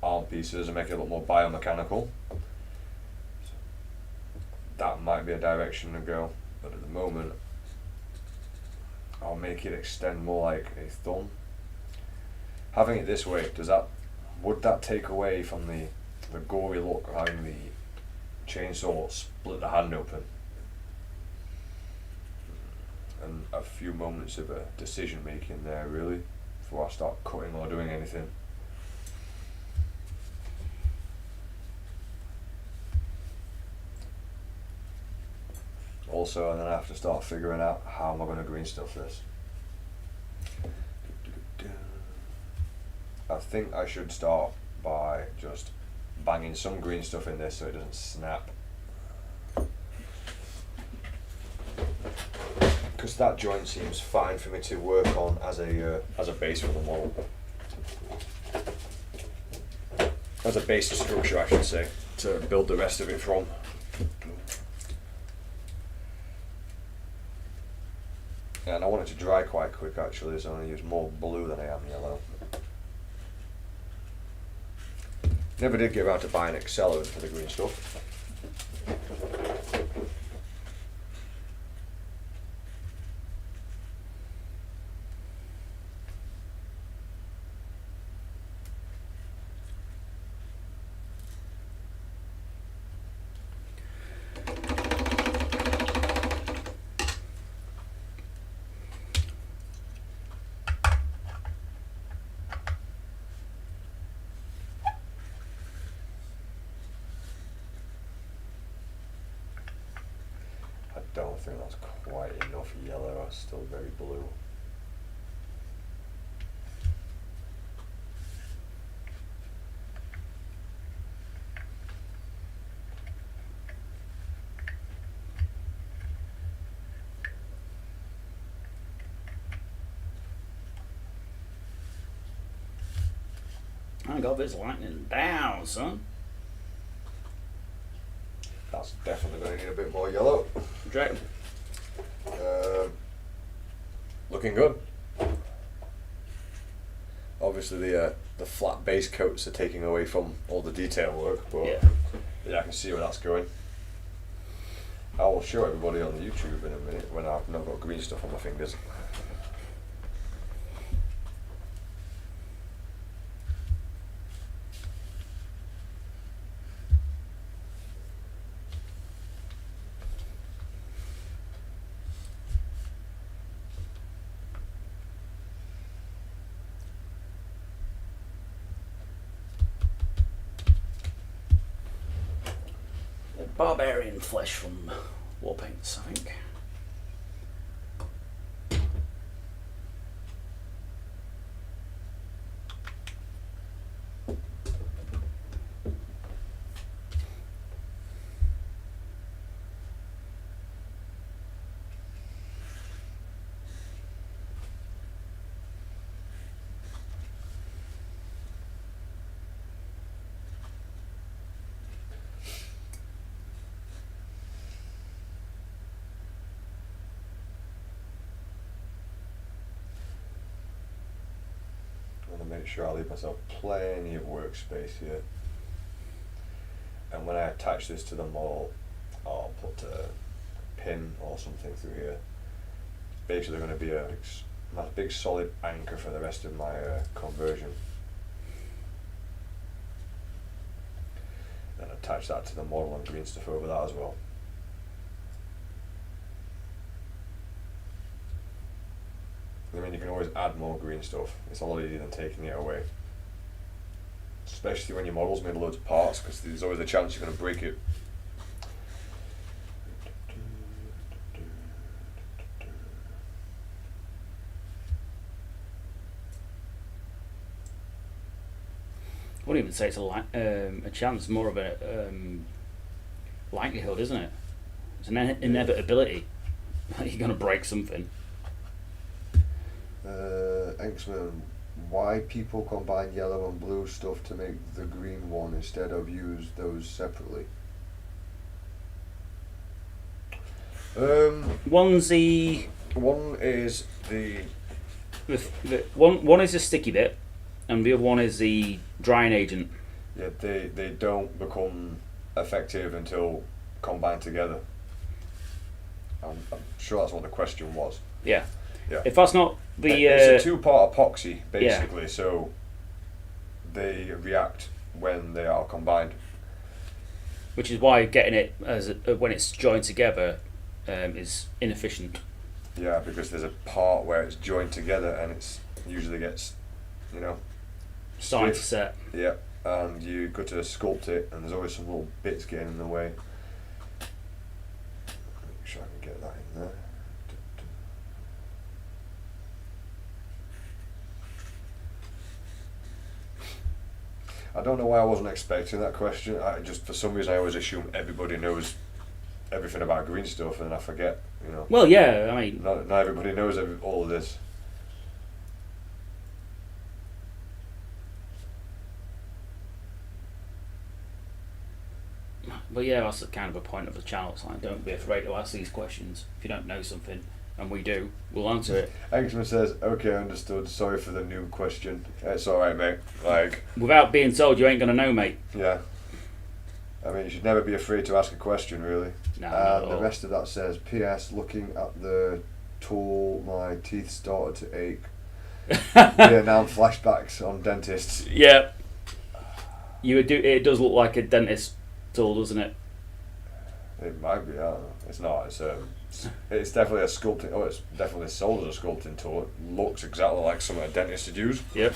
arm pieces and make it look more biomechanical. So that might be a direction to go, but at the moment I'll make it extend more like a thumb. Having it this way, would that take away from the gory look of having the chainsaw split the hand open? And a few moments of decision making there really before I start cutting or doing anything. Also, and then I have to start figuring out how am I going to green stuff this. I think I should start by just banging some green stuff in this so it doesn't snap. Because that joint seems fine for me to work on as a base for the model. As a base structure, I should say, to build the rest of it from. And I want it to dry quite quick actually, so I'm going to use more blue than I am yellow. Never did get around to buying accelerant for the green stuff. I don't think that's quite enough yellow, it's still very blue. I got this lightning down, son. That's definitely going to need a bit more yellow. Jack. Looking good. Obviously the flat base coats are taking away from all the detail work, but yeah, I can see where that's going. I will show everybody on the YouTube in a minute when I've not got green stuff on my fingers. Barbarian flesh from War Paints, I think. Make sure I leave myself plenty of workspace here, and when I attach this to the model I'll put a pin or something through here. It's basically going to be a big solid anchor for the rest of my conversion, and attach that to the model and green stuff over that as well. I mean, you can always add more green stuff. It's a lot easier than taking it away. Especially when your model's made loads of parts, because there's always a chance you're going to break it. I wouldn't even say it's a chance, more of a likelihood, isn't it? It's an inevitability that you're going to break something. Inksman, why people combine yellow and blue stuff to make the green one instead of use those separately? One's the One is the one is the sticky bit, and the other one is the drying agent. yeah. They don't become effective until combined together. I'm sure that's what the question was. Yeah. Yeah. If that's not the It's a 2-part epoxy basically, so they react when they are combined. which is why getting it as when it's joined together is inefficient. Yeah, because there's a part where it's joined together and it's usually gets, Starting to stiff. set. Yeah, and you got to sculpt it, and there's always some little bits getting in the way. Make sure I can get that in there. I don't know why I wasn't expecting that question. I just, for some reason, I always assume everybody knows everything about green stuff, and I forget. Well, yeah, I mean, Not everybody knows all of this. but yeah, that's the kind of a point of the channel. It's like, don't be afraid to ask these questions. If you don't know something, and we do, we'll answer it. Engstman says, "Okay, understood. Sorry for the new question. It's all right, mate. Like, Without being told, you ain't gonna know, mate. yeah. I mean, you should never be afraid to ask a question, really." No, not at And the all. rest of that says, "P.S. Looking at the tool, my teeth started to ache. Yeah, now flashbacks on dentists." Yeah. You would do. It does look like a dentist tool, doesn't it? It might be. I don't know. It's not. It's definitely a sculpting. Oh, it's definitely sold as a sculpting tool. It looks exactly like something a dentist would use. Yep.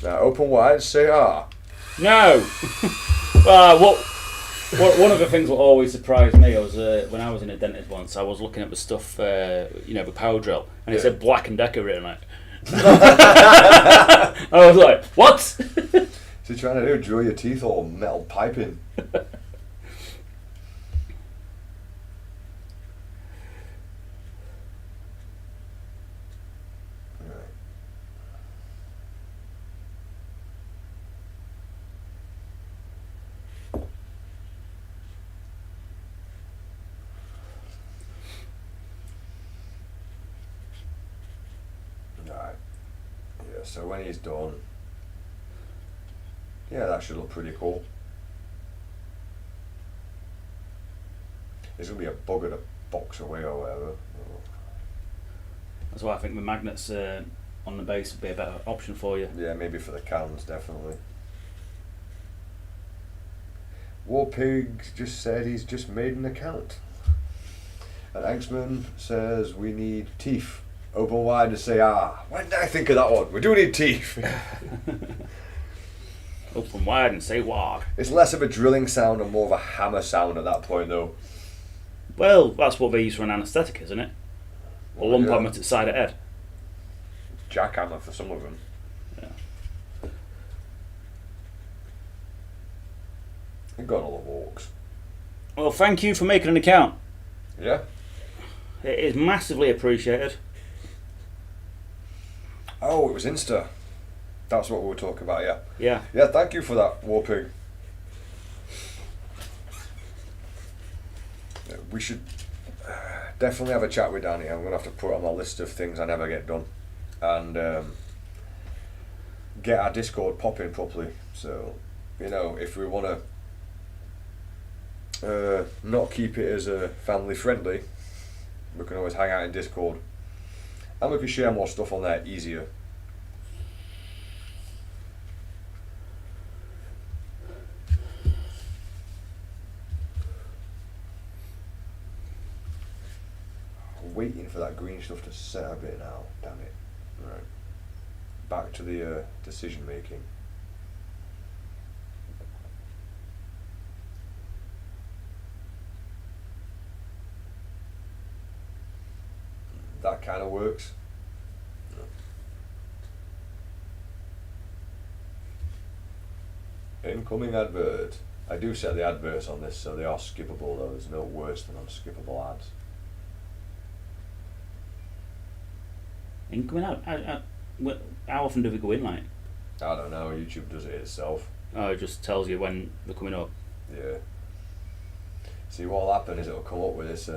Now, open wide, say ah. No. One of the things that always surprised me was when I was in a dentist once. I was looking at the stuff, the power drill, and it said Black and Decker written on it. I was like, what? What's he trying to do? Drill your teeth or metal piping? Right. Yeah, so when he's done, yeah, that should look pretty cool. There's going to be a bugger to box away or whatever. That's why I think the magnets on the base would be a better option for you. Yeah, maybe for the cans, definitely. Warpig just said he's just made an account. And Angstman says we need teeth. Open wide to say ah. Why did I think of that one? We do need teeth. Open wide and say wad. It's less of a drilling sound and more of a hammer sound at that point, though. Well, that's what they use for an anaesthetic, isn't it? Or lump Yeah. hammer to the side of head. Jackhammer for some of them. Yeah. It got all the walks. Well, thank you for making an account. Yeah. It is massively appreciated. Oh, it was Insta. That's what we were talking about, yeah. Yeah. Yeah, thank you for that, Warpig. We should definitely have a chat with Danny. I'm going to have to put it on my list of things I never get done. And get our Discord popping properly. So, if we want to not keep it as family friendly, we can always hang out in Discord. And we can share more stuff on there easier. Waiting for that green stuff to set a bit now, damn it. Right. Back to the decision making. That kind of works. Incoming advert. I do set the adverts on this so they are skippable though. There's no worse than unskippable ads. Incoming out. How often do we go in, like? I don't know, YouTube does it itself. Oh, it just tells you when they're coming up. Yeah. See, what'll happen is it'll come up with this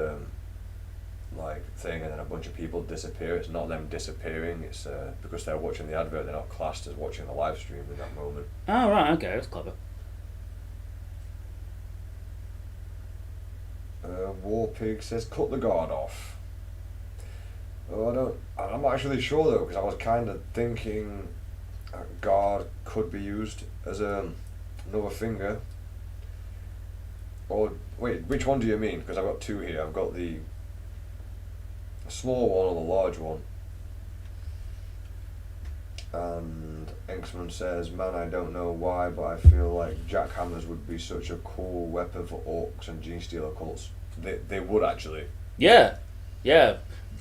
like thing, and then a bunch of people disappear. It's not them disappearing. It's because they're watching the advert. They're not classed as watching the live stream in that moment. Oh right, okay, that's clever. Warpig says, "Cut the guard off." Oh, I'm not actually sure though, because I was kind of thinking guard could be used as another finger. Or wait, which one do you mean? Because I've got two here. I've got the small one or the large one. And Enksman says, "Man, I don't know why, but I feel like jackhammers would be such a cool weapon for orcs and gene stealer cults." They would actually. Yeah,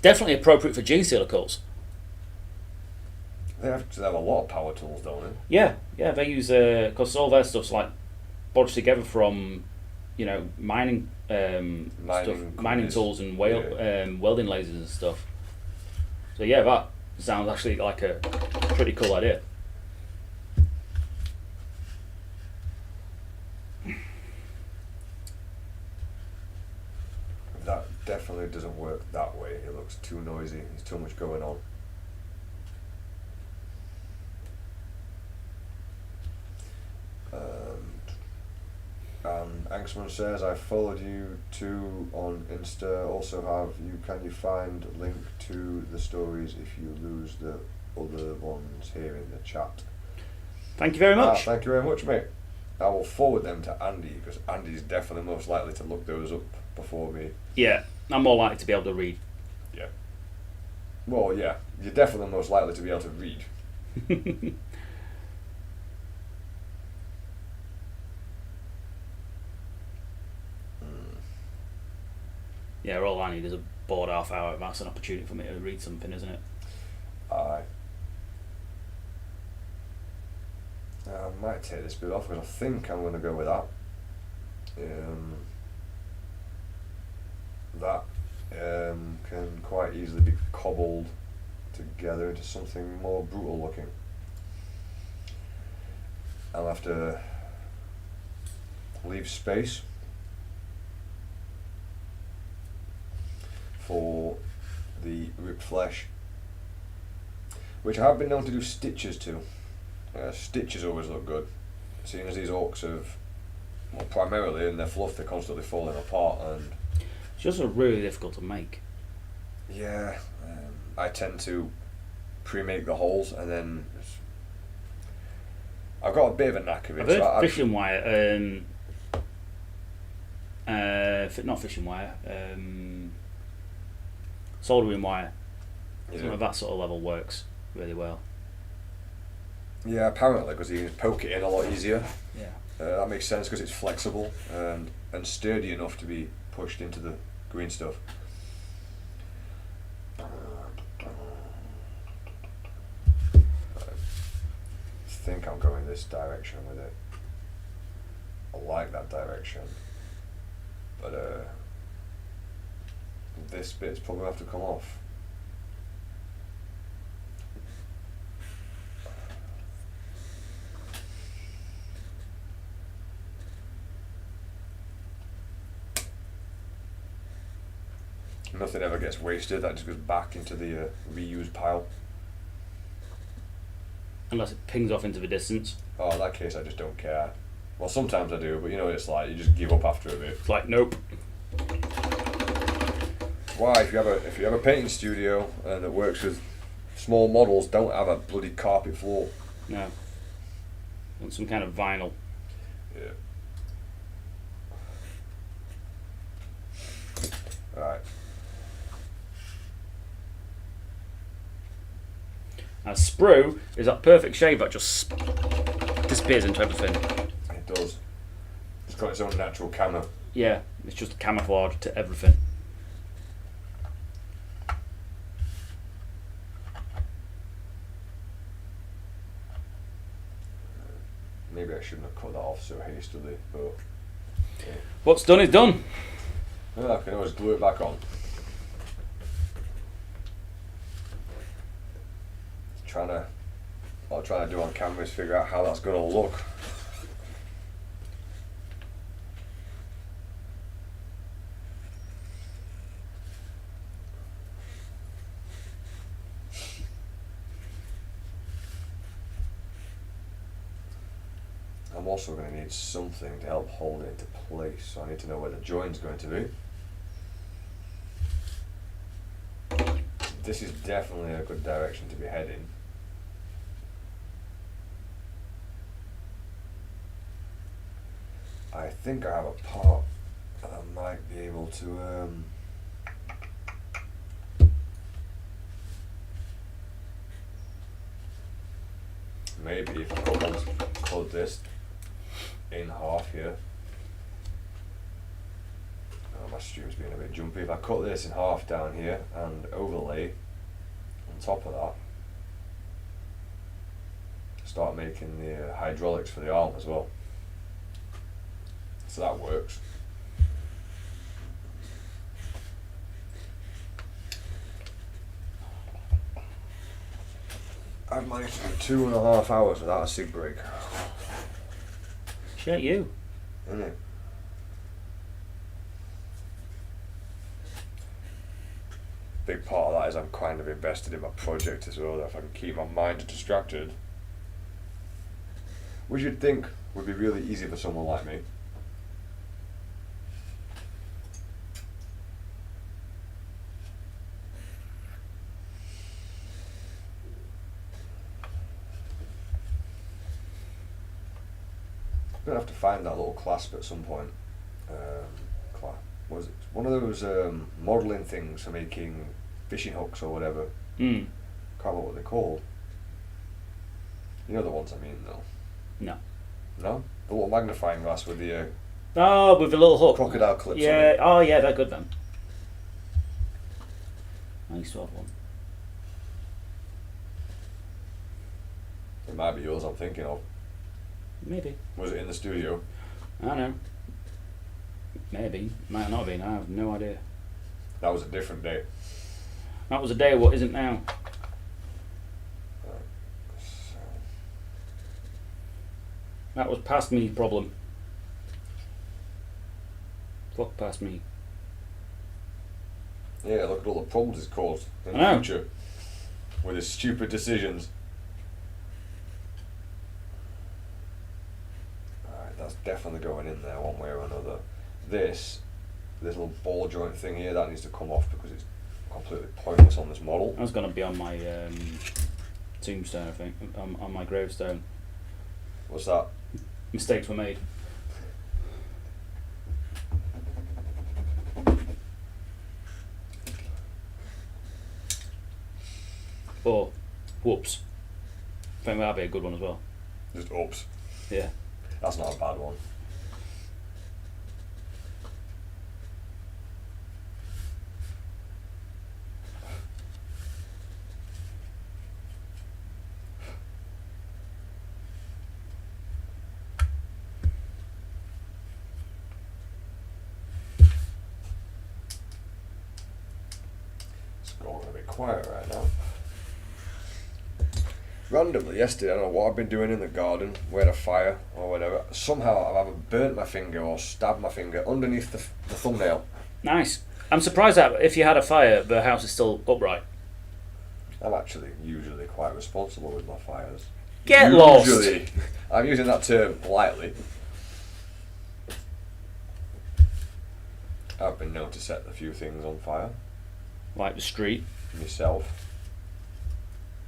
definitely appropriate for gene stealer cults. They have to have a lot of power tools, don't they? Yeah, they use because all their stuff's like bodged together from, mining mining tools and welding lasers and stuff. So yeah, that sounds actually like a pretty cool idea. That definitely doesn't work that way. It looks too noisy. There's too much going on. And Anxman says, "I followed you too on Insta. Also can you find link to the stories if you lose the other ones here in the chat?" Thank you very much. Thank you very much, mate. I will forward them to Andy, because Andy's definitely most likely to look those up before me. Yeah, I'm more likely to be able to read. Yeah. Well, yeah, you're definitely most likely to be able to read. Yeah, all I need is a bored half hour. That's an opportunity for me to read something, isn't it? Aye. I might take this bit off, because I think I'm going to go with that. That can quite easily be cobbled together into something more brutal looking. I'll have to leave space for the ripped flesh, which I have been known to do stitches to. Stitches always look good, seeing as these orcs have, well, primarily in their fluff, they're constantly falling apart, and it's just really difficult to make. Yeah, I tend to pre-make the holes, and then I've got a bit of a knack of it. I've heard fishing wire, not fishing wire, soldering wire. Yeah. Some of that sort of level works really well. Yeah, apparently, because you can poke it in a lot easier. Yeah. That makes sense, because it's flexible and sturdy enough to be pushed into the green stuff. I think I'm going this direction with it. I like that direction, but this bit's probably going to have to come off. Nothing ever gets wasted, that just goes back into the reused pile. Unless it pings off into the distance. Oh, in that case I just don't care. Well, sometimes I do, but you know what it's like, you just give up after a bit. It's like, nope. Why, if you have a painting studio and it works with small models, don't have a bloody carpet floor. No. And some kind of vinyl. Yeah. Right. And sprue is that perfect shade that just disappears into everything. It does. It's got its own natural camo. Yeah, it's just camouflage to everything. Maybe I shouldn't have cut that off so hastily, but yeah. What's done is done. I can always glue it back on. What I'm trying to do on camera is figure out how that's going to look. I'm also going to need something to help hold it into place, so I need to know where the join's going to be. This is definitely a good direction to be heading. I think I have a part that I might be able to maybe if I cut this in half here. Oh, my stream's being a bit jumpy. If I cut this in half down here and overlay on top of that, start making the hydraulics for the arm as well. So that works. I've managed to do 2.5 hours without a cig break. Shit, you. Isn't it? Big part of that is I'm kind of invested in my project as well, that if I can keep my mind distracted, which you'd think would be really easy for someone like me. I'm gonna have to find that little clasp at some point. Was it one of those modelling things for making fishing hooks or whatever? Can't remember what they're called. You know the ones I mean, though. No. No, the little magnifying glass with the with the little hook. crocodile clips. Yeah. On it. Oh, yeah. They're good then. I used to have one. It might be yours. I'm thinking of. Maybe. Was it in the studio? I don't know. Maybe. Might not have been. I have no idea. That was a different day. That was a day of what isn't now. That was past me problem. Fuck past me. Yeah, look at all the problems it's caused in I know. the future with his stupid decisions. Alright, that's definitely going in there one way or another. This little ball joint thing here, that needs to come off because it's completely pointless on this model. That's going to be on my tombstone, I think. On my gravestone. What's that? Mistakes were made. Or, whoops. I think that'd be a good one as well. Just oops. Yeah. That's not a bad one. It's all going to be quiet right now. Randomly yesterday, I don't know what I've been doing in the garden, we had a fire or whatever. Somehow I've either burnt my finger or stabbed my finger underneath the thumbnail. Nice. I'm surprised that if you had a fire, the house is still upright. I'm actually usually quite responsible with my fires. Get usually. lost! I'm using that term lightly. I've been known to set a few things on fire. Like the street. Myself.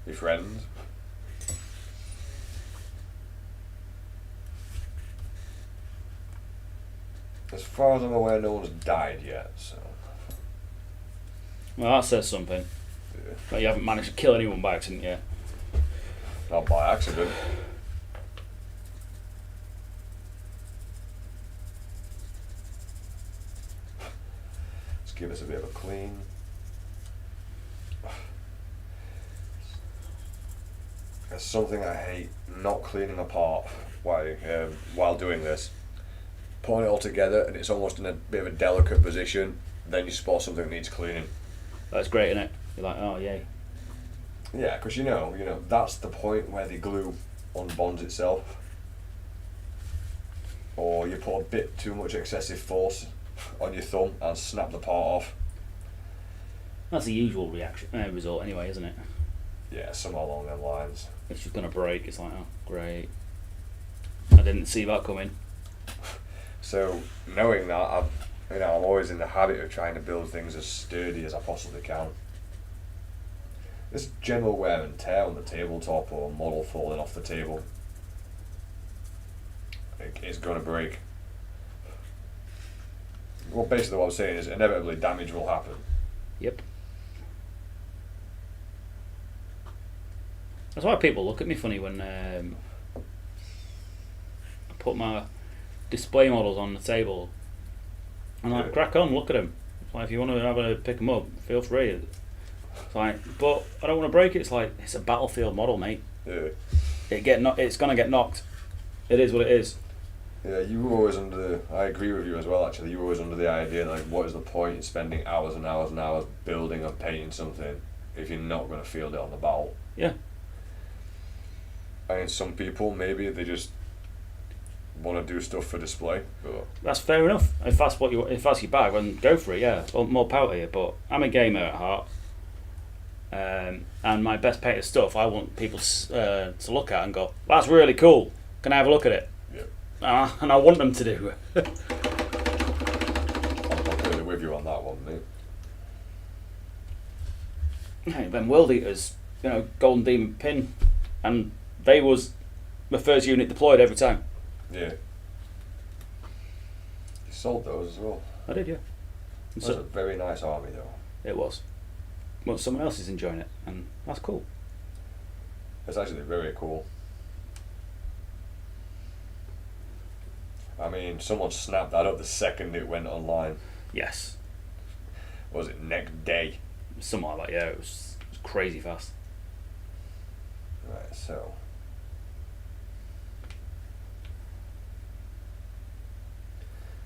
My friends. As far as I'm aware, no one's died yet, so... Well, that says something. Yeah. But you haven't managed to kill anyone by accident yet. Not by accident. Let's give this a bit of a clean. There's something I hate, not cleaning apart while doing this. Putting it all together and it's almost in a bit of a delicate position, then you spot something that needs cleaning. That's great, isn't it? You're like, oh, yay. Yeah, because you know, that's the point where the glue unbonds itself. Or you put a bit too much excessive force on your thumb and snap the part off. That's the usual result anyway, isn't it? Yeah, somewhere along them lines. It's just going to break. It's like, oh, great. I didn't see that coming. So knowing that, I'm always in the habit of trying to build things as sturdy as I possibly can. This general wear and tear on the tabletop or model falling off the table, it's going to break. Well, basically what I'm saying is inevitably damage will happen. Yep. That's why people look at me funny when I put my display models on the table. And like, crack on, look at them. It's like, if you want to have a pick them up, feel free. It's like, but I don't want to break it. It's like, it's a battlefield model, mate. Yeah. It's gonna get knocked. It is what it is. Yeah, you were always I agree with you as well actually, you were always under the idea like, what is the point in spending hours and hours and hours building or painting something if you're not going to field it on the battle? Yeah. I mean, some people, maybe they just want to do stuff for display. But that's fair enough. If that's your bag, then go for it. Yeah, well, more power to you. But I'm a gamer at heart, and my best painted stuff, I want people to look at and go, "That's really cool. Can I have a look at it?" Yeah. And I want them to do. I'm completely with you on that one, mate. Hey, them World Eaters, Golden Demon pin, and they was the first unit deployed every time. Yeah. You sold those as well. I did, yeah. It was a very nice army, though. It was. Well, someone else is enjoying it, and that's cool. It's actually very cool. I mean, someone snapped that up the second it went online. Yes. What was it, next day? Something like that, yeah. It was crazy fast. Right, so.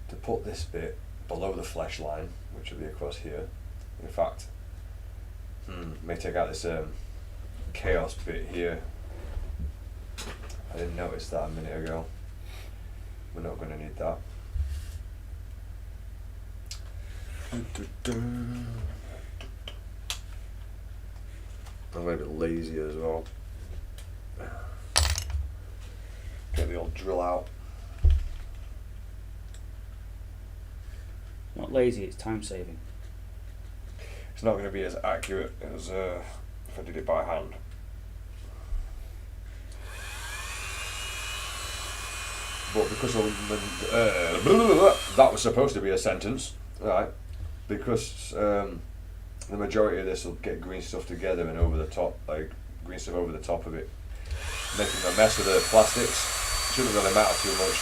To put this bit below the flesh line, which will be across here. In fact, may take out this chaos bit here. I didn't notice that a minute ago. We're not going to need that. I'm going to be lazy as well. Get the old drill out. Not lazy, it's time saving. It's not going to be as accurate as if I did it by hand. But because that was supposed to be a sentence, right? Because the majority of this will get green stuff together and over the top, like green stuff over the top of it, making a mess of the plastics. Shouldn't really matter too much.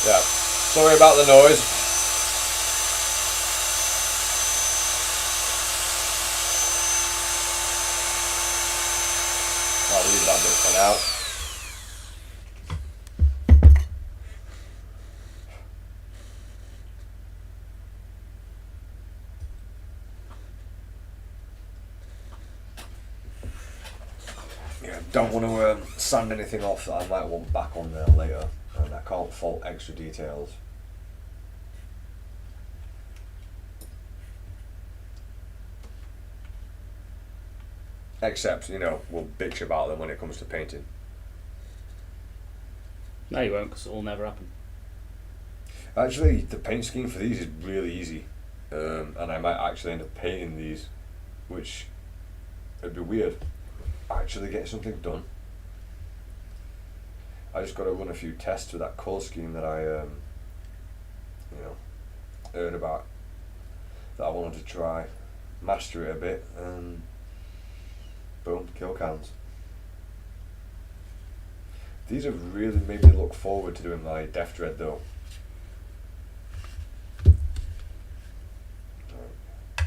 Yeah, sorry about the noise. I'll leave that bit for now. Yeah, don't want to sand anything off that I might want back on there later. And I can't fault extra details. Except, we'll bitch about them when it comes to painting. No, you won't, because it'll never happen. Actually, the paint scheme for these is really easy. And I might actually end up painting these, which would be weird. Actually get something done. I just got to run a few tests with that colour scheme that I, heard about, that I wanted to try, master it a bit, and boom, kill cans. These have really made me look forward to doing my Death Dread though.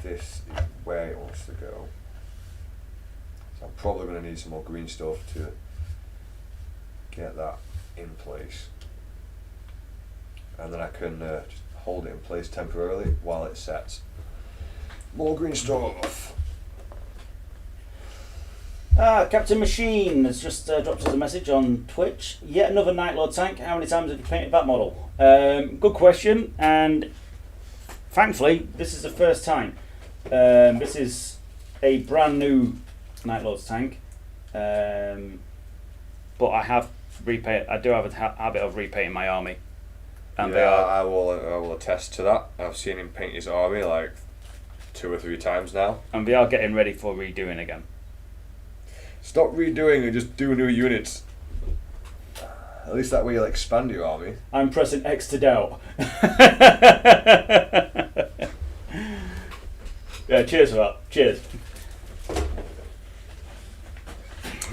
This is where it wants to go. I'm probably going to need some more green stuff to get that in place. And then I can just hold it in place temporarily while it sets. More green stuff. Captain Machine has just dropped us a message on Twitch. Yet another Night Lord tank. How many times have you painted that model? Good question, and thankfully this is the first time. This is a brand new Night Lord's tank, but I have repaint. I do have a habit of repainting my army, and I will attest to that. I've seen him paint his army like 2 or 3 times now, and they are getting ready for redoing again. Stop redoing and just do new units. At least that way you'll expand your army. I'm pressing X to doubt. Yeah, cheers for that. Cheers.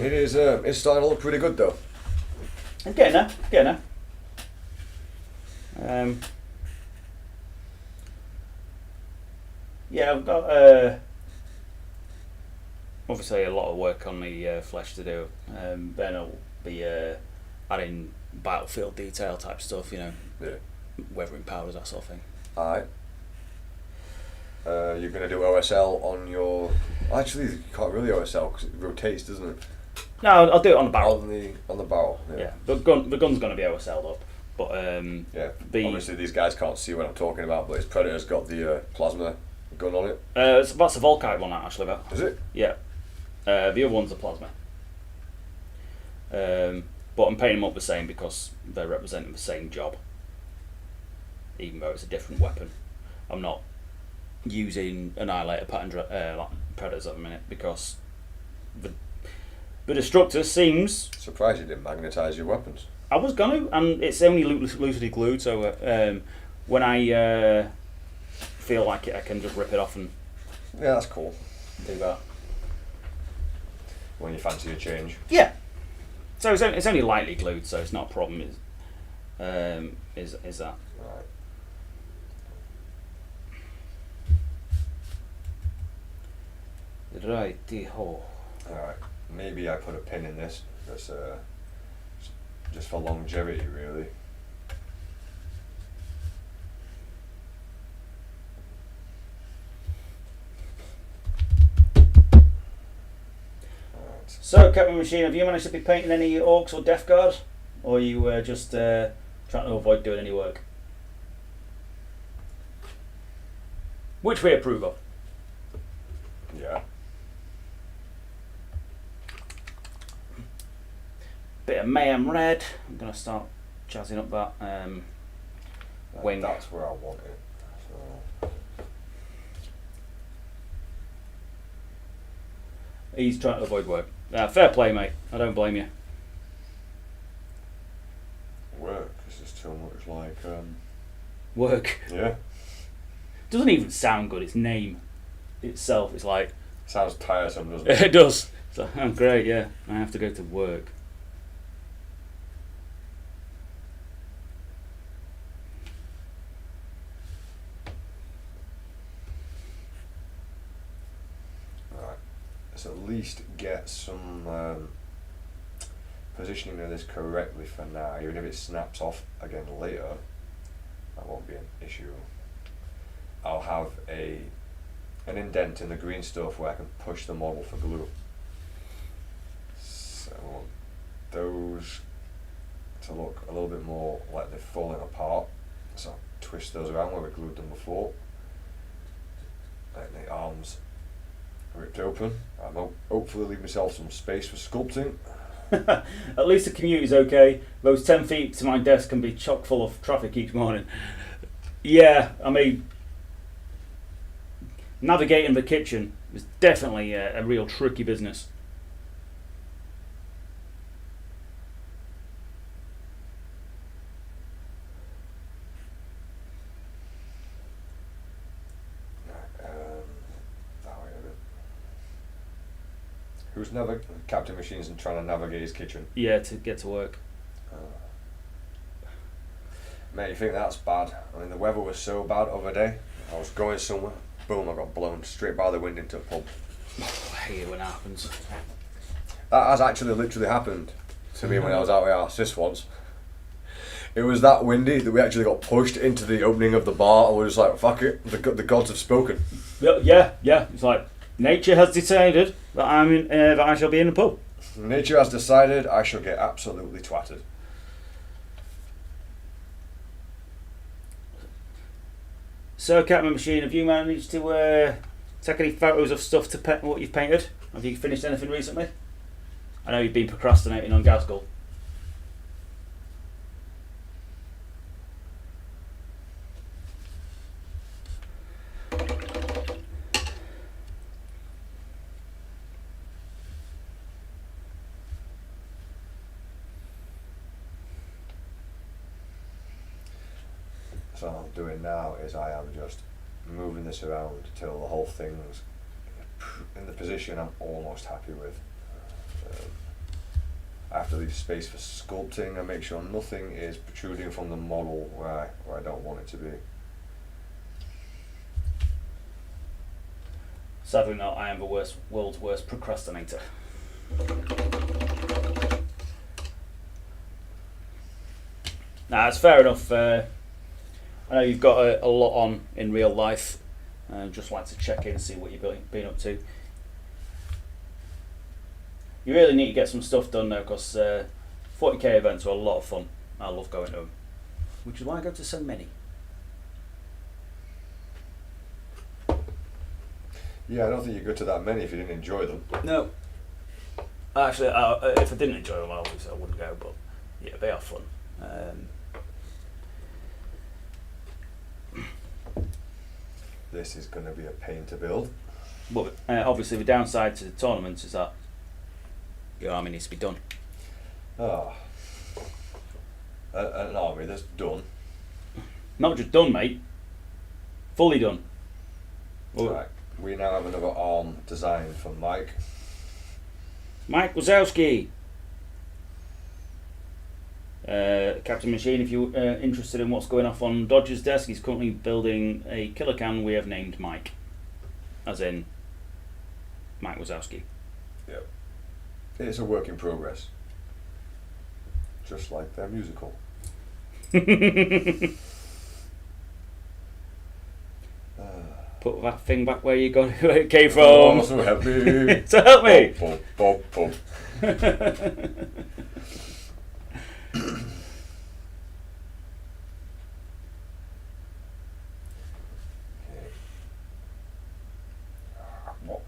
It is. It's starting to look pretty good though. I'm getting there. Getting there. Yeah, I've got obviously a lot of work on the flesh to do. Then I'll be adding battlefield detail type stuff, you know, weathering powders, that sort of thing. Alright. You're going to do OSL on your... Actually, you can't really OSL because it rotates, doesn't it? No, I'll do it on the barrel. On the barrel, yeah. The gun's going to be OSL'd up. But, obviously these guys can't see what I'm talking about, but his Predator's got the plasma gun on it. That's a Volkite one, actually. That. Is it? Yeah. The other one's the plasma. But I'm painting them up the same because they're representing the same job. Even though it's a different weapon. I'm not using Annihilator pattern Predators at the minute because the Destructor seems... Surprised you didn't magnetise your weapons. I was going to, and it's only loosely glued, so when I feel like it, I can just rip it off and... Yeah, that's cool. Do that. When you fancy a change. Yeah. So it's only lightly glued, so it's not a problem. Is that? Right. Righty-ho. Alright. Maybe I put a pin in this. That's just for longevity, really. So, Captain Machine, have you managed to be painting any Orcs or Death Guard? Or are you just trying to avoid doing any work? Which we approve of. Yeah. Bit of Mayhem Red. I'm going to start jazzing up that wing. That's where I want it. So. He's trying to avoid work. Fair play, mate. I don't blame you. Work. This is too much like work. Yeah. Doesn't even sound good. Its name itself is like. Sounds tiresome, doesn't it? It does. So, oh, great. Yeah, I have to go to work. At least get some positioning of this correctly for now. Even if it snaps off again later, that won't be an issue. I'll have an indent in the green stuff where I can push the model for glue. So I want those to look a little bit more like they're falling apart. So I'll twist those around where we glued them before. Like the arms ripped open. I'm hopefully leave myself some space for sculpting. At least the commute is okay. Those 10 feet to my desk can be chock full of traffic each morning. Yeah, I mean, navigating the kitchen is definitely a real tricky business. Who's Captain Machine's and trying to navigate his kitchen? Yeah, to get to work. Mate, you think that's bad? I mean, the weather was so bad other day. I was going somewhere, boom, I got blown straight by the wind into a pub. I hate it when it happens. That has actually literally happened to me when I was out with our sis once. It was that windy that we actually got pushed into the opening of the bar, and we were just like, fuck it, the gods have spoken. Yeah. It's like, nature has decided that that I shall be in the pub. Nature has decided I shall get absolutely twatted. So, Captain Machine, have you managed to take any photos of stuff to what you've painted? Have you finished anything recently? I know you've been procrastinating on Gazgul. So what I'm doing now is I am just moving this around till the whole thing's in the position I'm almost happy with. I have to leave space for sculpting and make sure nothing is protruding from the model where I don't want it to be. Sadly not, I am the world's worst procrastinator. Nah, it's fair enough. I know you've got a lot on in real life. Just like to check in and see what you've been up to. You really need to get some stuff done though, because 40k events are a lot of fun. I love going to them, which is why I go to so many. Yeah, I don't think you go to that many if you didn't enjoy them. No. Actually, if I didn't enjoy them, obviously I wouldn't go, but yeah, they are fun. This is going to be a pain to build. But obviously the downside to the tournament is that your army needs to be done. Ah. An army that's done. Not just done, mate. Fully done. Right. We now have another arm designed for Mike. Mike Wazowski. Captain Machine, if you're interested in what's going off on Dodger's desk, he's currently building a killer can we have named Mike. As in Mike Wazowski. Yep. It's a work in progress. Just like their musical. Put that thing back where you got where it came from. Oh, so help me. So help me. Pop, pop, pop,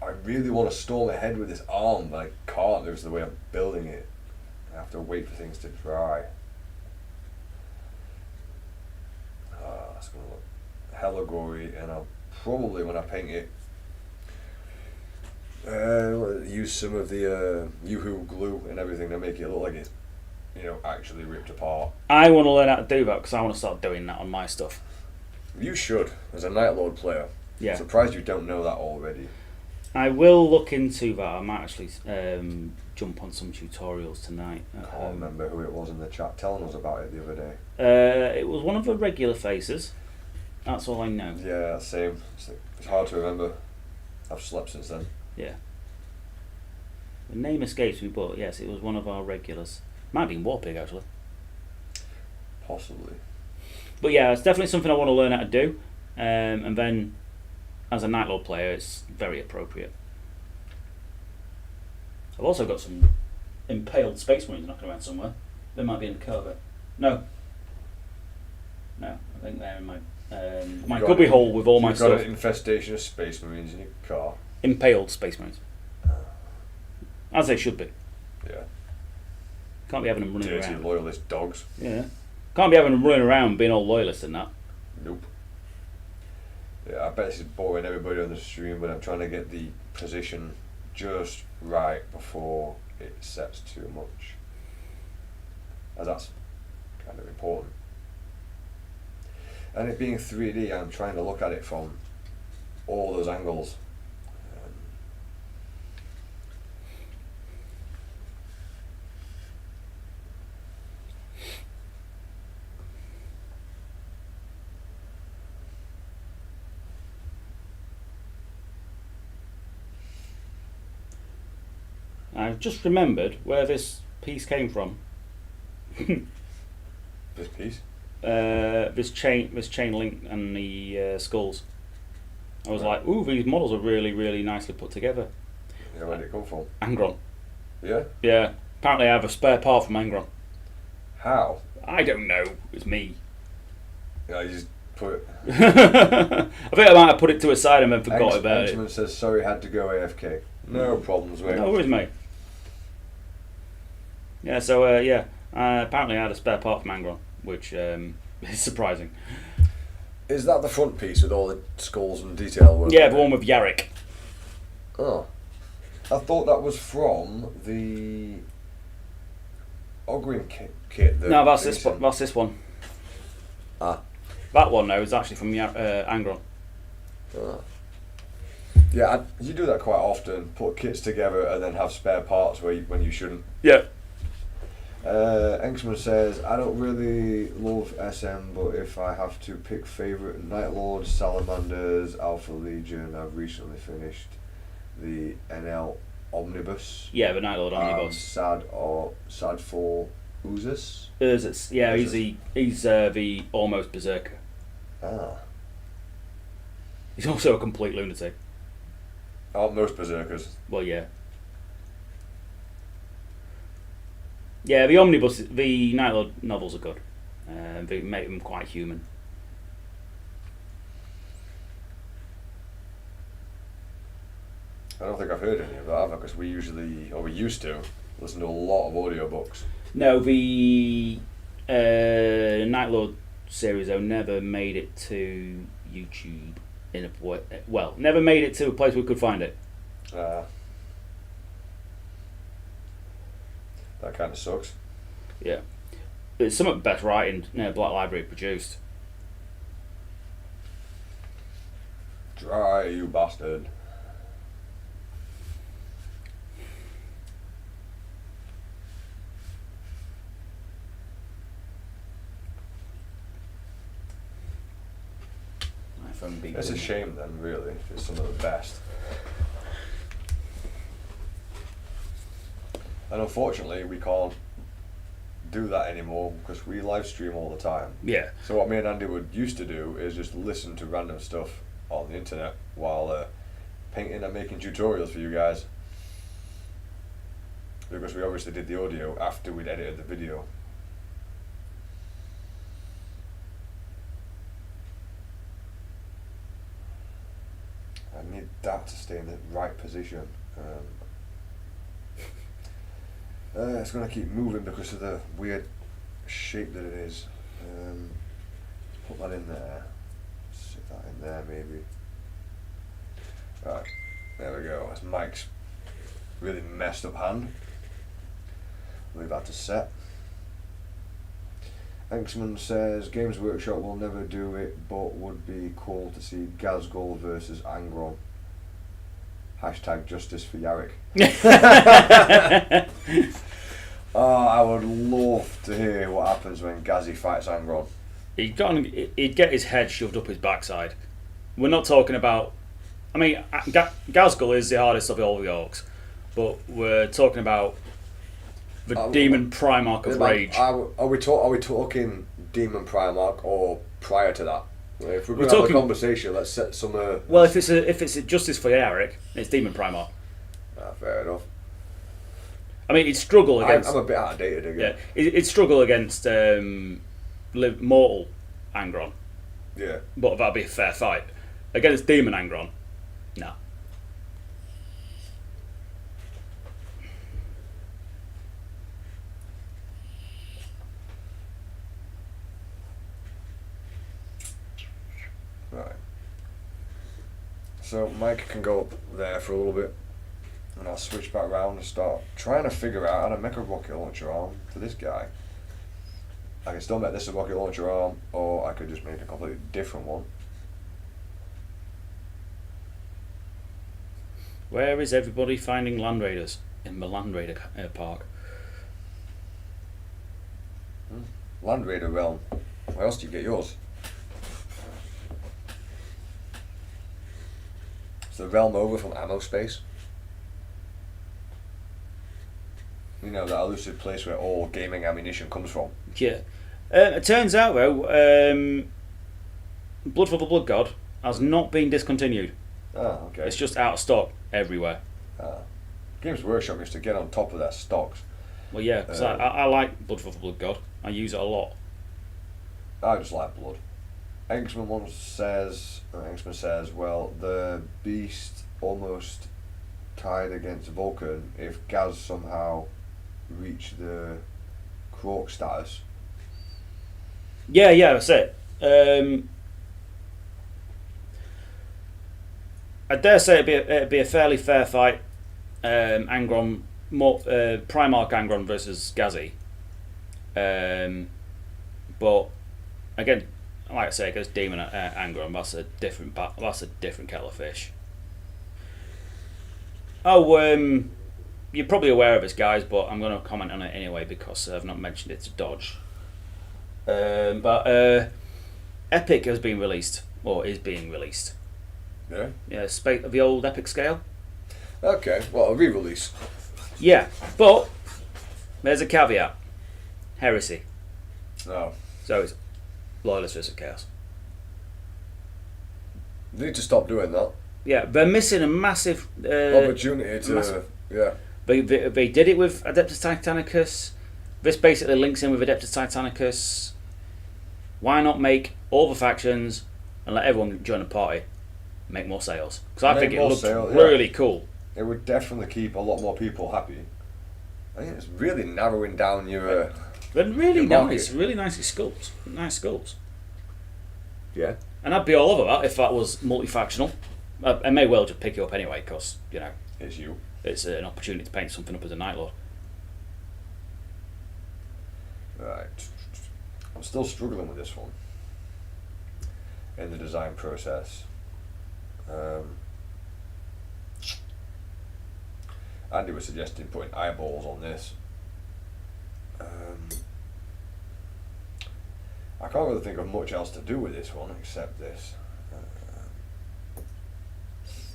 I really want to storm ahead with this arm, but I can't. There's the way I'm building it. I have to wait for things to dry. It's going to look hella gory, and I'll probably, when I paint it, use some of the Yoo-hoo glue and everything to make it look like it's, actually ripped apart. I want to learn how to do that because I want to start doing that on my stuff. You should, as a Night Lord player. Yeah. I'm surprised you don't know that already. I will look into that. I might actually jump on some tutorials tonight. I can't remember who it was in the chat telling us about it the other day. It was one of the regular faces. That's all I know. Yeah, same. It's hard to remember. I've slept since then. Yeah. The name escapes me, but yes, it was one of our regulars. Might have been Warpig, actually. Possibly. But yeah, it's definitely something I want to learn how to do. And then, as a Night Lord player, it's very appropriate. I've also got some impaled Space Marines knocking around somewhere. They might be in the car, no. No, I think they're in my cubby hole with all my stuff. You've got an infestation of Space Marines in your car. Impaled Space Marines. As they should be. Yeah. Can't be having them running Dirty around. loyalist dogs. Yeah. Can't be having them running around being all loyalist and that. Nope. Yeah, I bet this is boring everybody on the stream, but I'm trying to get the position just right before it sets too much. As that's kind of important. And it being 3D, I'm trying to look at it from all those angles. I've just remembered where this piece came from. This piece? This chain link and the skulls. I was like, ooh, these models are really, really nicely put together. Yeah, where did it come from? Angron. Yeah? Yeah. Apparently I have a spare part from Angron. How? I don't know. It's me. Yeah, you just put it. I think I might have put it to a side and then forgot about Henchman it. says, sorry, had to go AFK. No problems, mate. No worries, mate. Yeah, so, apparently I had a spare part from Angron, which is surprising. Is that the front piece with all the skulls and detail work? Yeah, the one with Yarrick. Oh. I thought that was from the Ogrim kit. No, that's this one. Ah. That one, though, is actually from Angron. Ah. Yeah, you do that quite often. Put kits together and then have spare parts when you shouldn't. Yeah. Enxman says, I don't really love SM, but if I have to pick favourite Night Lords, Salamanders, Alpha Legion, I've recently finished the NL Omnibus. Yeah, the Night Lord Omnibus. Sad for Uzus. Yeah, he's the almost berserker. Ah. He's also a complete lunatic. Aren't most berserkers? Well, yeah. Yeah, the Omnibus, the Night Lord novels are good. They make them quite human. I don't think I've heard any of that, have I? Because we used to, listen to a lot of audiobooks. No, the Night Lord series, though, never made it to YouTube in a way. Well, never made it to a place we could find it. That kind of sucks. Yeah. It's some of the best writing Black Library produced. Dry, you bastard. It's a shame then, really. It's some of the best. And unfortunately, we can't do that anymore because we live stream all the time. Yeah. So what me and Andy would used to do is just listen to random stuff on the internet while painting and making tutorials for you guys. Because we obviously did the audio after we'd edited the video. I need that to stay in the right position. It's going to keep moving because of the weird shape that it is. Put that in there. Sit that in there maybe. Right, there we go. That's Mike's really messed up hand. Leave that to set. Enxman says, Games Workshop will never do it, but would be cool to see Gazgul versus Angron. Hashtag justice for Yarrick. Oh, I would love to hear what happens when Gazi fights Angron. He'd get his head shoved up his backside. We're not talking about... I mean, Gazgul is the hardest of all the orcs, but we're talking about the Demon Primarch of Rage. Are we talking Demon Primarch or prior to that? If we're going to have a conversation, let's set some... Well, if it's a justice for Yarrick, it's Demon Primarch. Fair enough. I mean, he'd struggle against... I'm a bit outdated again. Yeah, he'd struggle against mortal Angron. Yeah. But that'd be a fair fight. Against Demon Angron, no. Right. So Mike can go up there for a little bit, and I'll switch back around and start trying to figure out how to make a rocket launcher arm to this guy. I can still make this a rocket launcher arm, or I could just make a completely different one. Where is everybody finding Land Raiders? In the Land Raider park. Land Raider realm. Where else do you get yours? Is the realm over from ammo space? that elusive place where all gaming ammunition comes from. Yeah. It turns out though, Blood for the Blood God has not been discontinued. Ah, okay. It's just out of stock everywhere. Games Workshop used to get on top of their stocks. Well, yeah, because I like Blood for the Blood God. I use it a lot. I just like blood. Engsman says, well, the beast almost tied against Vulcan if Gaz somehow reached the Croak status. Yeah, that's it. I dare say it'd be a fairly fair fight. Angron, Primarch Angron versus Gazi. But again, like I say, against Demon Angron, that's a different kettle of fish. Oh, you're probably aware of this, guys, but I'm going to comment on it anyway because I've not mentioned it to Dodge. But Epic has been released, or is being released. Yeah? Yeah, the old Epic scale. Okay, well, a re-release. Yeah, but there's a caveat. Heresy. No. So it's Loyalist versus Chaos. They need to stop doing that. Yeah, they're missing a massive opportunity to... Yeah. They did it with Adeptus Titanicus. This basically links in with Adeptus Titanicus. Why not make all the factions and let everyone join the party? Make more sales. Because I think it looks really cool. It would definitely keep a lot more people happy. I think it's really narrowing down your... They're really nice, really nicely sculpts. Nice sculpts. Yeah. And I'd be all over that if that was multi-factional. I may well just pick it up anyway because, it's you. It's an opportunity to paint something up as a Night Lord. Right. I'm still struggling with this one. In the design process. Andy was suggesting putting eyeballs on this. I can't really think of much else to do with this one except this.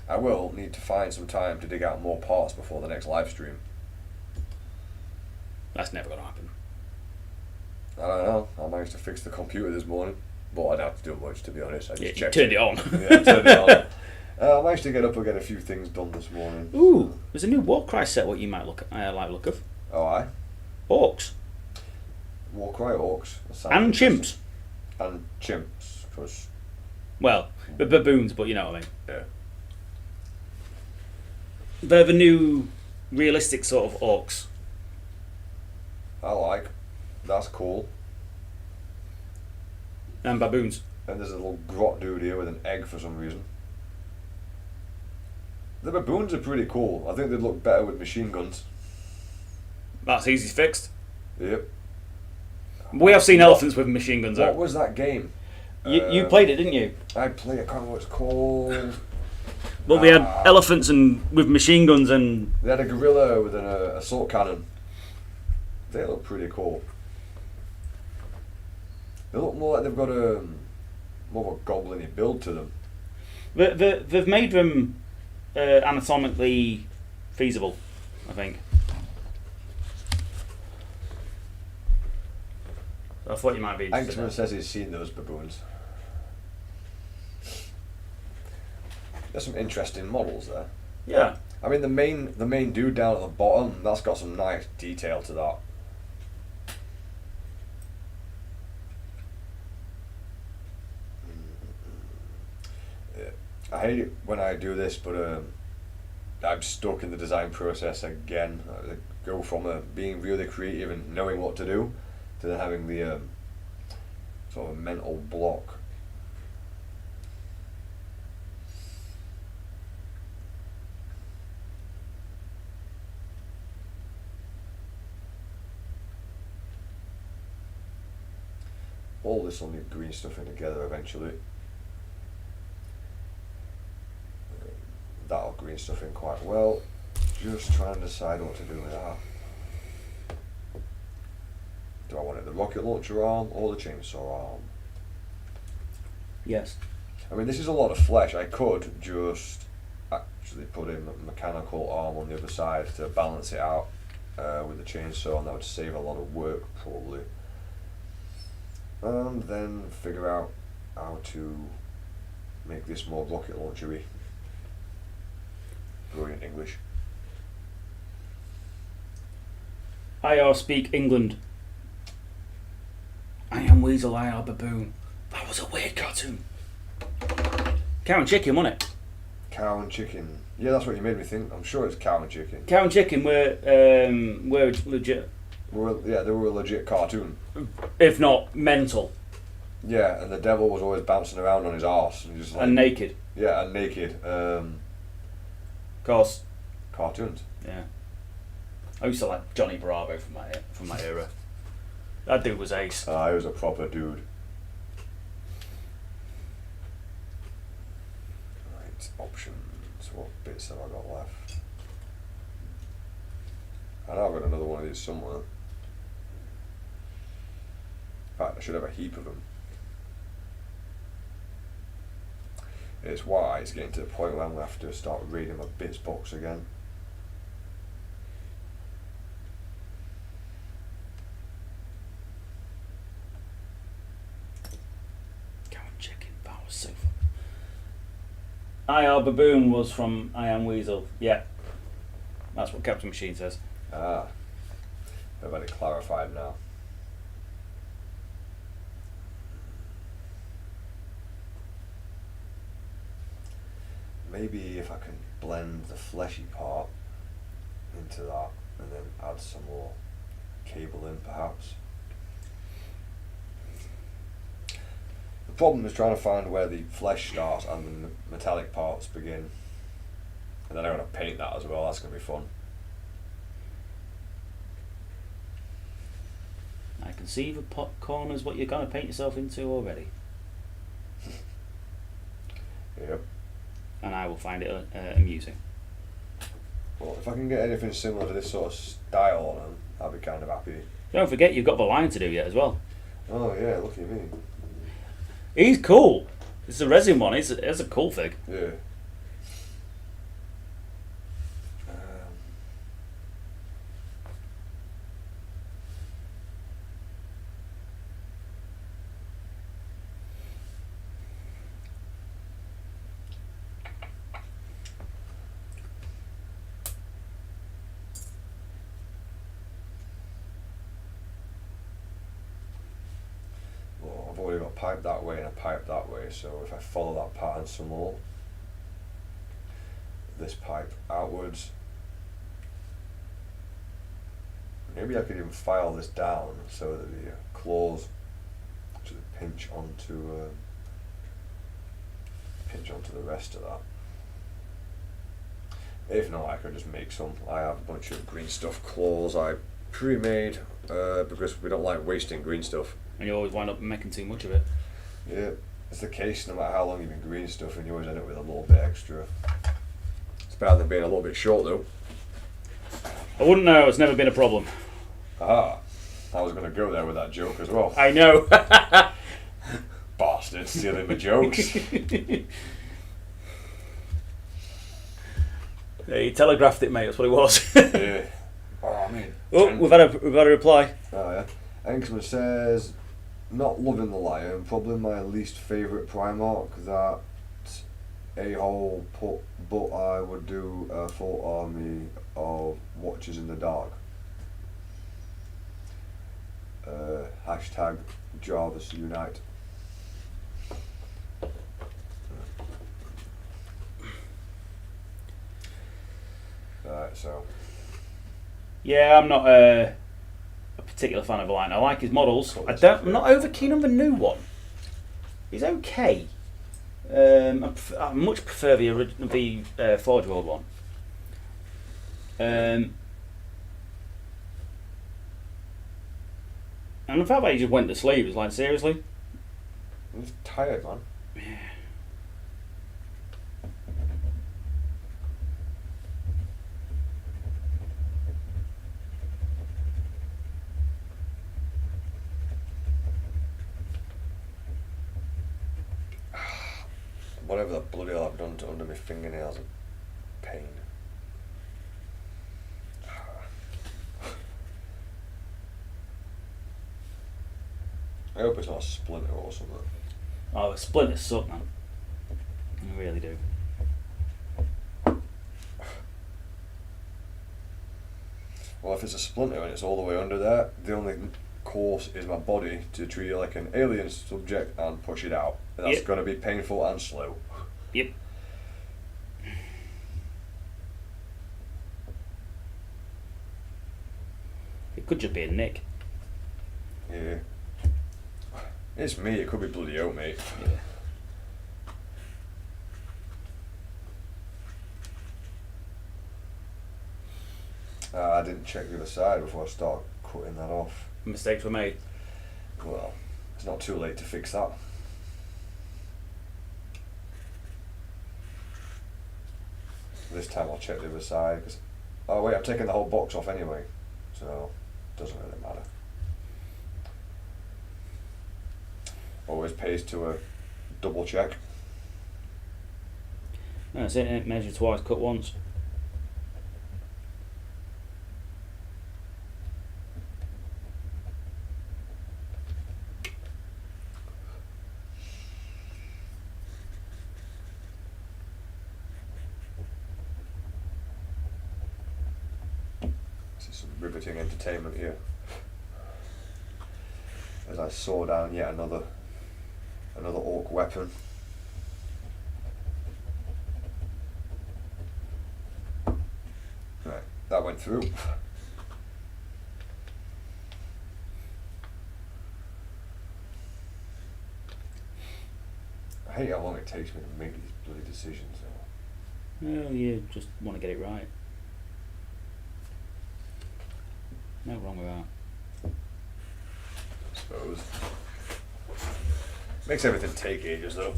I will need to find some time to dig out more parts before the next live stream. That's never going to happen. I don't know. I managed to fix the computer this morning, but I didn't have to do much, to be honest. I just checked turned it on. Yeah, turned it on. I managed to get up and get a few things done this morning. Ooh, there's a new Warcry set. What you might like look of? Oh, aye. Orcs. Warcry orcs. And chimps. And chimps, because... Well, the baboons, but you know what I mean. Yeah. They're the new realistic sort of orcs. I like. That's cool. And baboons. And there's a little grot dude here with an egg for some reason. The baboons are pretty cool. I think they'd look better with machine guns. That's easy fixed. Yep. We have seen elephants with machine guns out. What was that game? You played it, didn't you? I played it. I can't remember what it's called. Well, they had elephants and with machine guns and... They had a gorilla with an assault cannon. They look pretty cool. They look more like they've got a more of a goblin-y build to them. They've made them anatomically feasible, I think. I thought you might be interested. Ankman says he's seen those baboons. There's some interesting models there. Yeah. I mean, the main dude down at the bottom, that's got some nice detail to that. I hate it when I do this, but I'm stuck in the design process again. I go from being really creative and knowing what to do to then having the sort of mental block. All this will need green stuff in together eventually. That'll green stuff in quite well. Just trying to decide what to do with that. Do I want it the rocket launcher arm or the chainsaw arm? Yes. I mean, this is a lot of flesh. I could just actually put in a mechanical arm on the other side to balance it out. with the chainsaw, and that would save a lot of work probably. And then figure out how to make this more rocket launchery. Brilliant English. IR speak England. I am Weasel, IR baboon. That was a weird cartoon. Cow and chicken, wasn't it? Cow and chicken. Yeah, that's what you made me think. I'm sure it's cow and chicken. Cow and chicken were legit. They were a legit cartoon. If not mental. Yeah, and the devil was always bouncing around on his arse and just like, And naked. Yeah, and naked. Course. Cartoons. Yeah. I used to like Johnny Bravo from my era. That dude was ace. He was a proper dude. Right, options. What bits have I got left? I know I've got another one of these somewhere. In fact, I should have a heap of them. It's why it's getting to the point where I'm going to have to start reading my bits box again. Cow and chicken, that was so fun. IR baboon was from I am Weasel. Yeah. That's what Captain Machine says. I've had it clarified now. Maybe if I can blend the fleshy part into that and then add some more cable in perhaps. The problem is trying to find where the flesh starts and the metallic parts begin. And then I'm going to paint that as well, that's going to be fun. I can see the popcorn is what you're going to paint yourself into already. Yep. And I will find it amusing. Well, if I can get anything similar to this sort of style on them, I'll be kind of happy. Don't forget you've got the line to do yet as well. Oh yeah, look at me. He's cool. It's a resin one. It's a cool fig. Yeah. I've already got a pipe that way and a pipe that way, so if I follow that pattern some more, this pipe outwards, maybe I could even file this down so that the claws actually pinch onto the rest of that. If not, I could just make some. I have a bunch of green stuff claws I pre-made because we don't like wasting green stuff. And you always wind up making too much of it. Yeah, it's the case no matter how long you've been green stuff, and you always end up with a little bit extra. It's better than being a little bit short though. I wouldn't know, it's never been a problem. Ah, I was going to go there with that joke as well. I know. Bastard, stealing my jokes. He telegraphed it, mate, that's what it was. Yeah. Oh, I mean. Oh, we've had a reply. Oh, yeah. Enxman says, not loving the Lion, probably my least favourite Primarch that a-hole put, but I would do a full army of Watchers in the Dark. Hashtag Jarvis Unite. Right, so. Yeah, I'm not a particular fan of the line. I like his models. I'm not over keen on the new one. He's okay. I much prefer the Forge World one. And the fact that he just went to sleep was like, seriously? He's tired, man. Yeah. Whatever the bloody hell I've done to under my fingernails, pain. I hope it's not a splinter or something. Oh, a splinter suck, man. I really do. Well, if it's a splinter and it's all the way under there, the only course is my body to treat it like an alien subject and push it out. And that's going to be painful and slow. Yep. It could just be a nick. Yeah. It's me, it could be bloody oat, mate. Yeah. I didn't check the other side before I start cutting that off. Mistakes were made. Well, it's not too late to fix that. This time I'll check the other side. Oh wait, I'm taking the whole box off anyway, so it doesn't really matter. Always pays to double check. That's it, measure twice, cut once. This is some riveting entertainment here. As I saw down yet another orc weapon. Right, that went through. I hate how long it takes me to make these bloody decisions though. Well, you just want to get it right. No wrong with that. I suppose. Makes everything take ages though.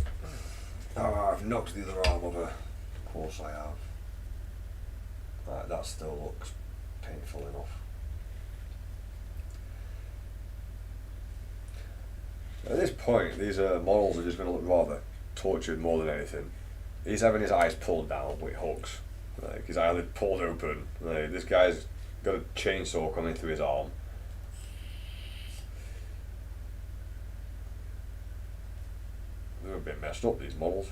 Oh, I've knocked the other arm over. Of course I have. Right, that still looks painful enough. At this point, these models are just going to look rather tortured more than anything. He's having his eyes pulled down with hooks. Like, his eyelid pulled open. Like, this guy's got a chainsaw coming through his arm. They're a bit messed up, these models.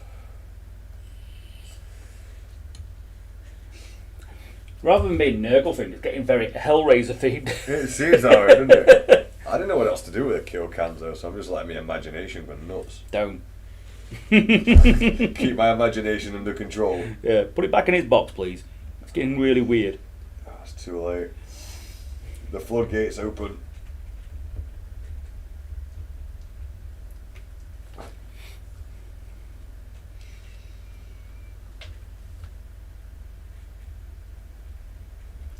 Rather than being Nurgle themed, it's getting very Hellraiser themed. It seems that way, doesn't it? I didn't know what else to do with the kill cams though, so I'm just letting my imagination go nuts. Don't. Keep my imagination under control. Yeah, put it back in its box, please. It's getting really weird. Oh, it's too late. The floodgates open.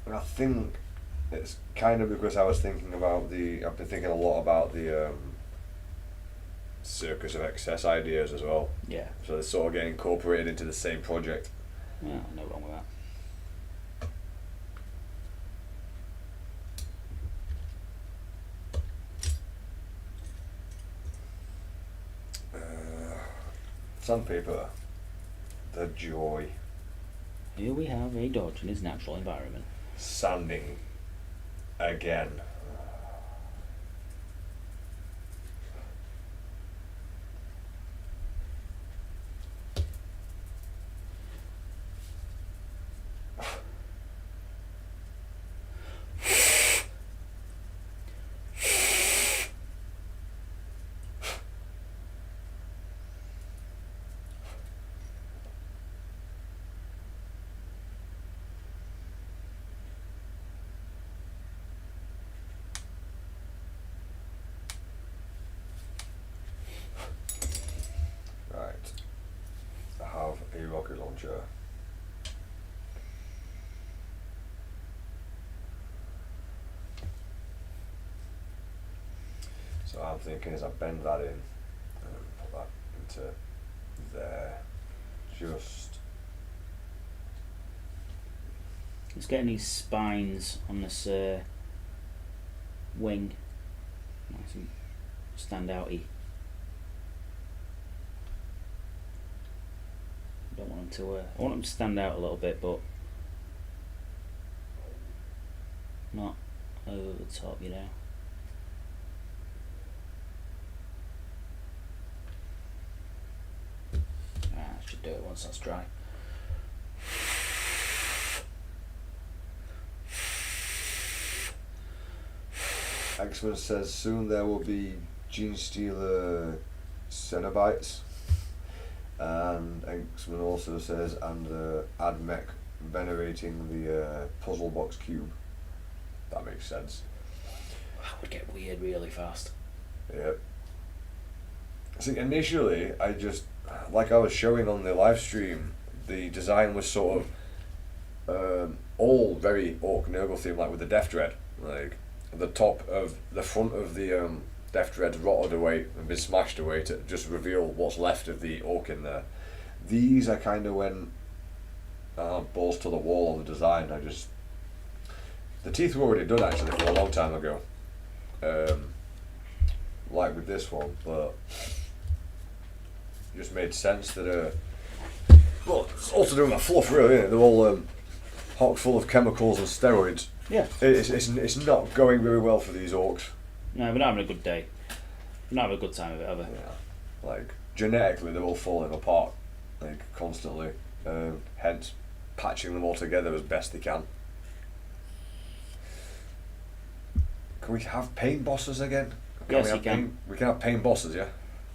And I think it's kind of because I was thinking about I've been thinking a lot about the Circus of Excess ideas as well. Yeah. So they sort of get incorporated into the same project. Yeah, no wrong with that. Sandpaper. The joy. Here we have a dodge in his natural environment. Sanding. Again. A rocket launcher. So I'm thinking as I bend that in and put that into there, just It's getting these spines on this wing nice and stand outy. Don't want them to. I want them to stand out a little bit, but not over the top, you know. do it once that's dry. X-Men says soon there will be Gene Stealer Cenobites. And X-Men also says, and Admech venerating the puzzle box cube. That makes sense. That would get weird really fast. Yeah. See, initially, I just, like I was showing on the live stream, the design was sort of all very Orc Nurgle themed, like with the Death Dread. Like, the front of the Death Dread's rotted away and been smashed away to just reveal what's left of the Orc in there. These, I kind of went balls to the wall on the design. The teeth were already done actually from a long time ago. Like with this one, but it just made sense that well, it's all to do with the fluff really, isn't it? They're all chock full of chemicals and steroids. Yeah. It's not going very well for these orcs. No, we're not having a good day. We're not having a good time of it, ever. Yeah. Like, genetically they're all falling apart, like, constantly. Hence, patching them all together as best they can. Can we have pain bosses again? Yes, you can. We can have pain bosses, yeah?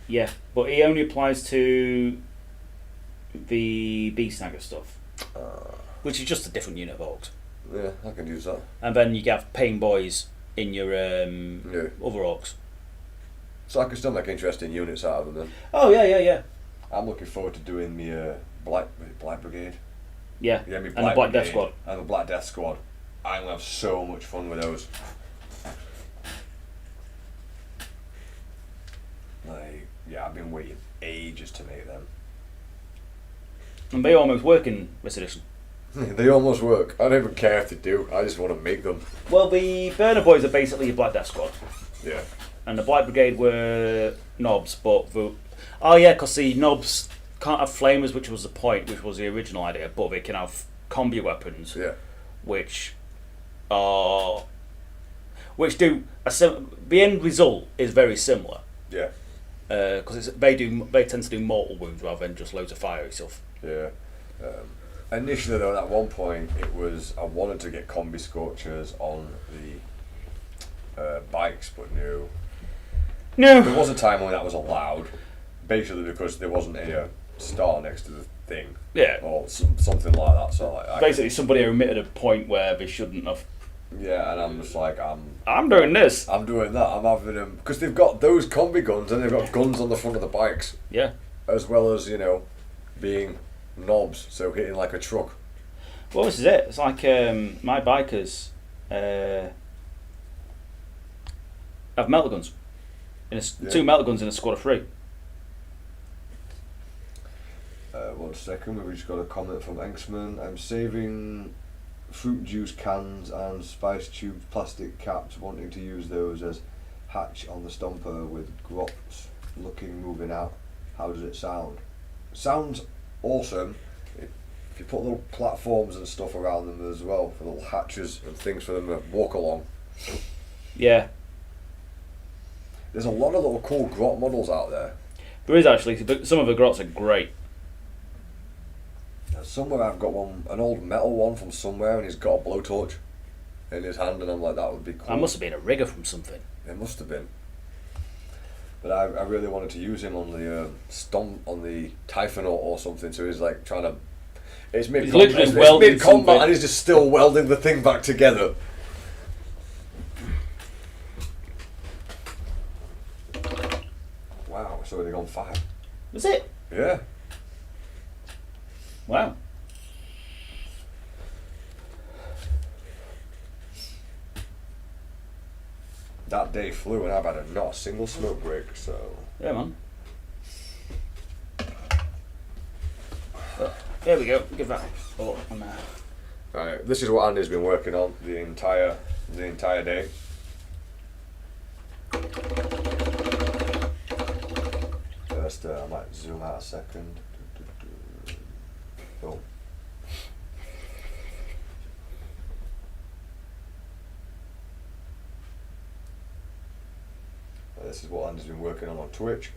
Yeah, but it only applies to the Beastnagger stuff, which is just a different unit of orcs. Yeah, I can use that. And then you have pain boys in your other orcs. So I can still make interesting units out of them then. Oh yeah. I'm looking forward to doing the Black Brigade. Yeah, me and the Black Death Squad. And the Black Death Squad. I'm going to have so much fun with those. Like, yeah, I've been waiting ages to make them. And they almost work in this edition. They almost work. I don't even care if they do. I just want to make them. Well, the Burner Boys are basically your Black Death Squad. Yeah. And the Black Brigade were knobs, but because the knobs can't have flamers, which was the point, which was the original idea, but they can have combi weapons. Yeah. Which do the end result is very similar. Yeah. Because they tend to do mortal wounds rather than just loads of fiery stuff. Yeah. Initially, though, at one point, I wanted to get combi scorchers on the bikes, but no. There was a time when that was allowed, basically because there wasn't a star next to the thing. Yeah. Or something like that. So basically, somebody omitted a point where they shouldn't have. Yeah, and I'm just like, I'm doing this. I'm doing that. I'm having them because they've got those combi guns and they've got guns on the front of the bikes. Yeah. As well as being knobs, so hitting like a truck. Well, this is it. It's like my bikers have melter guns. Two melter guns in a squad of 3. 1 second, we've just got a comment from X-Men. I'm saving fruit juice cans and spice tubes, plastic caps, wanting to use those as hatch on the stomper with grots moving out. How does it sound? It sounds awesome. If you put little platforms and stuff around them as well, for little hatches and things for them to walk along. Yeah. There's a lot of little cool grot models out there. There is actually, but some of the grots are great. Somewhere I've got an old metal one from somewhere, and he's got a blowtorch in his hand, and I'm like, that would be cool. That must have been a rigger from something. It must have been. But I really wanted to use him on the Typhonaut or something, so he's like trying to... It's mid-combat and he's just still welding the thing back together. Wow, it's already gone 5. Was it? Yeah. Wow. That day flew and I've had not a single smoke break, so... Yeah, man. There we go. Give that a look on there. Right, this is what Andy's been working on the entire day. First, I might zoom out a second. Cool. This is what Andy's been working on Twitch.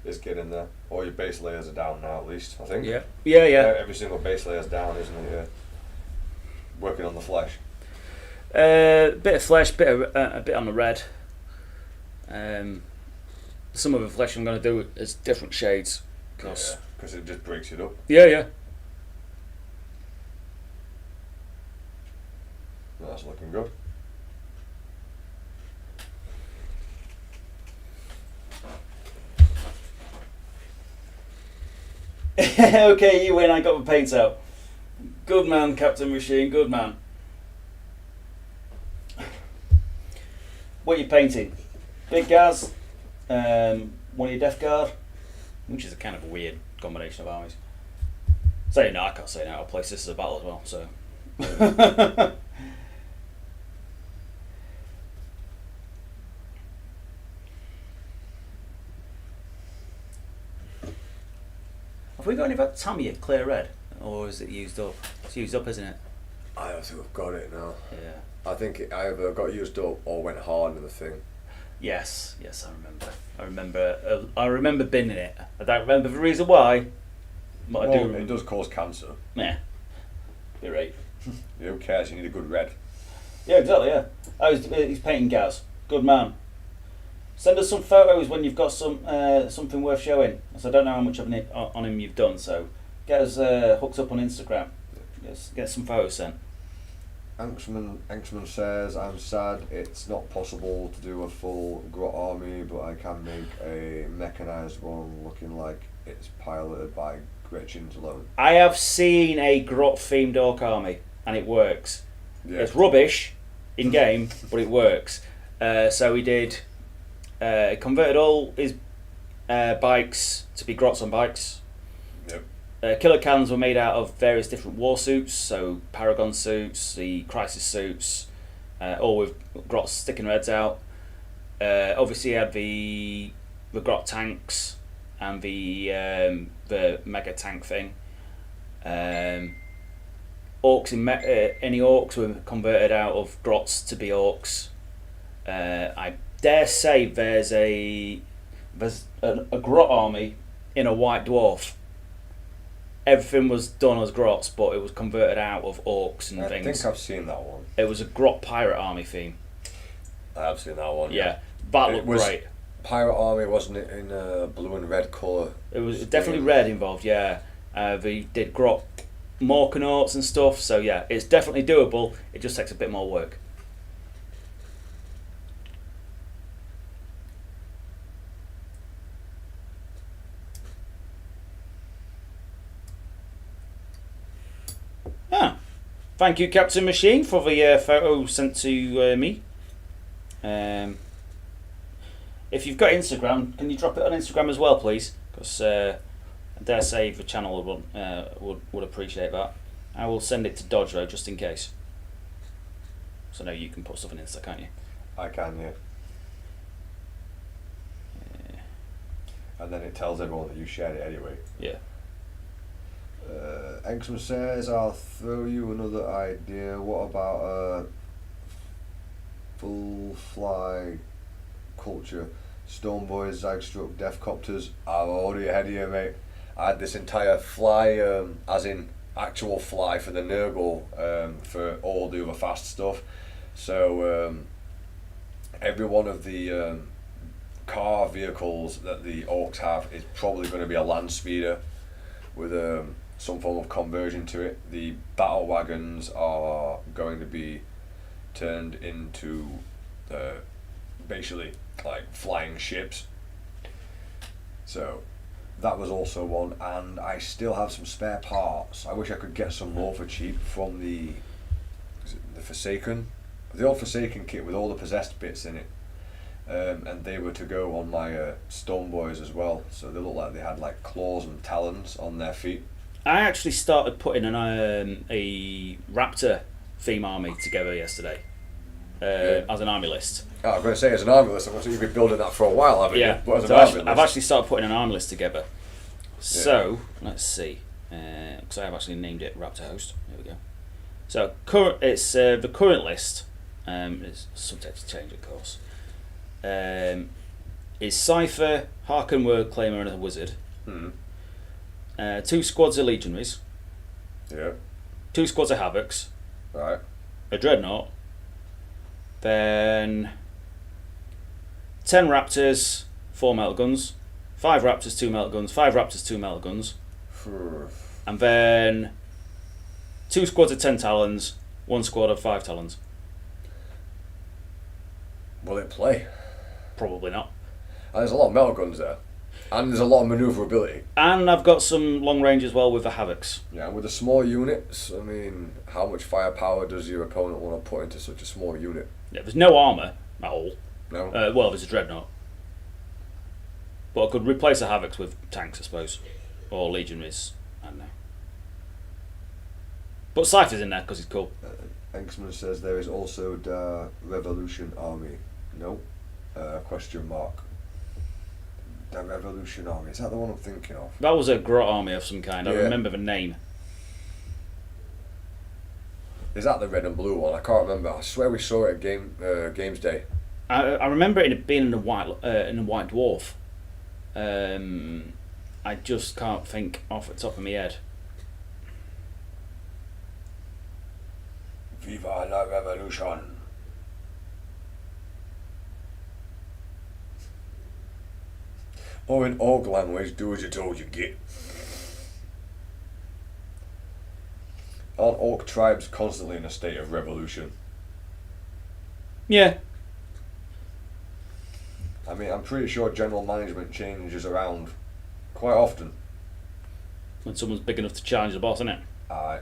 is getting there. All your base layers are down now, at least, I think. Yeah. Every single base layer's down, isn't it? Yeah. Working on the flesh. Bit of flesh, a bit on the red. Some of the flesh I'm going to do is different shades. Because it just breaks it up. Yeah. That's looking good. Okay, you win. I got my paints out. Good man, Captain Machine. Good man. What are you painting? Big Gaz, one of your Death Guard, which is a kind of a weird combination of armies. Saying no, I can't say no. I'll place this as a battle as well. So. Have we got any of that Tamiya clear red, or is it used up? It's used up, isn't it? I don't think we've got it now. Yeah. I think it either got used up or went hard in the thing. Yes, I remember binning it. I don't remember the reason why, but I do. It does cause cancer. Yeah, you're right. Who cares? You need a good red. Yeah, exactly. Yeah. He's painting Gaz. Good man. Send us some photos when you've got something worth showing. So I don't know how much on him you've done. So get us hooked up on Instagram. Get some photos sent. Anxman says, I'm sad it's not possible to do a full Grot army, but I can make a mechanised one looking like it's piloted by Gretchen's alone. I have seen a Grot themed Orc army and it works. Yeah. It's rubbish in game, but it works. So we did converted all his bikes to be Grots on bikes. Yep. Killer cannons were made out of various different war suits, so Paragon suits, the Crisis suits, all with Grots sticking their heads out. Obviously, he had the Grot tanks and the mega tank thing. Orcs any orcs were converted out of Grots to be orcs. I dare say there's a Grot army in a White Dwarf. Everything was done as Grots, but it was converted out of orcs and things. I think I've seen that one. It was a Grot pirate army theme. I have seen that one. Yeah, that looked great. Pirate army, wasn't it, in blue and red colour? It was definitely red involved. Yeah, they did Grot Morkanauts and stuff. So yeah, it's definitely doable. It just takes a bit more work. Thank you, Captain Machine, for the photo sent to me. If you've got Instagram, can you drop it on Instagram as well, please? Because I dare say the channel would appreciate that. I will send it to Dodge though, just in case. So now you can put stuff on Insta, can't you? I can, yeah. And then it tells everyone that you shared it anyway. Yeah. Exum says, I'll throw you another idea. What about full fly culture? Stoneboys, Zagstruck, Deathcopters are already ahead of you, mate. I had this entire fly, as in actual fly for the Nurgle, for all the other fast stuff. So every one of the car vehicles that the Orcs have is probably going to be a land speeder with some form of conversion to it. The battle wagons are going to be turned into basically like flying ships. So that was also one, and I still have some spare parts. I wish I could get some more for cheap from the Forsaken, the old Forsaken kit with all the possessed bits in it. And they were to go on my Stone Boys as well, so they look like they had like claws and talons on their feet. I actually started putting a Raptor theme army together yesterday as an army list. Oh, I was going to say as an army list, you've been building that for a while, haven't you? But so I've actually started putting an army list together. So let's see, because I have actually named it Raptor Host. There we go. So it's the current list. It's subject to change, of course. is Cypher, Harken Word Claimer, and a Wizard. 2 squads of Legionaries. Yeah. 2 squads of Havocs. Right. A Dreadnought. Then 10 Raptors, 4 metal guns. 5 Raptors, 2 metal guns. 5 Raptors, 2 metal guns. And then 2 squads of 10 Talons. 1 squad of 5 Talons. Will it play? Probably not. And there's a lot of metal guns there. And there's a lot of manoeuvrability. And I've got some long range as well with the Havocs. Yeah, with the small units, I mean, how much firepower does your opponent want to put into such a small unit? Yeah, there's no armour at all. No? Well, there's a Dreadnought. But I could replace the Havocs with tanks, I suppose. Or Legionaries. I don't know. But Cypher's in there because he's cool. Enksman says there is also the Revolution Army. No? Question mark. The Revolution Army. Is that the one I'm thinking of? That was a grot army of some kind. I Yeah. remember the name. Is that the red and blue one? I can't remember. I swear we saw it at Games Day. I remember it being in a white dwarf. I just can't think off the top of my head. Viva la Revolution. Or in orc language, do as you're told you get. Aren't orc tribes constantly in a state of revolution? Yeah. I mean, I'm pretty sure general management changes around quite often. When someone's big enough to challenge the boss, isn't it? Aye.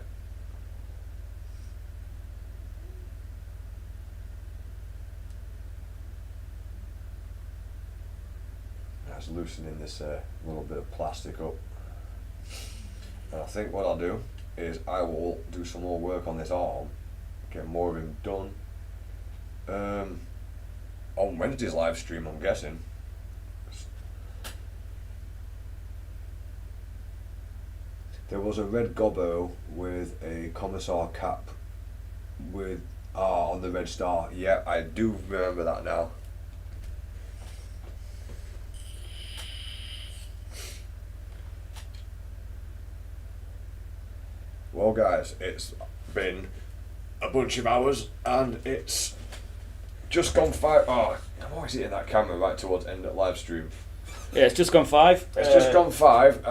That's loosening this little bit of plastic up. And I think what I'll do is I will do some more work on this arm, get more of him done. On Wednesday's live stream, I'm guessing. There was a red gobbo with a commissar cap with R on the red star. Yeah, I do remember that now. Well guys, it's been a bunch of hours and it's just gone 5. Oh, I'm always hitting that camera right towards the end of live stream. Yeah, it's just gone 5. It's just gone 5.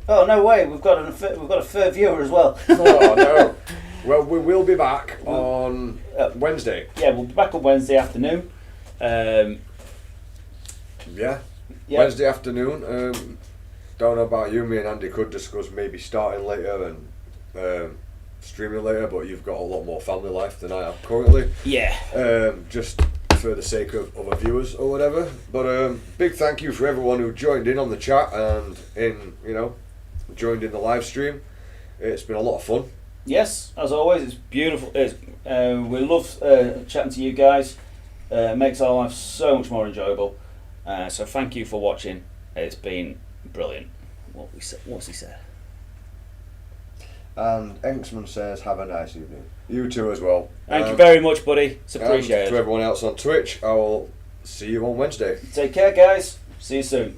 Oh no way! We've got a third viewer as well. Oh no! Well, we will be back on Wednesday. Yeah, we'll be back on Wednesday afternoon. Yeah. Wednesday afternoon. Don't know about you. Me and Andy could discuss maybe starting later and streaming later, but you've got a lot more family life than I have currently. Yeah. Just for the sake of other viewers or whatever. But big thank you for everyone who joined in on the chat and joined in the live stream. It's been a lot of fun. Yes, as always, it's beautiful. We love chatting to you guys. It makes our life so much more enjoyable. So thank you for watching. It's been brilliant. What's he said? And Enksman says, have a nice evening. You too as well. Thank you very much, buddy. It's appreciated. And to everyone else on Twitch, I will see you on Wednesday. Take care, guys. See you soon.